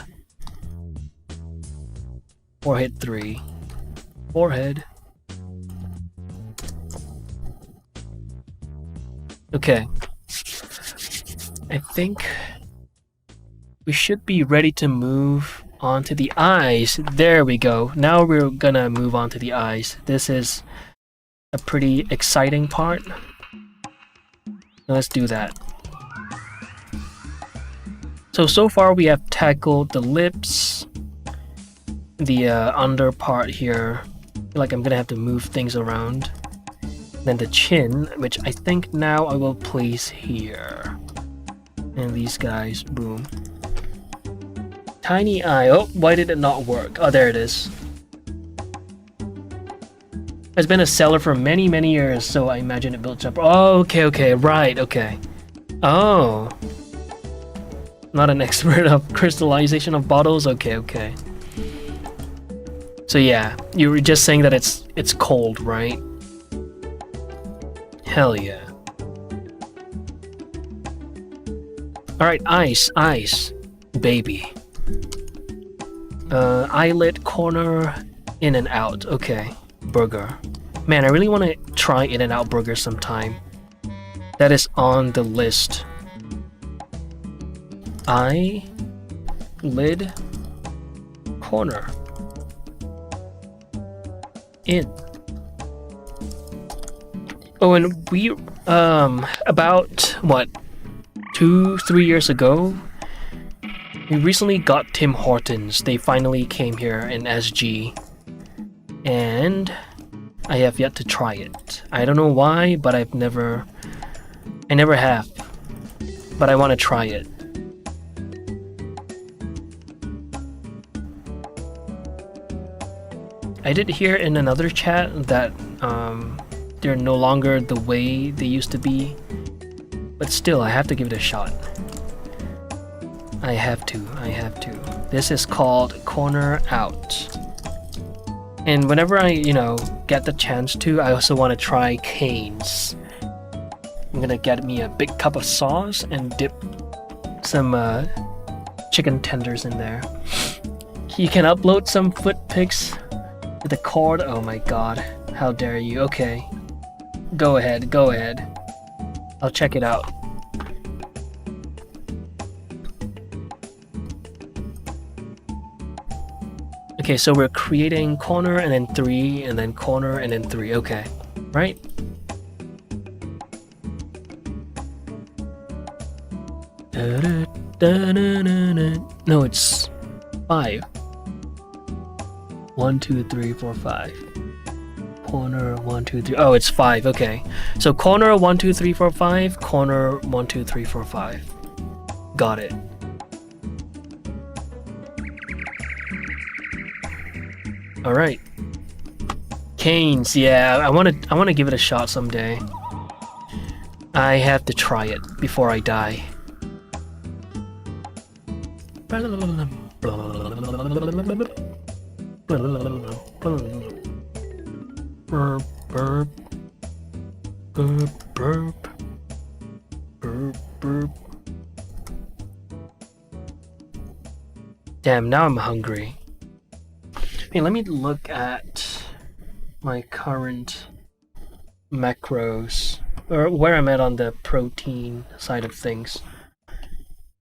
Forehead 3. Forehead. Okay. I think we should be ready to move on to the eyes. There we go. Now we're gonna move on to the eyes. This is a pretty exciting part. Let's do that. So far we have tackled the lips, the under part here. I feel like I'm gonna have to move things around. Then the chin, which I think now I will place here. And these guys, boom. Tiny eye. Oh, why did it not work? Oh, there it is. It's been a seller for many, many years, so I imagine it built up. Oh, okay, right, okay. Oh. Not an expert of crystallization of bottles? Okay. So yeah, you were just saying that it's cold, right? Hell yeah. Alright, ice, baby. Eyelid corner, in and out, okay. Burger. Man, I really want to try In and Out Burger sometime. That is on the list. Eyelid corner. In. Oh, and we, about, what, 2-3 years ago, we recently got Tim Hortons. They finally came here in SG. And I have yet to try it. I don't know why, but I never have. But I want to try it. I did hear in another chat that they're no longer the way they used to be. But still, I have to give it a shot. I have to. This is called Corner Out. And whenever I, get the chance to, I also want to try Cane's. I'm gonna get me a big cup of sauce and dip some chicken tenders in there. You can upload some foot pics with the cord. Oh my god, how dare you. Okay, go ahead. I'll check it out. Okay, so we're creating corner and then 3 and then corner and then 3. Okay, right? No, it's 5. 1, 2, 3, 4, 5. Corner 1, 2, 3. Oh, it's 5. Okay, so corner 1, 2, 3, 4, 5. Corner 1, 2, 3, 4, 5. Got it. All right, Cane's. Yeah, I want to give it a shot someday. I have to try it before I die. Damn, now I'm hungry. Hey, let me look at my current macros, or where I'm at on the protein side of things.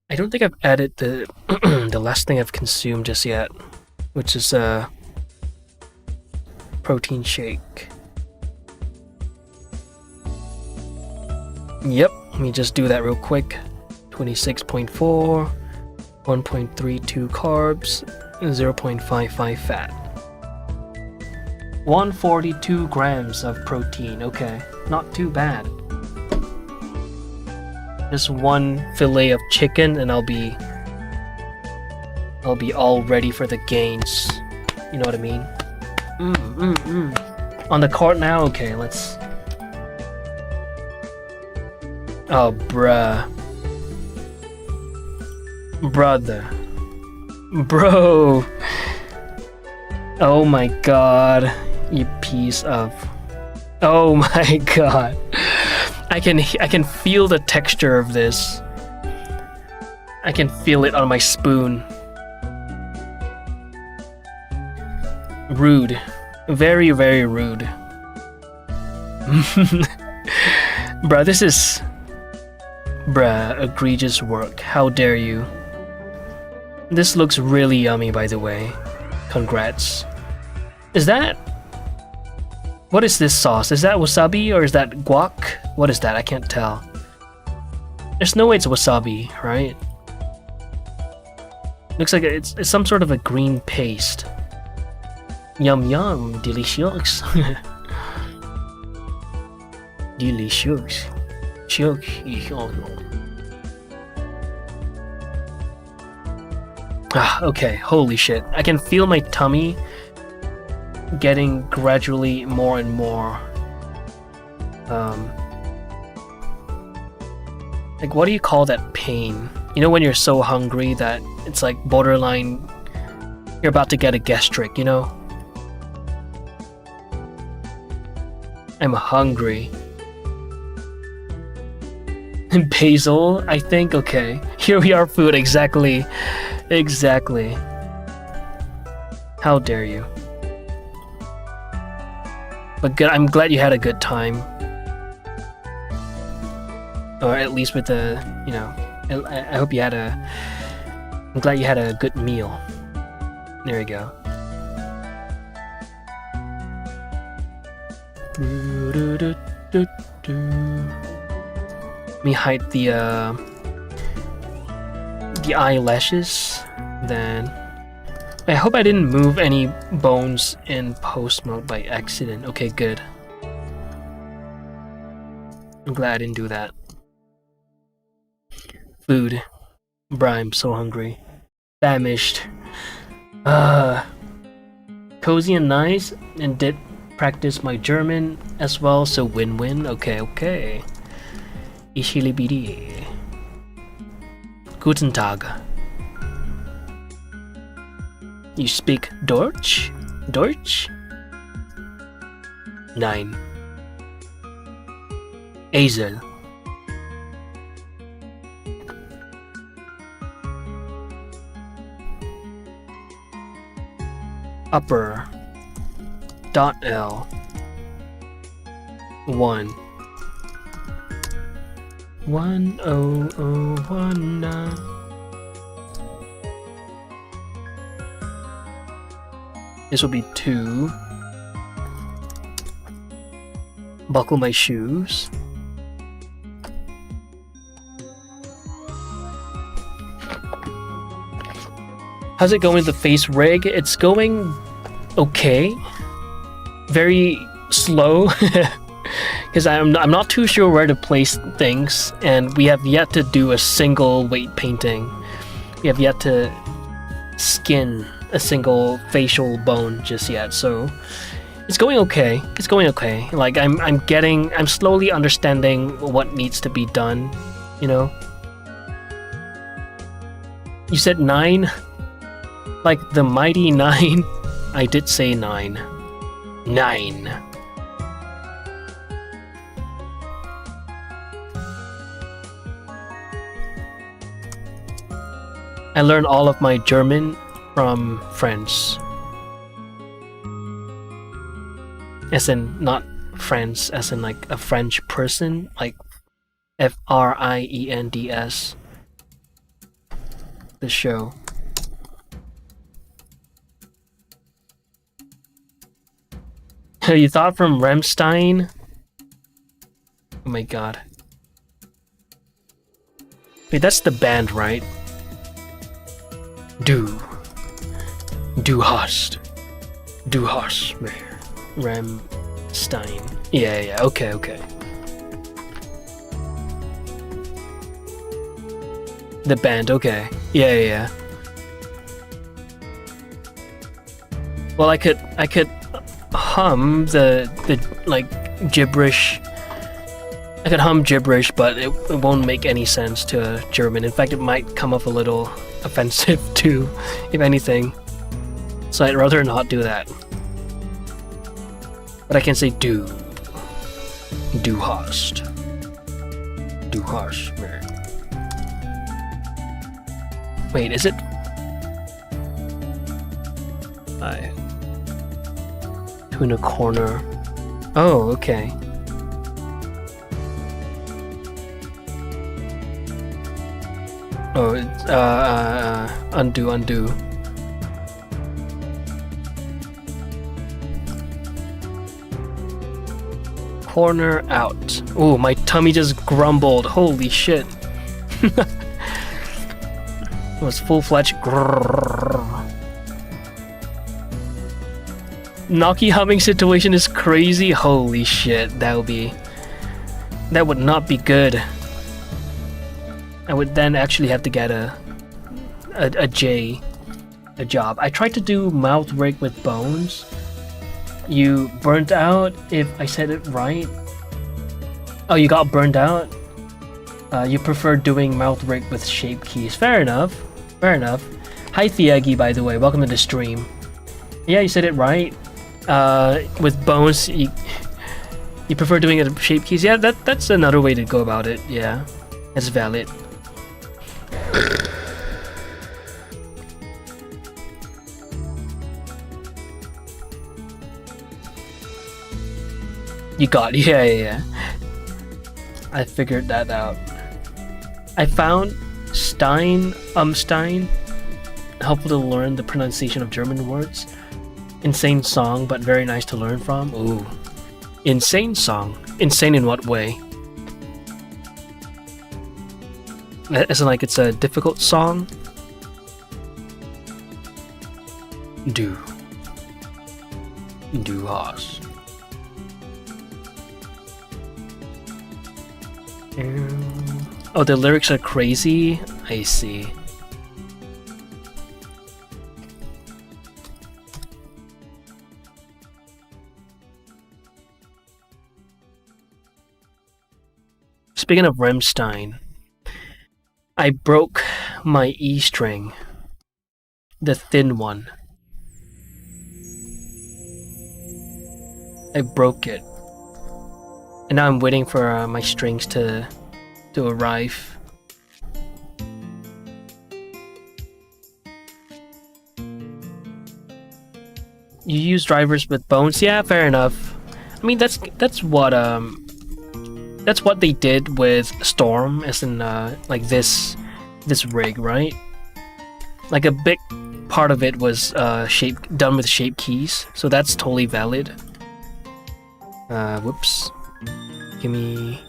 I don't think I've added the the last thing I've consumed just yet, which is a protein shake. Yep, let me just do that real quick. 26.4, 1.32 carbs, 0.55 fat. 142 grams of protein. Okay, not too bad. Just one fillet of chicken and I'll be all ready for the gains. You know what I mean? On the cart now? Okay, let's... Oh, bruh. Brother. Bro. Oh my god. You piece of... Oh my god. I can feel the texture of this. I can feel it on my spoon. Rude. Very, very rude. Bruh, this is... Bruh, egregious work. How dare you. This looks really yummy, by the way. Congrats. Is that... What is this sauce? Is that wasabi or is that guac? What is that? I can't tell. There's no way it's wasabi, right? Looks like it's some sort of a green paste. Yum yum, delicious. Delicious. Ah, okay, holy shit. I can feel my tummy getting gradually more and more like, what do you call that pain? You know when you're so hungry that it's like borderline you're about to get a gastric, you know? I'm hungry. Basil, I think, okay. Here we are, food, exactly. Exactly. How dare you. But good, I'm glad you had a good time. Or at least with the, you know, I hope you had a... I'm glad you had a good meal. There we go. Let me hide the eyelashes. Then I hope I didn't move any bones in post mode by accident. Okay, good. I'm glad I didn't do that. Food. Bruh, I'm so hungry. Famished. Cozy and nice, and did practice my German as well, so win-win. Okay, okay. Ichilibidi. Guten Tag. You speak Deutsch? Deutsch? Nein. Esel. Upper. .L. 1. 10019. This will be 2. Buckle my shoes. How's it going with the face rig? It's going okay. Very slow. Because I'm not too sure where to place things, and we have yet to do a single weight painting. We have yet to skin a single facial bone just yet, so it's going okay. It's going okay. Like I'm slowly understanding what needs to be done, you know? You said 9? Like the mighty 9? I did say 9. 9. I learned all of my German from friends. As in, not friends, as in like a French person, like Friends. The show. You thought from Rammstein? Oh my god. Wait, that's the band, right? Du hast mehr. Rammstein. Yeah, okay. The band, okay. Yeah. Well, I could hum the like gibberish. I could hum gibberish, but it won't make any sense to German. In fact, it might come off a little offensive too, if anything. So I'd rather not do that. But I can say du hast mehr. Wait, is it? Two in a corner. Oh, okay. Oh, it's, undo. Corner out. Oh, my tummy just grumbled. Holy shit. It was full-fledged. Naki humming situation is crazy. Holy shit, that would not be good. I would then actually have to get a job. I tried to do mouth rig with bones. You burnt out, if I said it right. Oh, you got burnt out? You prefer doing mouth rig with shape keys. Fair enough. Fair enough. Hi Thiagi, by the way. Welcome to the stream. Yeah, you said it right. With bones, you prefer doing it with shape keys. Yeah, that's another way to go about it. Yeah, that's valid. You got it. Yeah. I figured that out. I found Stein helpful to learn the pronunciation of German words. Insane song, but very nice to learn from. Ooh. Insane song. Insane in what way? As in like it's a difficult song? Du hast. Oh, the lyrics are crazy? I see. Speaking of Remstein, I broke my E string. The thin one. I broke it. And now I'm waiting for my strings to arrive. You use drivers with bones? Yeah, fair enough. I mean that's what they did with Storm, as in like this rig, right? Like a big part of it was done with shape keys, so that's totally valid. Whoops. Give me.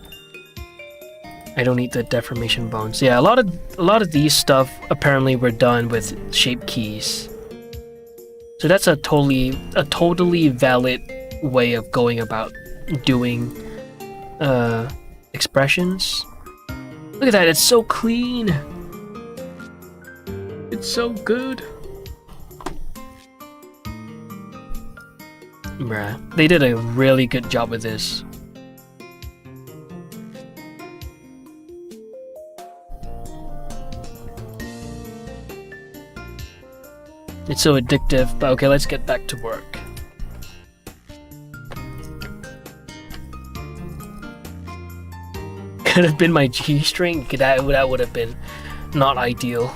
I don't need the deformation bones. Yeah, a lot of these stuff apparently were done with shape keys. So that's a totally valid way of going about doing expressions. Look at that, it's so clean. It's so good. Bruh, they did a really good job with this. It's so addictive, but okay, let's get back to work. Could have been my G string. That would have been not ideal.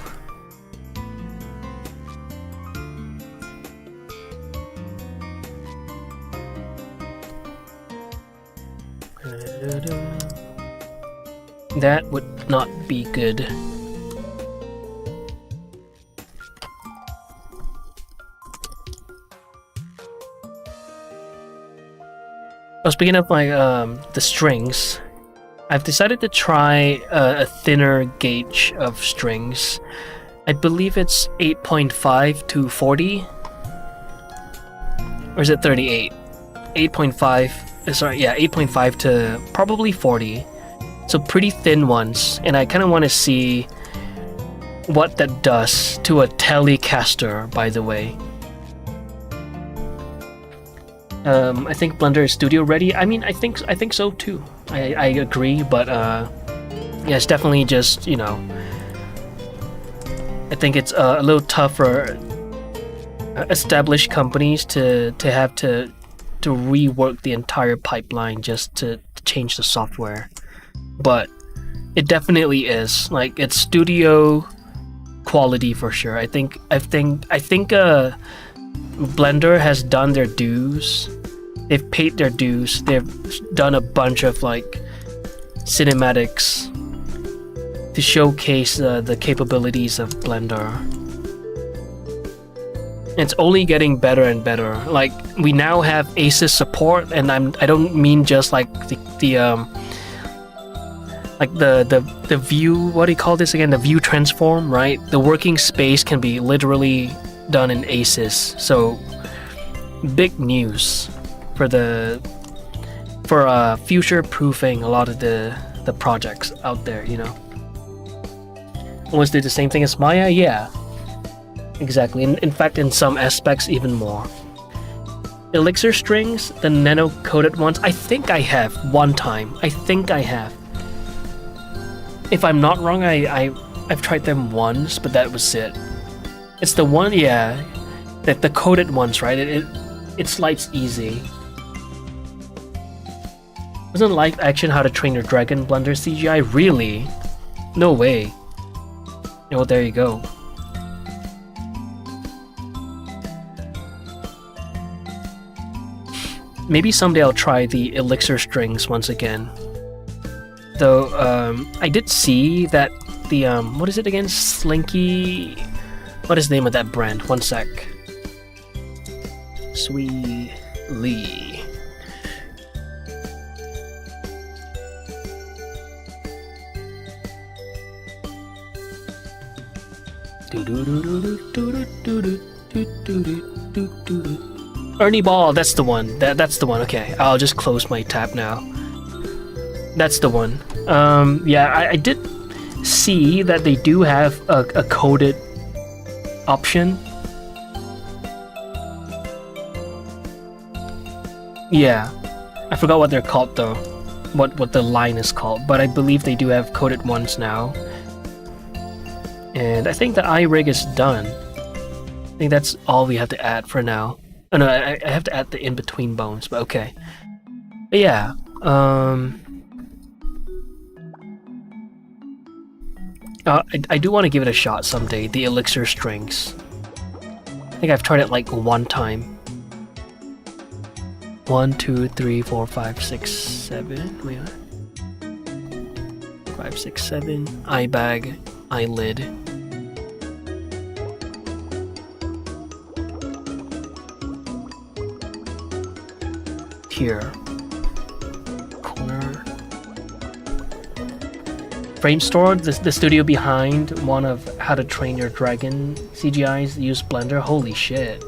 That would not be good. Oh, speaking of my the strings, I've decided to try a thinner gauge of strings. I believe it's 8.5 to 40, or is it 38? 8.5. Sorry, yeah, 8.5 to probably 40. So pretty thin ones, and I kind of want to see what that does to a Telecaster, by the way. I think Blender is studio ready. I mean, I think so too. I agree, but yeah, it's definitely just, you know, I think it's a little tough for established companies to have to rework the entire pipeline just to change the software. But it definitely is, like, it's studio quality for sure. I think Blender has done their dues. They've paid their dues. They've done a bunch of like cinematics to showcase the capabilities of Blender. It's only getting better and better. Like, we now have ACES support, and I don't mean just like the like the view, what do you call this again? The view transform, right? The working space can be literally done in aces. So big news for future proofing a lot of the projects out there, you know. Almost did the same thing as Maya, yeah. Exactly. In fact, in some aspects, even more. Elixir strings, the nano-coated ones, I think I have one time. I think I have. If I'm not wrong, I've tried them once, but that was it. It's the one, yeah, the coated ones, right? It slides easy. Wasn't live action How to Train Your Dragon Blender CGI? Really? No way. Oh, there you go. Maybe someday I'll try the Elixir strings once again. Though, I did see that the, what is it again? Slinky... What is the name of that brand? One sec. Sweet Lee. Ernie Ball, that's the one. That's the one. Okay, I'll just close my tab now. That's the one. Yeah, I did see that they do have a coded option. Yeah, I forgot what they're called though. What the line is called, but I believe they do have coded ones now. And I think the iRig is done. I think that's all we have to add for now. Oh no, I have to add the in-between bones, but okay. But yeah, I do want to give it a shot someday, the Elixir strings. I think I've tried it like one time. 1, 2, 3, 4, 5, 6, 7. Wait, 5, 6, 7. Eye bag, eyelid. Here. Corner. Framestore, the studio behind one of How to Train Your Dragon CGIs, use Blender. Holy shit.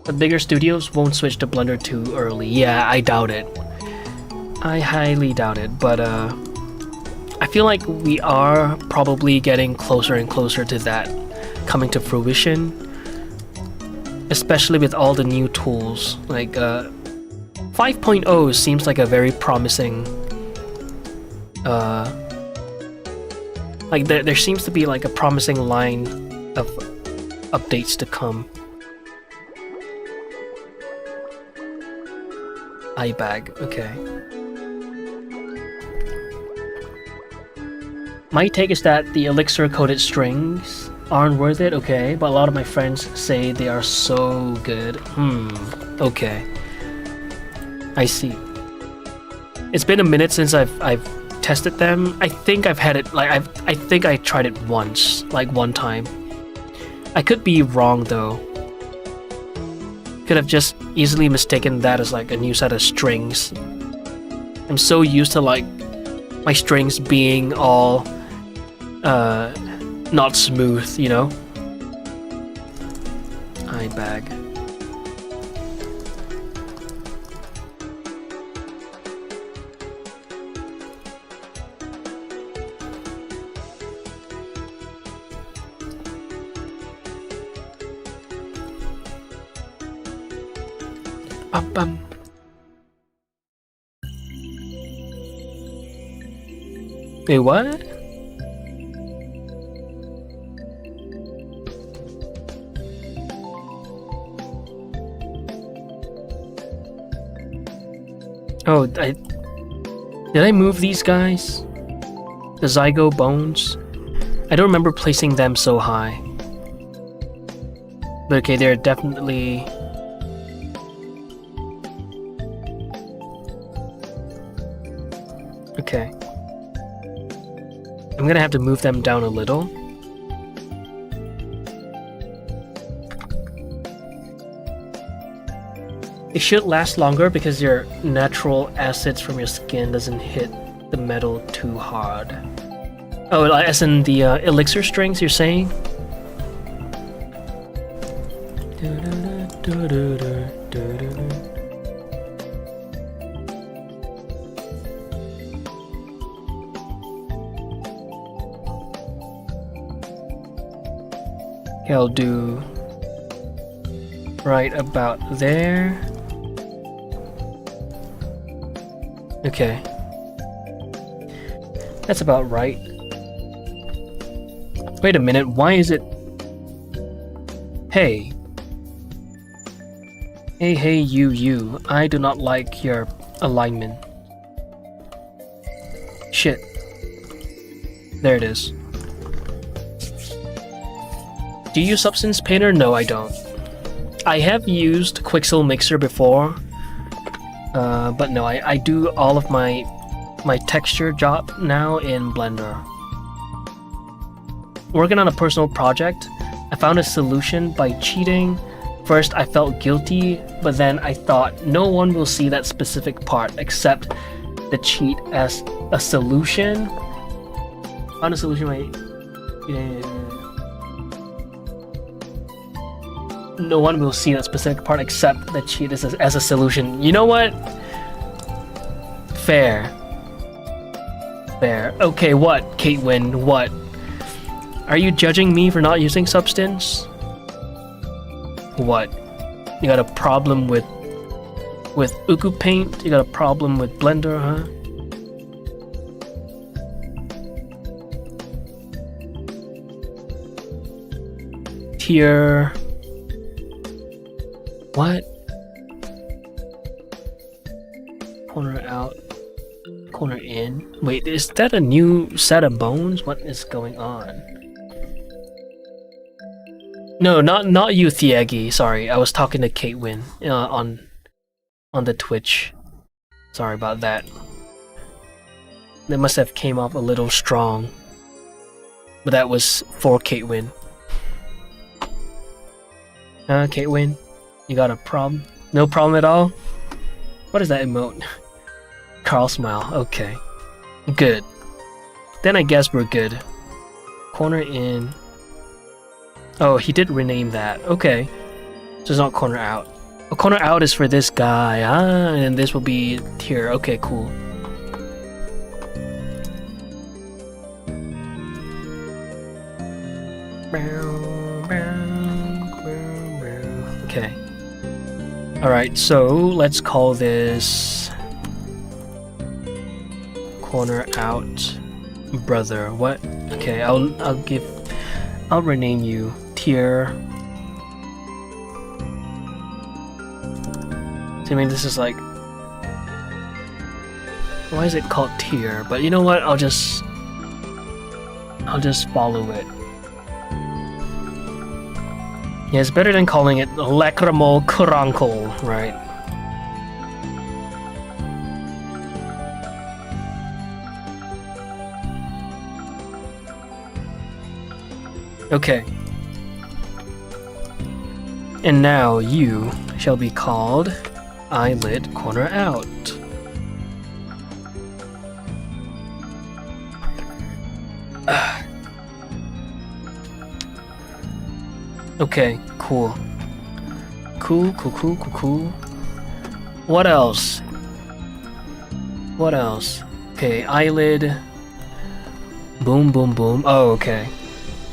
The bigger studios won't switch to Blender too early. Yeah, I doubt it. I highly doubt it, but I feel like we are probably getting closer and closer to that coming to fruition. Especially with all the new tools. Like 5.0 seems like a very promising like there seems to be like a promising line of updates to come. Eye bag, okay. My take is that the Elixir coated strings aren't worth it, okay, but a lot of my friends say they are so good. Okay. I see. It's been a minute since I've tested them. I think I've had it like I think I tried it once, like one time. I could be wrong though. Could have just easily mistaken that as like a new set of strings. I'm so used to like my strings being all not smooth, you know? Eye bag. Bum. Wait, what? Oh, did I move these guys? The Zygo bones? I don't remember placing them so high. But okay, they're definitely... Okay. I'm gonna have to move them down a little. It should last longer because your natural acids from your skin doesn't hit the metal too hard. Oh, as in the elixir strings, you're saying? Okay, I'll do right about there. Okay. That's about right. Wait a minute, why is it... Hey. Hey, you. I do not like your alignment. Shit. There it is. Do you use Substance Painter? No, I don't. I have used Quixel Mixer before, but no, I do all of my texture job now in Blender. Working on a personal project, I found a solution by cheating. First, I felt guilty, but then I thought no one will see that specific part except the cheat as a solution. Found a solution by... No one will see that specific part except the cheat as a solution. You know what? Fair. Okay, what, Katewin? What? Are you judging me for not using Substance? What? You got a problem with Uku Paint? You got a problem with Blender, huh? Tier... What? Corner out, corner in. Wait, is that a new set of bones? What is going on? No, not you, Thiegi. Sorry, I was talking to Katewin on the Twitch. Sorry about that. That must have came off a little strong, but that was for Katewin. Katewin, you got a problem? No problem at all? What is that emote? Carl smile. Okay. Good. Then I guess we're good. Corner in. Oh, he did rename that. Okay. So it's not corner out. Oh, corner out is for this guy. And this will be here. Okay, cool. Okay. Alright, so let's call this corner out brother. What? Okay, I'll rename you tier. So I mean this is like, why is it called tier? But you know what? I'll just follow it. Yeah, it's better than calling it Lacrimal Crunkle, right? Okay. And now you shall be called Eyelid Corner Out. Okay, cool. Cool. What else? Okay, eyelid. Boom. Oh, okay.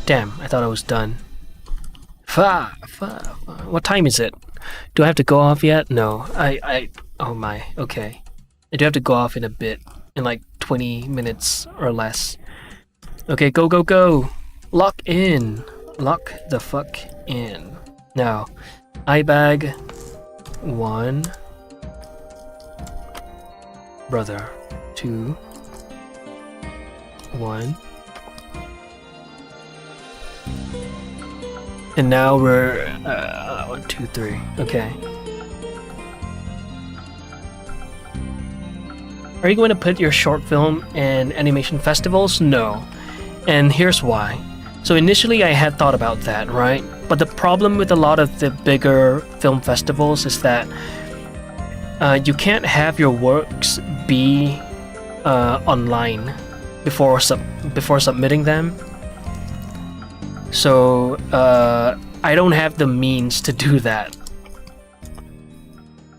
Damn, I thought I was done. What time is it? Do I have to go off yet? No, oh my, okay. I do have to go off in a bit, in like 20 minutes or less. Okay, go. Lock in. Lock the fuck in. Now, eye bag 1, brother 2, 1. And now we're 1, 2, 3. Okay. Are you going to put your short film in animation festivals? No. And here's why. So initially I had thought about that, right? But the problem with a lot of the bigger film festivals is that you can't have your works be online before submitting them. So I don't have the means to do that.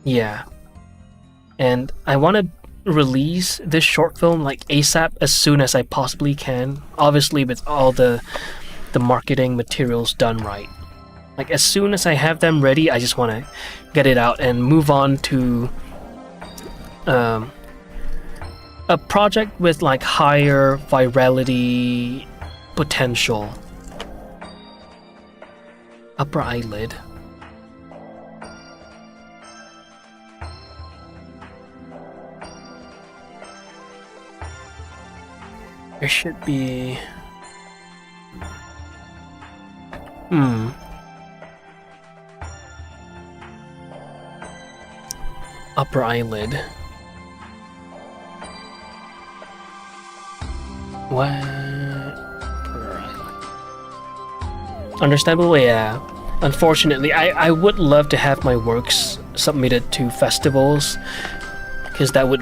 Yeah. And I want to release this short film like ASAP as soon as I possibly can. Obviously with all the marketing materials done right. Like as soon as I have them ready, I just want to get it out and move on to a project with like higher virality potential. Upper eyelid. There should be... Upper eyelid. What? Upper eyelid. Understandable, yeah. Unfortunately, I would love to have my works submitted to festivals, because that would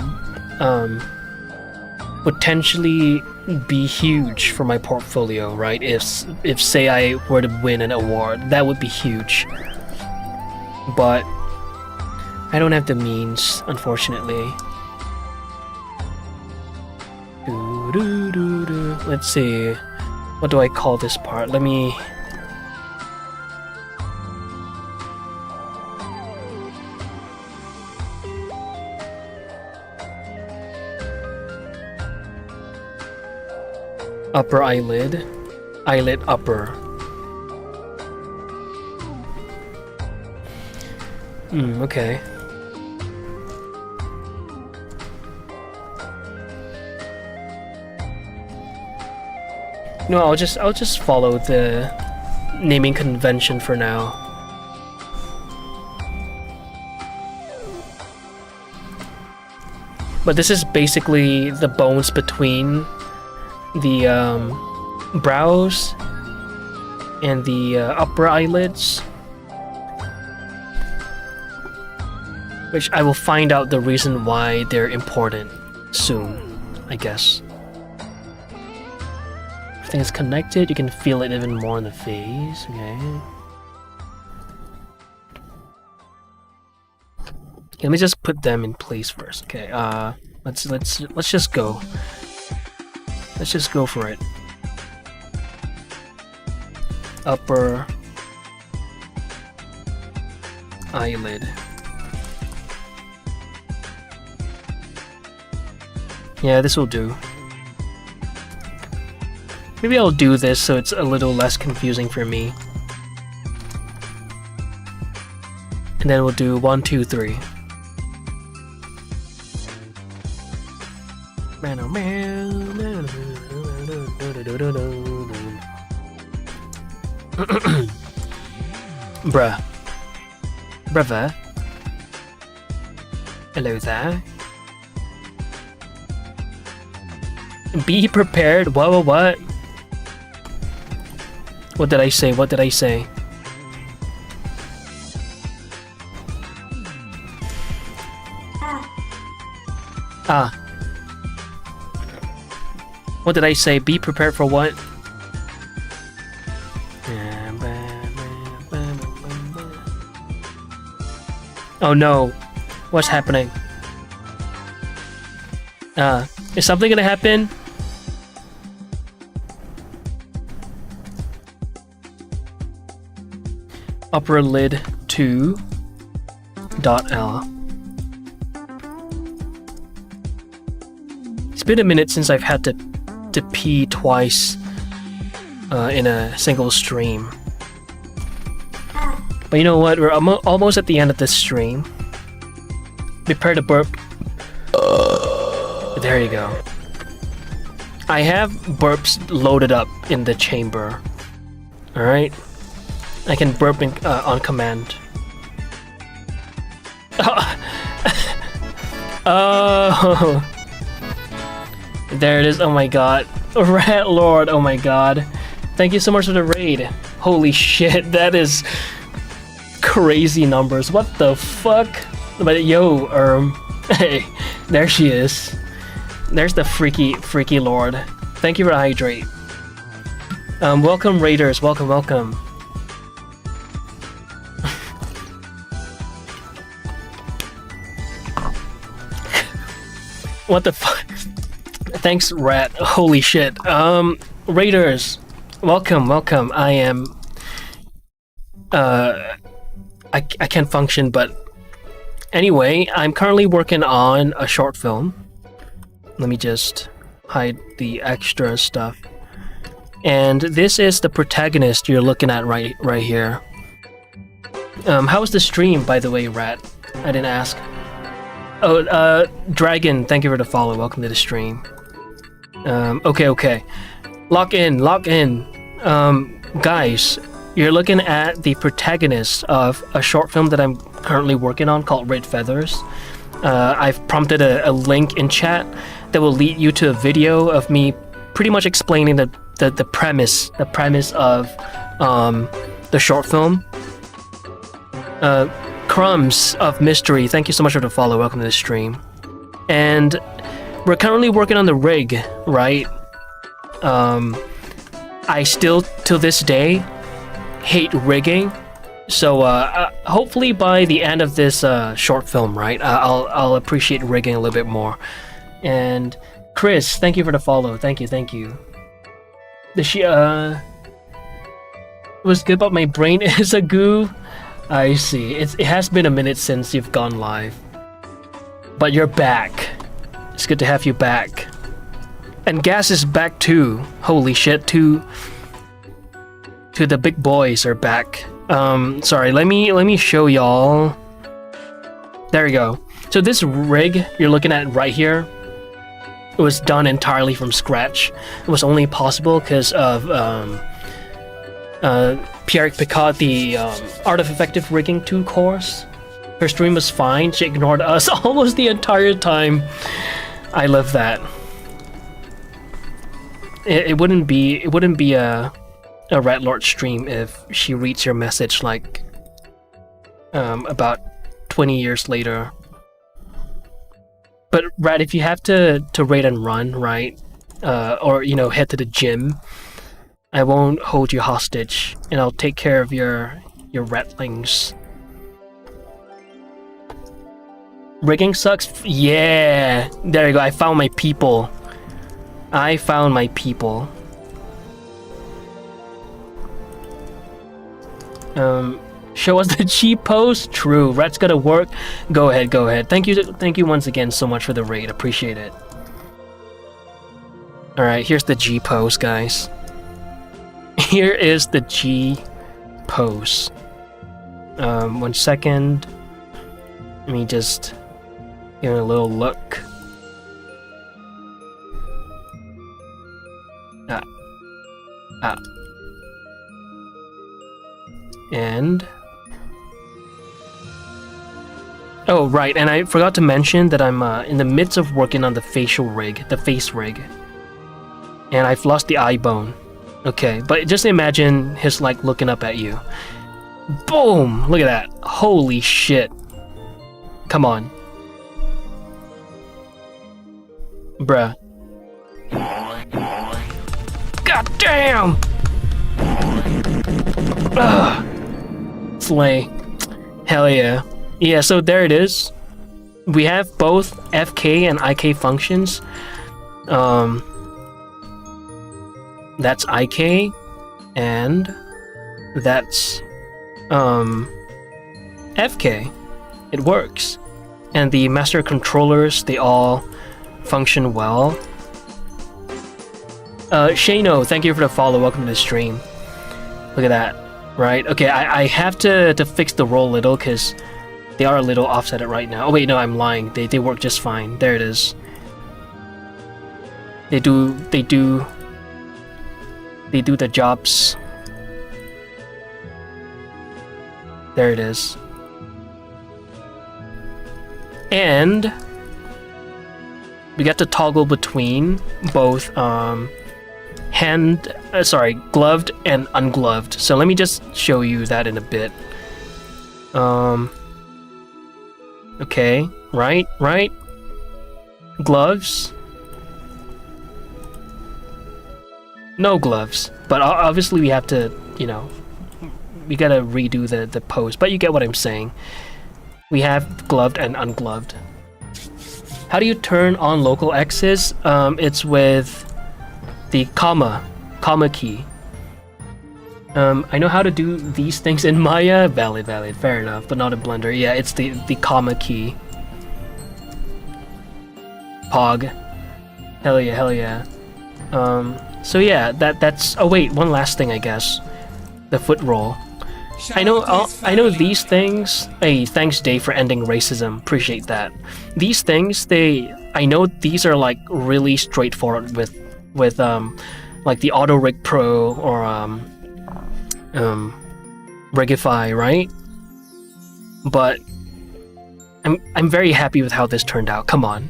potentially be huge for my portfolio, right? If say I were to win an award, that would be huge. But I don't have the means, unfortunately. Let's see. What do I call this part? Let me... Upper eyelid. Eyelid upper. Okay. No, I'll just follow the naming convention for now. But this is basically the bones between the brows and the upper eyelids, which I will find out the reason why they're important soon, I guess. Everything is connected, you can feel it even more in the face, okay. Let me just put them in place first, okay. Let's just go. Let's just go for it. Upper eyelid. Yeah, this will do. Maybe I'll do this so it's a little less confusing for me. And then we'll do 1, 2, 3. Bruh. Brother. Hello there. Be prepared. What? What did I say? What did I say? Ah. What did I say? Be prepared for what? Oh no. What's happening? Is something gonna happen? Upper lid 2 dot L. It's been a minute since I've had to pee twice in a single stream. But you know what? We're almost at the end of this stream. Prepare to burp. There you go. I have burps loaded up in the chamber. Alright? I can burp on command. Oh! There it is. Oh my god. Rat Lord. Oh my god. Thank you so much for the raid. Holy shit. That is crazy numbers. What the fuck? But yo, hey, there she is. There's the freaky lord. Thank you for the hydrate. Welcome raiders, welcome. What the fuck? Thanks, rat. Holy shit. Raiders, welcome. I am. I can't function, but anyway, I'm currently working on a short film. Let me just hide the extra stuff. And this is the protagonist you're looking at right here. How was the stream, by the way, rat? I didn't ask. Oh, Dragon, thank you for the follow. Welcome to the stream. Okay. Lock in. Guys, you're looking at the protagonist of a short film that I'm currently working on called Red Feathers. I've prompted a link in chat that will lead you to a video of me pretty much explaining the premise of the short film. Crumbs of Mystery, thank you so much for the follow. Welcome to the stream. And we're currently working on the rig, right? I still, to this day, hate rigging. So hopefully by the end of this short film, right, I'll appreciate rigging a little bit more. And Chris, thank you for the follow. Thank you. Was good, but my brain is a goo. I see. It has been a minute since you've gone live, but you're back. It's good to have you back. And Gas is back too. Holy shit! To the big boys are back. Sorry. Let me show y'all. There we go. So this rig you're looking at right here, it was done entirely from scratch. It was only possible because of Pierre Picard, the Art of Effective Rigging 2 course. Her stream was fine. She ignored us almost the entire time. I love that. It wouldn't be a Rat Lord stream if she reads your message like about 20 years later. But Rat, if you have to raid and run, right, or head to the gym, I won't hold you hostage, and I'll take care of your ratlings. Rigging sucks? Yeah! There you go, I found my people. Show us the cheap post? True, Rat's gotta work. Go ahead. Thank you once again so much for the raid, appreciate it. Alright, here's the G pose, guys. Here is the G pose. 1 second. Let me just give it a little look. And oh right, and I forgot to mention that I'm in the midst of working on the face rig, and I've lost the eye bone. Okay, but just imagine his like looking up at you. Boom! Look at that. Holy shit. Come on. Bruh. God damn! Ugh. Slay. Hell yeah. Yeah, so there it is. We have both FK and IK functions. That's IK, and that's FK. It works. And the master controllers, they all function well. Shano, thank you for the follow. Welcome to the stream. Look at that. Right? Okay, I have to fix the roll a little because they are a little offset right now. Oh wait, no, I'm lying. They work just fine. There it is. They do the jobs. There it is. And we got to toggle between both gloved and ungloved. So let me just show you that in a bit. Okay, right? Gloves. No gloves, but obviously we have to, we gotta redo the pose. But you get what I'm saying. We have gloved and ungloved. How do you turn on local X's? It's with the comma key. I know how to do these things in Maya. Valid, fair enough, but not in Blender. Yeah, it's the comma key. Pog. Hell yeah. So yeah, that's. Oh wait, one last thing, I guess. The foot roll. I know these things. Hey, thanks Dave for ending racism. Appreciate that. These things, I know these are like really straightforward with like the Auto Rig Pro or Rigify, right? But I'm very happy with how this turned out. Come on.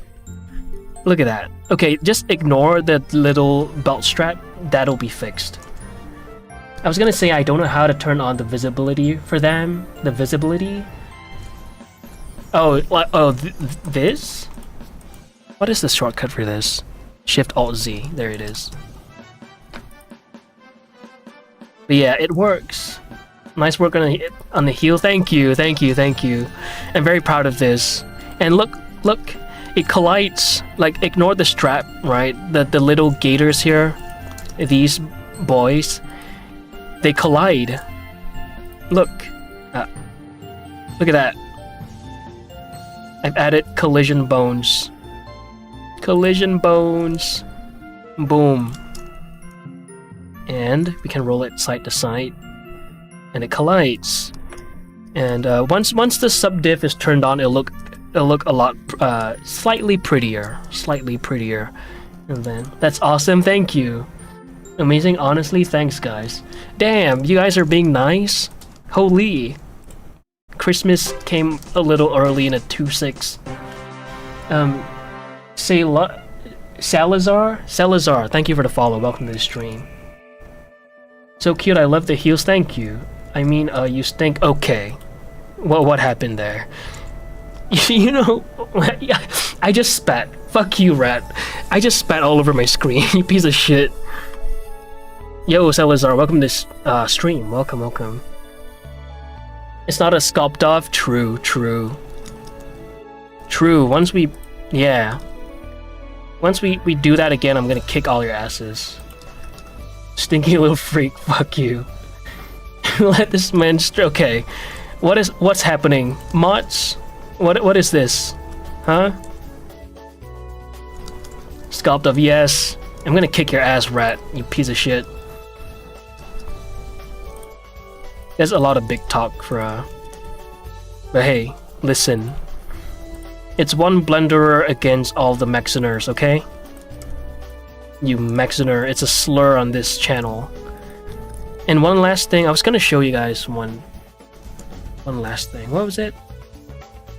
Look at that. Okay, just ignore the little belt strap. That'll be fixed. I was gonna say I don't know how to turn on the visibility for them. The visibility? This? What is the shortcut for this? Shift-Alt-Z. There it is. But yeah, it works. Nice work on the heel. Thank you. I'm very proud of this. And look, it collides. Like, ignore the strap, right? The little gators here, these boys, they collide. Look at that. I've added collision bones. Boom. And we can roll it side to side, and it collides. And once the subdiff is turned on, it'll look a lot slightly prettier. And then that's awesome. Thank you. Amazing. Honestly, thanks guys. Damn, you guys are being nice. Holy. Christmas came a little early in a 2-6. Salazar, thank you for the follow. Welcome to the stream. So cute. I love the heels. Thank you. I mean, you stink. Okay. Well, what happened there? I just spat. Fuck you, rat. I just spat all over my screen. You piece of shit. Yo, Salazar, welcome to this stream. Welcome. It's not a sculpt off. True. Once we do that again, I'm gonna kick all your asses. Stinky little freak. Fuck you. Let this man okay. What's happening? Mods? What is this? Huh? Sculpt of yes. I'm gonna kick your ass, rat, you piece of shit. There's a lot of big talk for but hey, listen. It's one blenderer against all the Mexiners, okay? You Mexiner, it's a slur on this channel. And one last thing, I was gonna show you guys one last thing. What was it?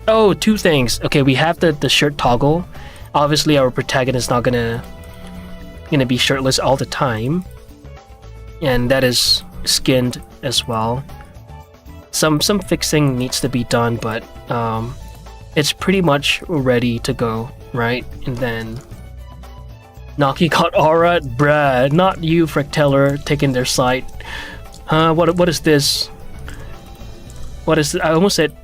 Oh, two things. Okay, we have the shirt toggle. Obviously our protagonist is not gonna be shirtless all the time. And that is skinned as well. Some fixing needs to be done, but it's pretty much ready to go, right? And then Naki got aura, bruh, not you, Fracteller, taking their side. What is this? What is I almost said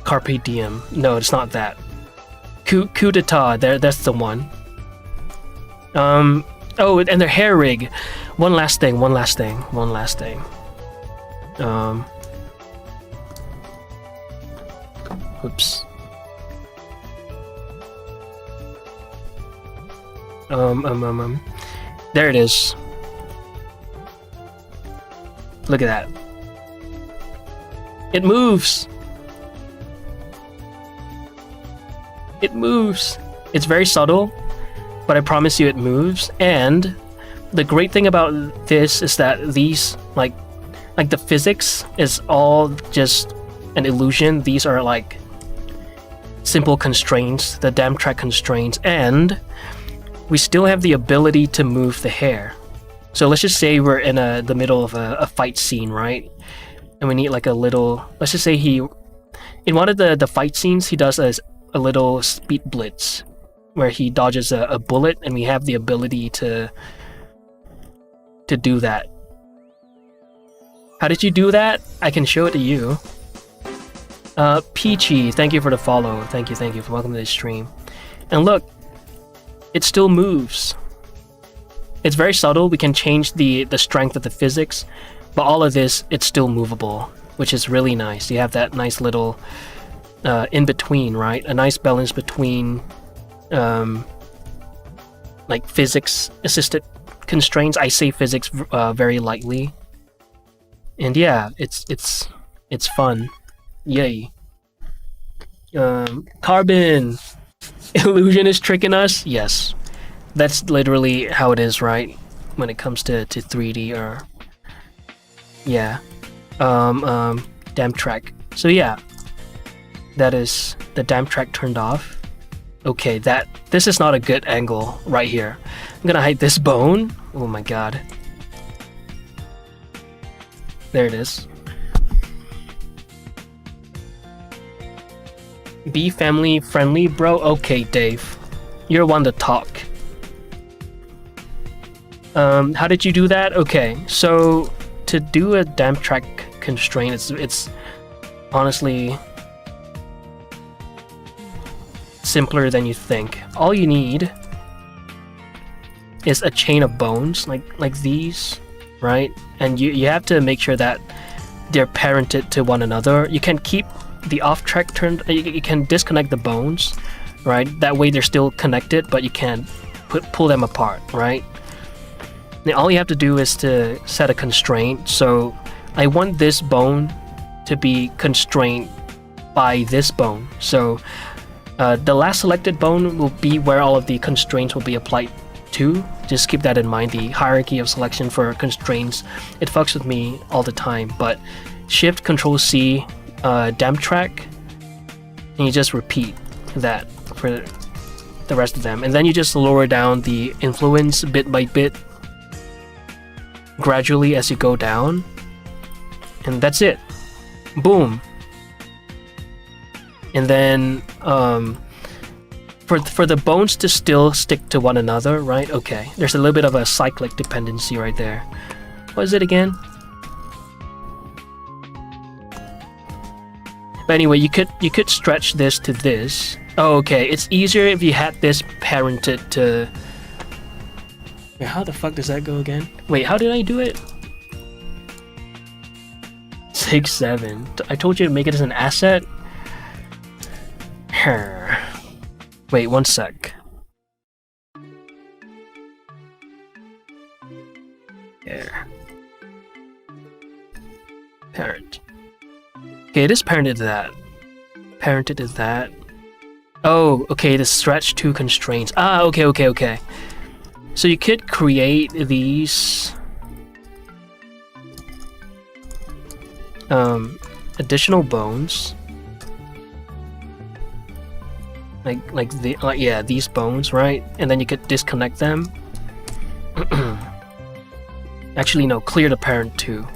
Carpe Diem. No, it's not that. Coup d'etat, that's the one. Oh, and their hair rig. One last thing. Oops. There it is. Look at that. It moves. It's very subtle, but I promise you it moves. And the great thing about this is that these, like the physics is all just an illusion. These are like simple constraints, the damn track constraints, and we still have the ability to move the hair. So let's just say we're in the middle of a fight scene, right? And we need like a little, let's just say in one of the fight scenes, he does a little speed blitz. where he dodges a bullet, and we have the ability to do that. How did you do that? I can show it to you. Peachy, thank you for the follow. Thank you for welcome to the stream. And look, it still moves. It's very subtle. We can change the strength of the physics, but all of this, it's still movable, which is really nice. You have that nice little in between, right? A nice balance between like physics assisted constraints. I say physics very lightly, and yeah, it's fun. Yay. Carbon illusion is tricking us. Yes, that's literally how it is, right? When it comes to 3D or yeah, damp track. So yeah, that is the damp track turned off. Okay, this is not a good angle right here. I'm gonna hide this bone. Oh my god. There it is. Be family friendly, bro. Okay, Dave. You're one to talk. How did you do that? Okay, so to do a damp track constraint, it's honestly simpler than you think. All you need is a chain of bones like these, right? And you have to make sure that they're parented to one another. You can keep the off track turned. You can disconnect the bones, right? That way they're still connected, but you can pull them apart, right? And all you have to do is to set a constraint. So I want this bone to be constrained by this bone. So the last selected bone will be where all of the constraints will be applied to. Just keep that in mind. The hierarchy of selection for constraints, it fucks with me all the time. But Shift Control C, damp track, and you just repeat that for the rest of them, and then you just lower down the influence bit by bit, gradually as you go down, and that's it. Boom. And then for the bones to still stick to one another, right? Okay, there's a little bit of a cyclic dependency right there. What is it again? But anyway, you could stretch this to this. Oh, okay, it's easier if you had this parented to... Wait, how the fuck does that go again? Wait, how did I do it? 6, 7. I told you to make it as an asset. Wait, one sec. There. Parent. Okay, it is parented to that. Parented to that. Oh, okay, the stretch to constraints. Ah, okay. So you could create these additional bones. Yeah, these bones, right? And then you could disconnect them. Actually, no, clear the parent too.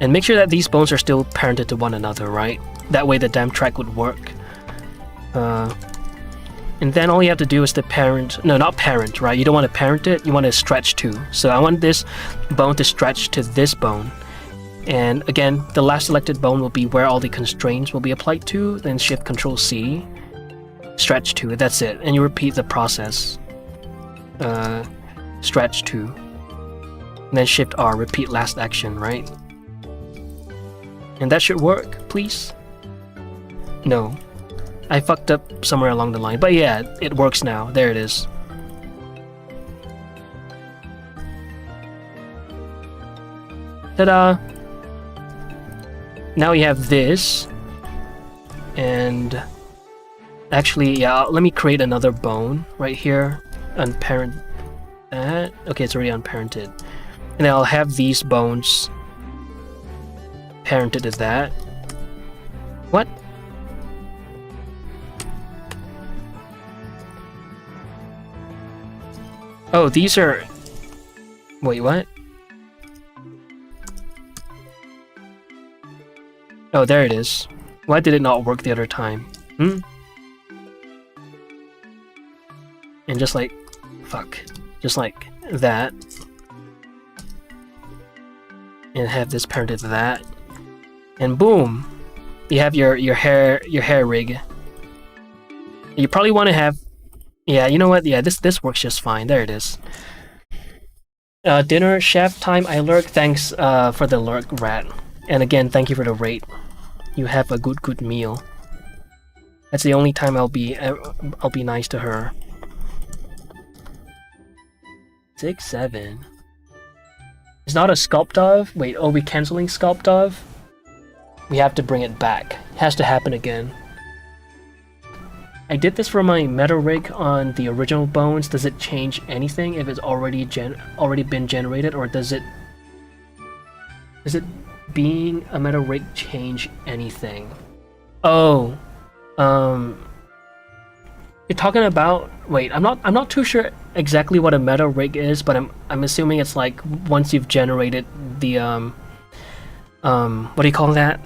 And make sure that these bones are still parented to one another, right? That way the damp track would work. And then all you have to do is to parent... No, not parent, right? You don't want to parent it, you want to stretch to. So I want this bone to stretch to this bone. And again, the last selected bone will be where all the constraints will be applied to. Then Shift Control C. Stretch to, that's it. And you repeat the process. Stretch to. And then Shift R, repeat last action, right? And that should work, please? No. I fucked up somewhere along the line. But yeah, it works now. There it is. Ta-da! Now we have this. And... Actually, yeah, let me create another bone right here. Unparent that. Okay, it's already unparented. And I'll have these bones parented to that. What? Oh, these are... Wait, what? Oh, there it is. Why did it not work the other time? and just like, fuck, just like that, and have this parented to that, and boom, you have your hair rig. You probably want to have, yeah, you know what? Yeah, this works just fine. There it is. Dinner chef time. I lurk. Thanks for the lurk, rat. And again, thank you for the rate. You have a good meal. That's the only time I'll be nice to her. 6, 7. It's not a sculpt of. Wait, are we canceling sculpt of? We have to bring it back. It has to happen again. I did this for my meta rig on the original bones. Does it change anything if it's already been generated, or does it being a meta rig change anything? Oh, you're talking about. Wait, I'm not too sure exactly what a meta rig is, but I'm assuming it's like once you've generated the what do you call that?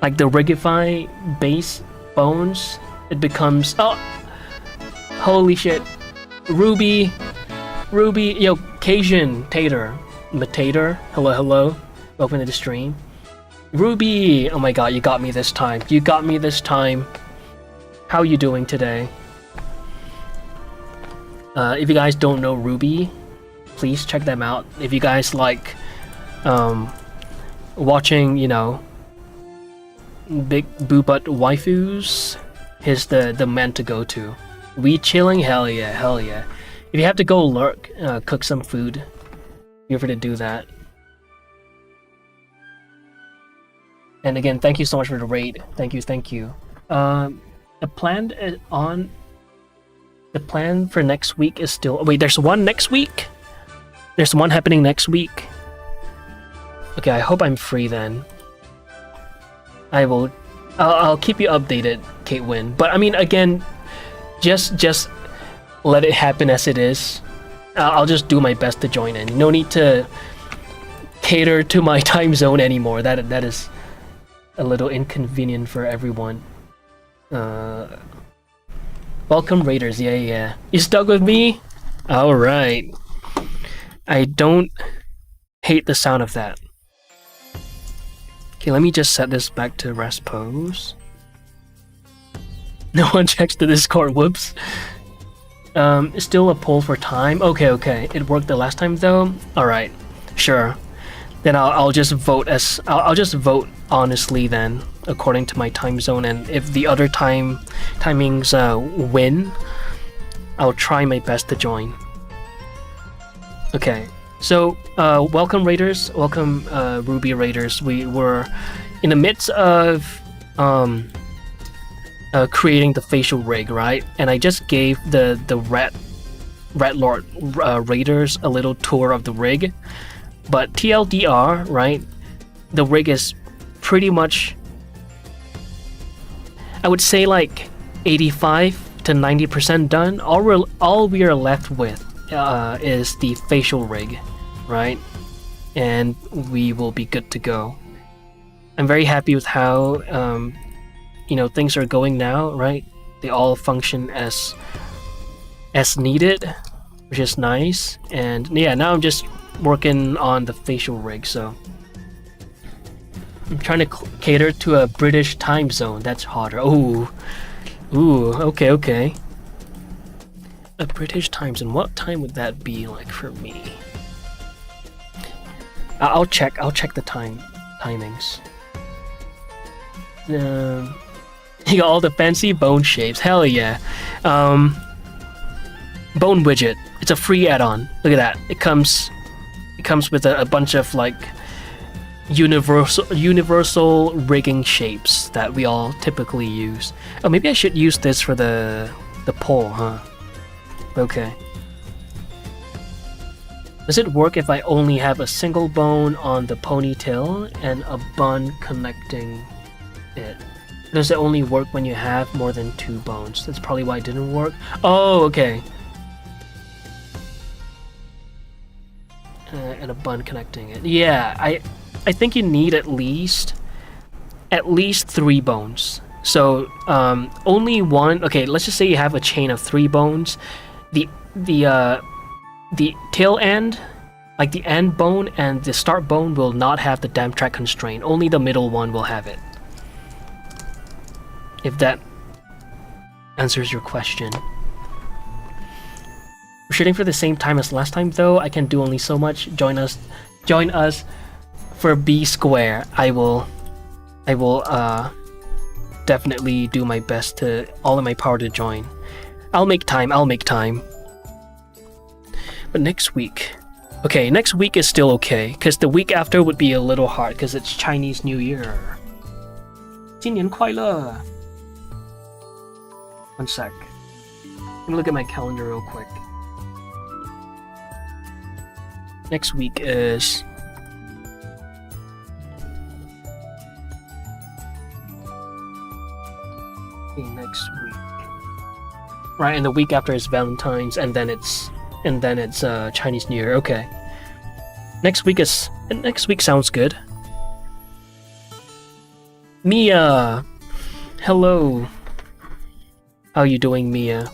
Like the rigify base bones. It becomes, oh, holy shit, Ruby, yo, Cajun Tater, Matater, hello, welcome to the stream. Ruby, oh my god, you got me this time. How you doing today? If you guys don't know Ruby, please check them out. If you guys like watching, you know, big boo butt waifus, here's the man to go to. We chilling? Hell yeah. If you have to go lurk, cook some food, feel free to do that. And again, thank you so much for the raid. Thank you. The plan for next week is still. Wait, there's one next week. There's one happening next week. Okay, I hope I'm free then. I'll keep you updated, Kate Wynn. But I mean, again, just let it happen as it is. I'll just do my best to join in. No need to cater to my time zone anymore. That is a little inconvenient for everyone. Welcome Raiders, yeah. You stuck with me? Alright. I don't hate the sound of that. Okay, let me just set this back to rest pose. No one checks the Discord, whoops. Still a poll for time? Okay. It worked the last time though? Alright, sure. Then I'll just vote I'll just vote honestly then, according to my time zone, and if the other timings win, I'll try my best to join. Okay. So, welcome Raiders, welcome Ruby Raiders. We were in the midst of creating the facial rig, right? And I just gave the Rat Lord Raiders a little tour of the rig. But TLDR, right? The rig is pretty much, I would say like 85 to 90% done. All we are left with is the facial rig, right? And we will be good to go. I'm very happy with how things are going now, right? They all function as needed, which is nice. And yeah, now I'm just working on the facial rig, so I'm trying to cater to a British time zone. That's harder. Ooh, okay. A British time zone. What time would that be like for me? I'll check the timings. You got all the fancy bone shapes. Hell yeah. Bone widget. It's a free add-on. Look at that. It comes with a bunch of like universal rigging shapes that we all typically use. Oh, maybe I should use this for the poll, huh? Okay. Does it work if I only have a single bone on the ponytail and a bun connecting it? Does it only work when you have more than 2 bones? That's probably why it didn't work. Oh, okay. And a bun connecting it. Yeah, I think you need at least 3 bones. So only one. Okay, let's just say you have a chain of 3 bones. the tail end, like the end bone and the start bone, will not have the damp track constraint. Only the middle one will have it. If that answers your question. We're shooting for the same time as last time though. I can do only so much. Join us for B square. I will definitely do my best to all in my power to join. I'll make time. But next week, okay, next week is still okay, because the week after would be a little hard, because it's Chinese New Year. 新年快乐! One sec. Let me look at my calendar real quick. Next week is... Okay, next week. Right, and the week after is Valentine's, and then it's Chinese New Year. Okay. Next week sounds good. Mia, hello. How you doing, Mia?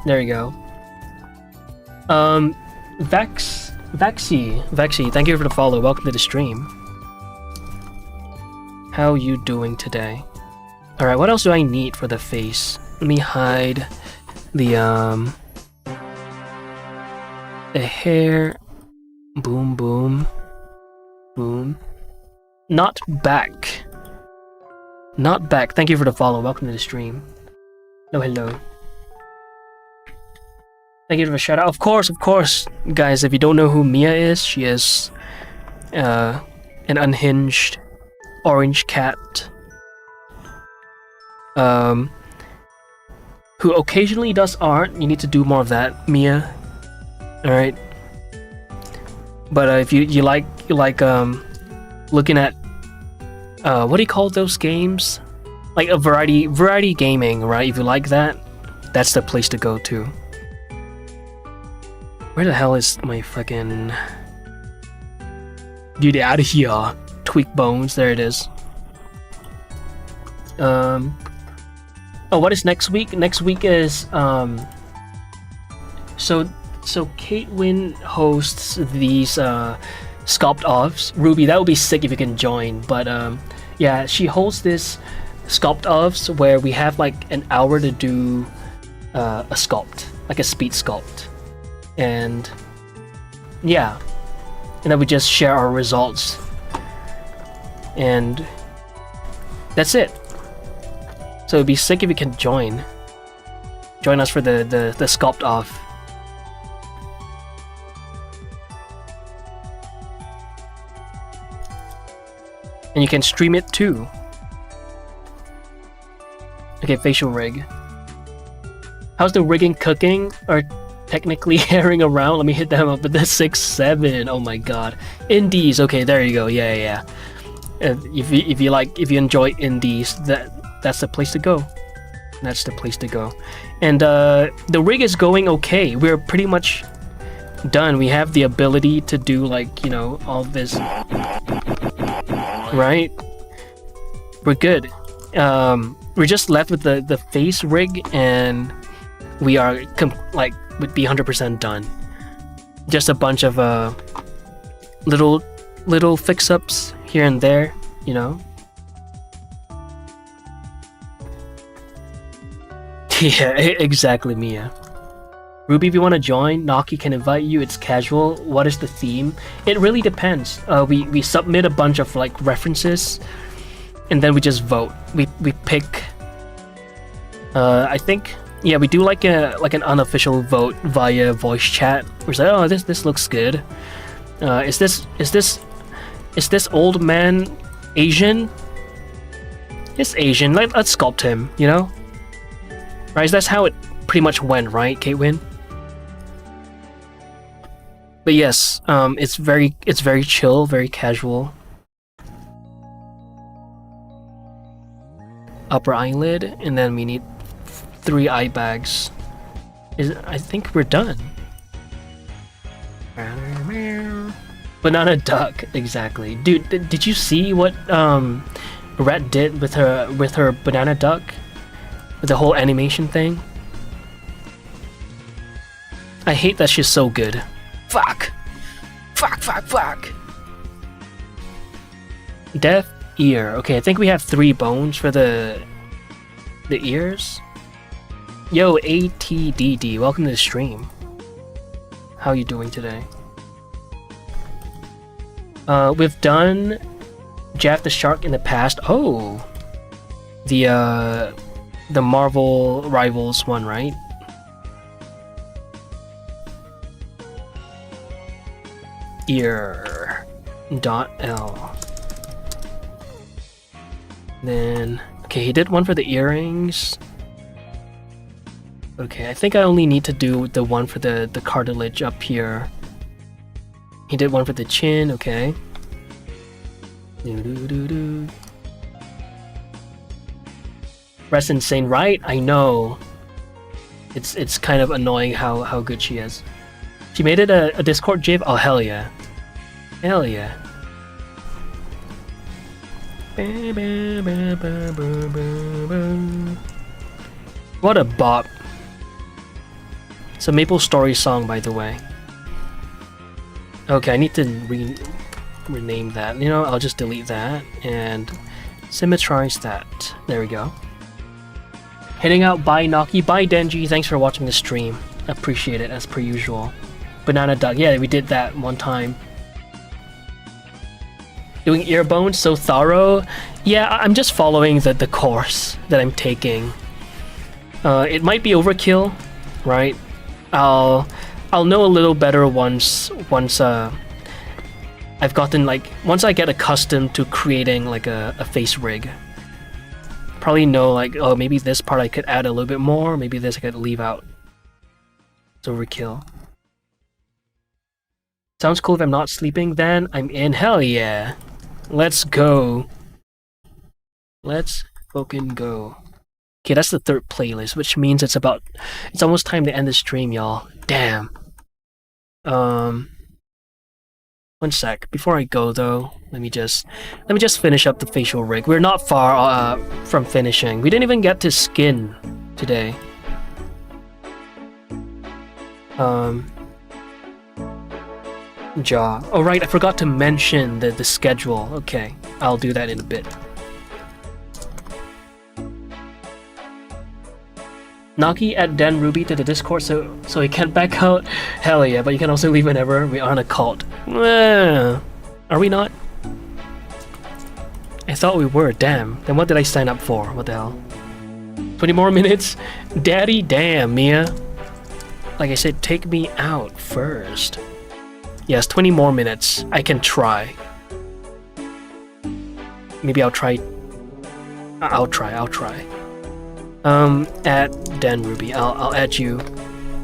There you go. Vexy, thank you for the follow. Welcome to the stream. How you doing today? Alright, what else do I need for the face? Let me hide the hair. Boom, boom. Boom. Not back. Not back. Thank you for the follow. Welcome to the stream. Hello. Thank you for the shout out. Of course. Guys, if you don't know who Mia is, she is an unhinged orange cat. Who occasionally does art. You need to do more of that, Mia. Alright. But if you like looking at what do you call those games? Like a variety gaming, right? If you like that, that's the place to go to. Where the hell is my fucking... Get out of here. Tweak bones, there it is. Oh, what is next week? Next week is so Kate Wynn hosts these sculpt offs. Ruby, that would be sick if you can join. But yeah, she hosts this sculpt offs where we have like an hour to do a sculpt, like a speed sculpt, and yeah, and then we just share our results, and that's it. So it'd be sick if you can join us for the sculpt off. And you can stream it too. Okay, facial rig. How's the rigging cooking? Or technically herring around? Let me hit them up with the 6-7. Oh my god. Indies. Okay, there you go. Yeah. If you enjoy indies, that's the place to go. That's the place to go. And the rig is going okay. We're pretty much done. We have the ability to do like, you know, all this. Right? We're good. We're just left with the face rig, and we are would be 100% done. Just a bunch of little fix-ups here and there, you know. Yeah, exactly, Mia. Ruby, if you want to join, Naki can invite you. It's casual. What is the theme? It really depends. We submit a bunch of like references, and then we just vote. We pick. I think we do like an unofficial vote via voice chat. We're like, oh, this looks good. Is this old man Asian? It's Asian. Let's sculpt him. You know. Right? That's how it pretty much went, right, Kate Wynn? But yes, it's very chill, very casual. Upper eyelid, and then we need 3 eye bags. I think we're done. Banana duck, exactly. Dude, did you see what Rat did with her banana duck, with the whole animation thing. I hate that she's so good. Fuck! Fuck! Deaf ear. Okay, I think we have 3 bones for the ears. Yo, ATDD, welcome to the stream. How you doing today? We've done Jack the Shark in the past. Oh, the Marvel Rivals one, right? Ear .l. Then okay, he did one for the earrings. Okay, I think I only need to do the one for the cartilage up here. He did one for the chin, okay. Rest insane, right? I know. It's kind of annoying how good she is. She made it a Discord GIF? Oh, hell yeah. Hell yeah. What a bop. It's a Maple Story song, by the way. Okay, I need to rename that. You know, I'll just delete that and symmetrize that. There we go. Heading out, bye Naki, bye Denji. Thanks for watching the stream. Appreciate it as per usual. Banana duck, yeah, we did that one time. Doing ear bones so thorough. Yeah, I'm just following the course that I'm taking. It might be overkill, right? I'll know a little better once I've gotten once I get accustomed to creating like a face rig. Probably know like, oh, maybe this part I could add a little bit more, maybe this I could leave out. It's overkill. Sounds cool if I'm not sleeping, then I'm in. Hell yeah. Let's go. Let's fucking go. Okay, that's the 3rd playlist, which means it's almost time to end the stream, y'all. Damn. One sec. Before I go though, let me just finish up the facial rig. We're not far from finishing. We didn't even get to skin today. Jaw. Oh right, I forgot to mention the schedule. Okay, I'll do that in a bit. Naki add Dan Ruby to the Discord so he can back out. Hell yeah, but you can also leave whenever. We aren't a cult. Are we not? I thought we were. Damn. Then what did I sign up for? What the hell? 20 more minutes? Daddy, damn, Mia. Like I said, take me out first. Yes, 20 more minutes. I can try. Maybe I'll try. I'll try. Add Dan Ruby. I'll add you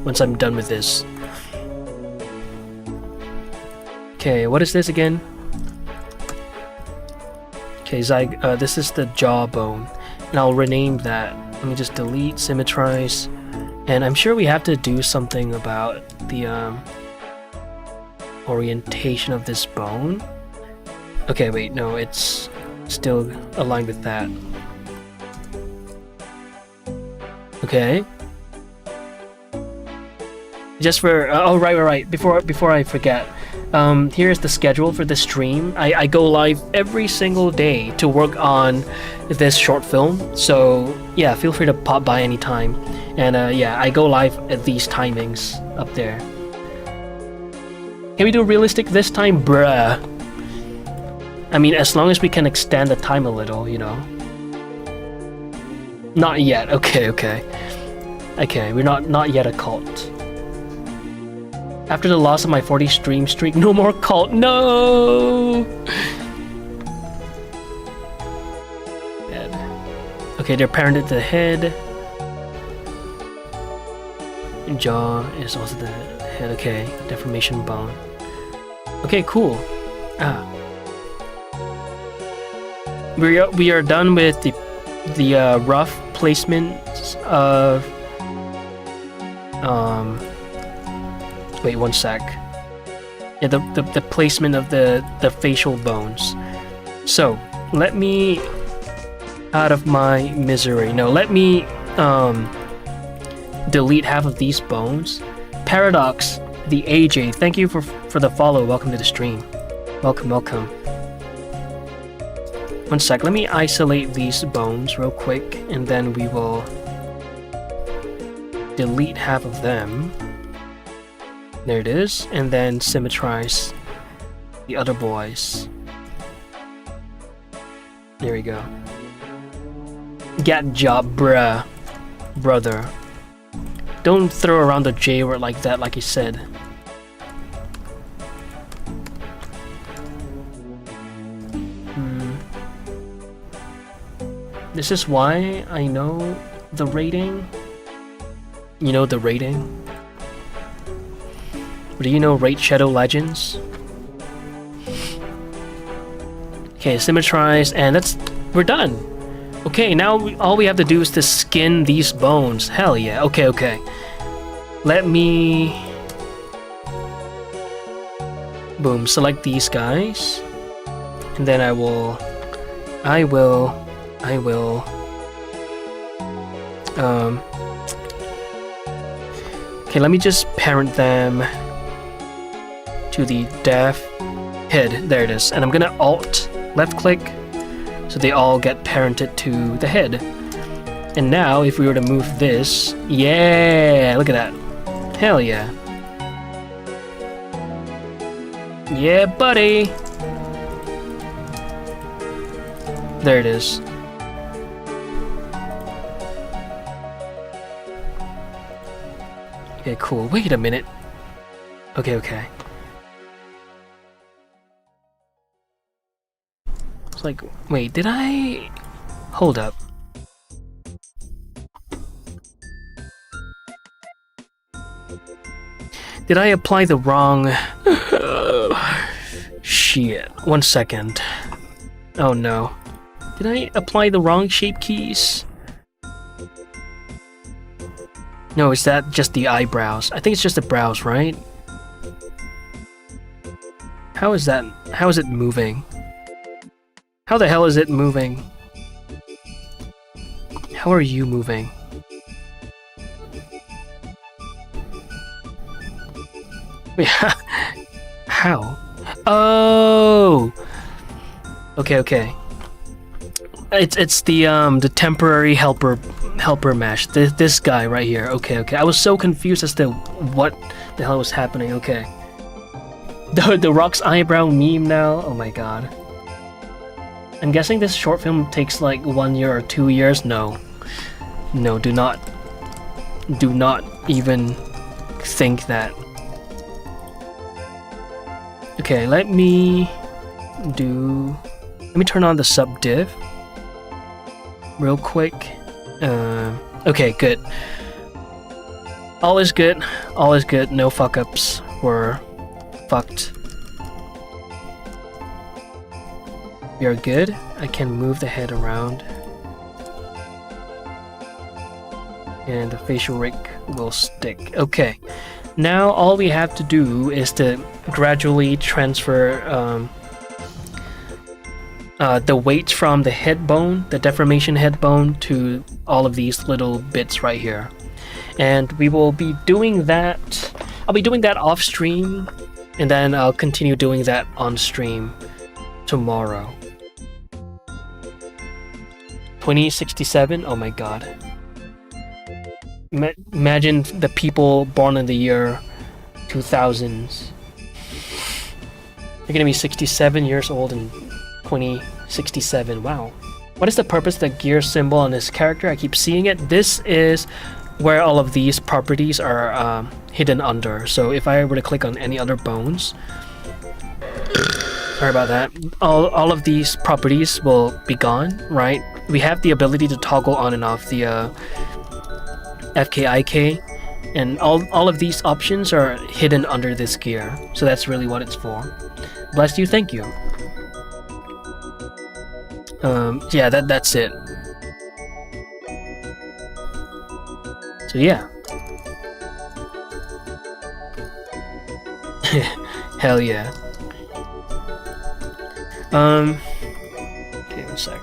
once I'm done with this. Okay, what is this again? Okay, this is the jawbone, and I'll rename that. Let me just delete, symmetrize, and I'm sure we have to do something about the orientation of this bone. Okay, wait, no, it's still aligned with that. Okay. Just for oh right. Before I forget, here's the schedule for the stream. I go live every single day to work on this short film. So yeah, feel free to pop by anytime. And yeah, I go live at these timings up there. Can we do realistic this time, bruh? I mean, as long as we can extend the time a little, you know. Not yet. Okay. We're not yet a cult. After the loss of my 40 stream streak, no more cult. No. Dead. Okay, they're parented to the head. Jaw is also the head. Okay, deformation bone. Okay, cool. We are done with the rough placement of wait one sec. Yeah, the placement of the facial bones. So let me out of my misery. No, let me delete half of these bones. Paradox, the AJ, thank you for the follow. Welcome to the stream. Welcome, welcome. One sec, let me isolate these bones real quick, and then we will delete half of them. There it is, and then symmetrize the other boys. There we go. Get job, bruh. Brother. Don't throw around the J word like that, like you said. This is why I know the rating. You know the rating? Do you know Raid Shadow Legends? Okay, symmetrize, and we're done. Okay, now all we have to do is to skin these bones. Hell yeah. Okay, okay. Let me... Boom, select these guys. And then I will... Okay, let me just parent them to the deaf head. There it is. And I'm gonna Alt left click so they all get parented to the head. And now if we were to move this, yeah, look at that. Hell yeah. Yeah, buddy. There it is. Okay, cool. Wait a minute. Okay, okay. It's like, wait, did I... Hold up. Did I apply the wrong... Shit. 1 second. Oh no. Did I apply the wrong shape keys? No, is that just the eyebrows? I think it's just the brows, right? How is that? How is it moving? How the hell is it moving? How are you moving? How? Oh! Okay, okay. It's the temporary helper mesh. This guy right here. Okay, okay. I was so confused as to what the hell was happening. Okay. The Rock's eyebrow meme now. Oh my god. I'm guessing this short film takes like 1 year or 2 years. No. No, do not even think that. Okay, let me turn on the sub div real quick. Okay, good. All is good. All is good. No fuck ups were fucked. We are good. I can move the head around. And the facial rig will stick. Okay. Now all we have to do is to gradually transfer the weight from the head bone, the deformation head bone, to all of these little bits right here. And we will be doing that. I'll be doing that off stream, and then I'll continue doing that on stream tomorrow. 2067? Oh my god. Imagine the people born in the year 2000s. They're gonna be 67 years old in 2067. Wow. What is the purpose of the gear symbol on this character? I keep seeing it. This is where all of these properties are hidden under. So if I were to click on any other bones, sorry about that, all of these properties will be gone, right? We have the ability to toggle on and off the FKIK, and all of these options are hidden under this gear. So that's really what it's for. Bless you, thank you. Yeah, that's it. So yeah. Hell yeah. Okay, one sec.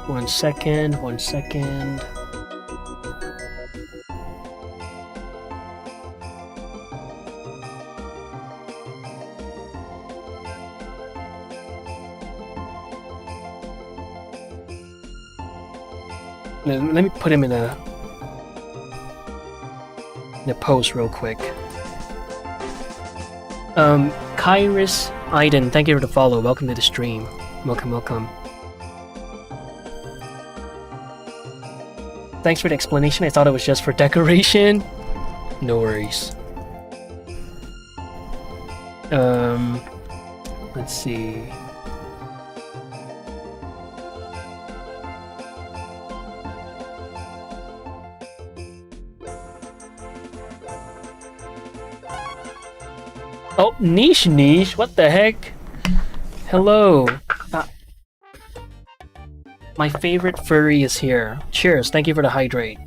One second, 1 second. Let me put him in a pose real quick. Kairis Aiden, thank you for the follow. Welcome to the stream. Welcome, welcome. Thanks for the explanation. I thought it was just for decoration. No worries. Let's see. Oh, niche, what the heck? Hello. My favorite furry is here. Cheers, thank you for the hydrate.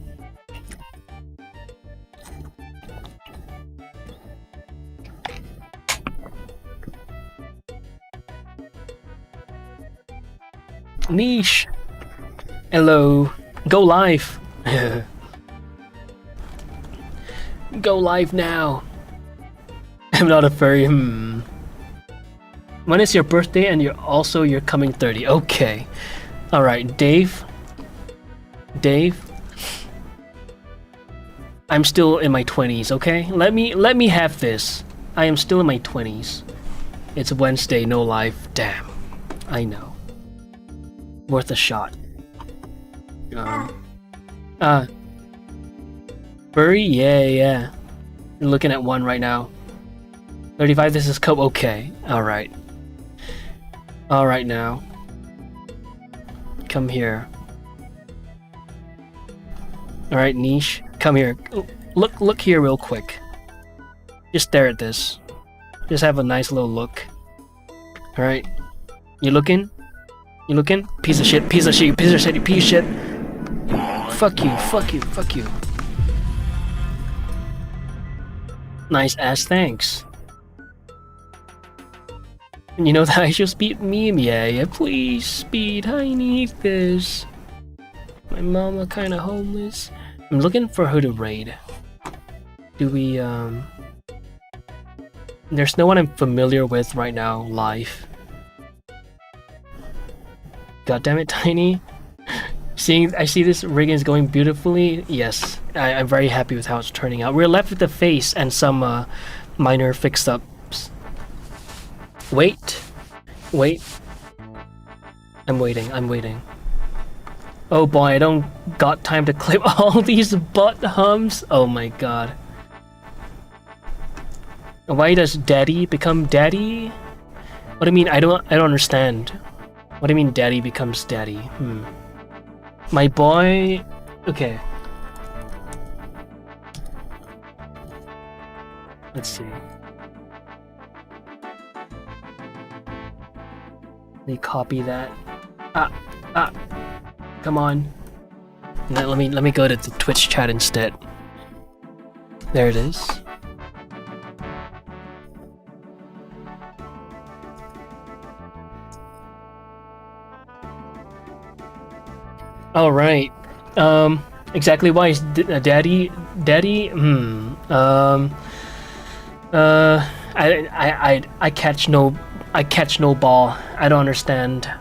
Niche. Hello. Go live. Go live now. I'm not a furry. When is your birthday and you're coming 30? Okay. Alright, Dave. I'm still in my 20s, okay? Let me have this. I am still in my 20s. It's Wednesday, no live. Damn. I know. Worth a shot. Furry? Yeah. You're looking at one right now. 35, this is Cope. Okay. Alright. Alright now. Come here. Alright, niche. Come here. Look here real quick. Just stare at this. Just have a nice little look. Alright. You looking? You looking? Piece of shit, piece of shit, piece of shit, piece of shit. Fuck you, fuck you, fuck you. Nice ass, thanks. You know that I should speed meme? Yeah, please speed, I need this. My mama kinda homeless. I'm looking for her to raid. Do we, There's no one I'm familiar with right now, live. God damn it, Tiny. I see this rig is going beautifully. Yes, I'm very happy with how it's turning out. We're left with the face and some minor fix-ups. Wait. I'm waiting. Oh boy, I don't got time to clip all these butt hums. Oh my god. Why does daddy become daddy? What do you mean? I don't understand. What do you mean daddy becomes daddy? My boy... Okay. Let's see. Let me copy that. Come on. Let me go to the Twitch chat instead. There it is. All right. Exactly why is daddy? I catch no ball. I don't understand.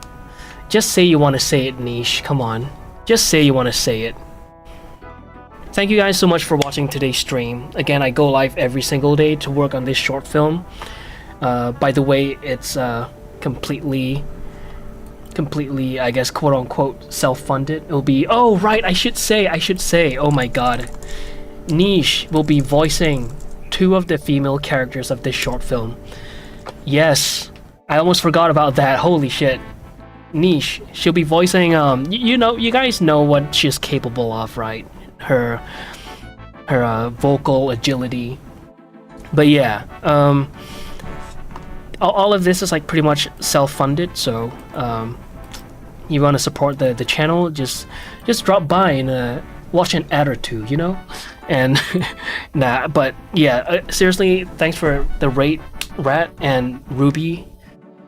Just say you want to say it, niche. Come on. Just say you want to say it. Thank you guys so much for watching today's stream. Again, I go live every single day to work on this short film. By the way, it's completely, I guess, quote-unquote, self-funded. It'll be... Oh, right, I should say. Oh my god. Niche will be voicing 2 of the female characters of this short film. Yes. I almost forgot about that. Holy shit. Niche. She'll be voicing, you guys know what she's capable of, right? Her vocal agility. But yeah, all of this is like pretty much self-funded, so you want to support the channel, just drop by and watch an ad or two, you know? And nah, but yeah, seriously, thanks for the rate. Rat and Ruby,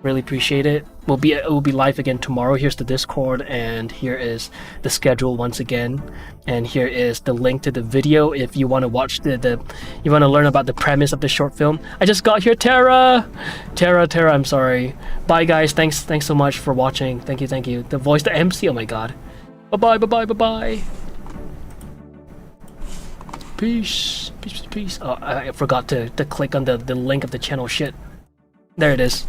really appreciate it. It will be live again tomorrow. Here's the Discord, and here is the schedule once again, and here is the link to the video if you want to watch you want to learn about the premise of the short film. I just got here, Tara. I'm sorry. Bye guys. Thanks so much for watching. Thank you. The voice, the MC. Oh my god. Bye. Peace. Oh, I forgot to click on the link of the channel. Shit. There it is.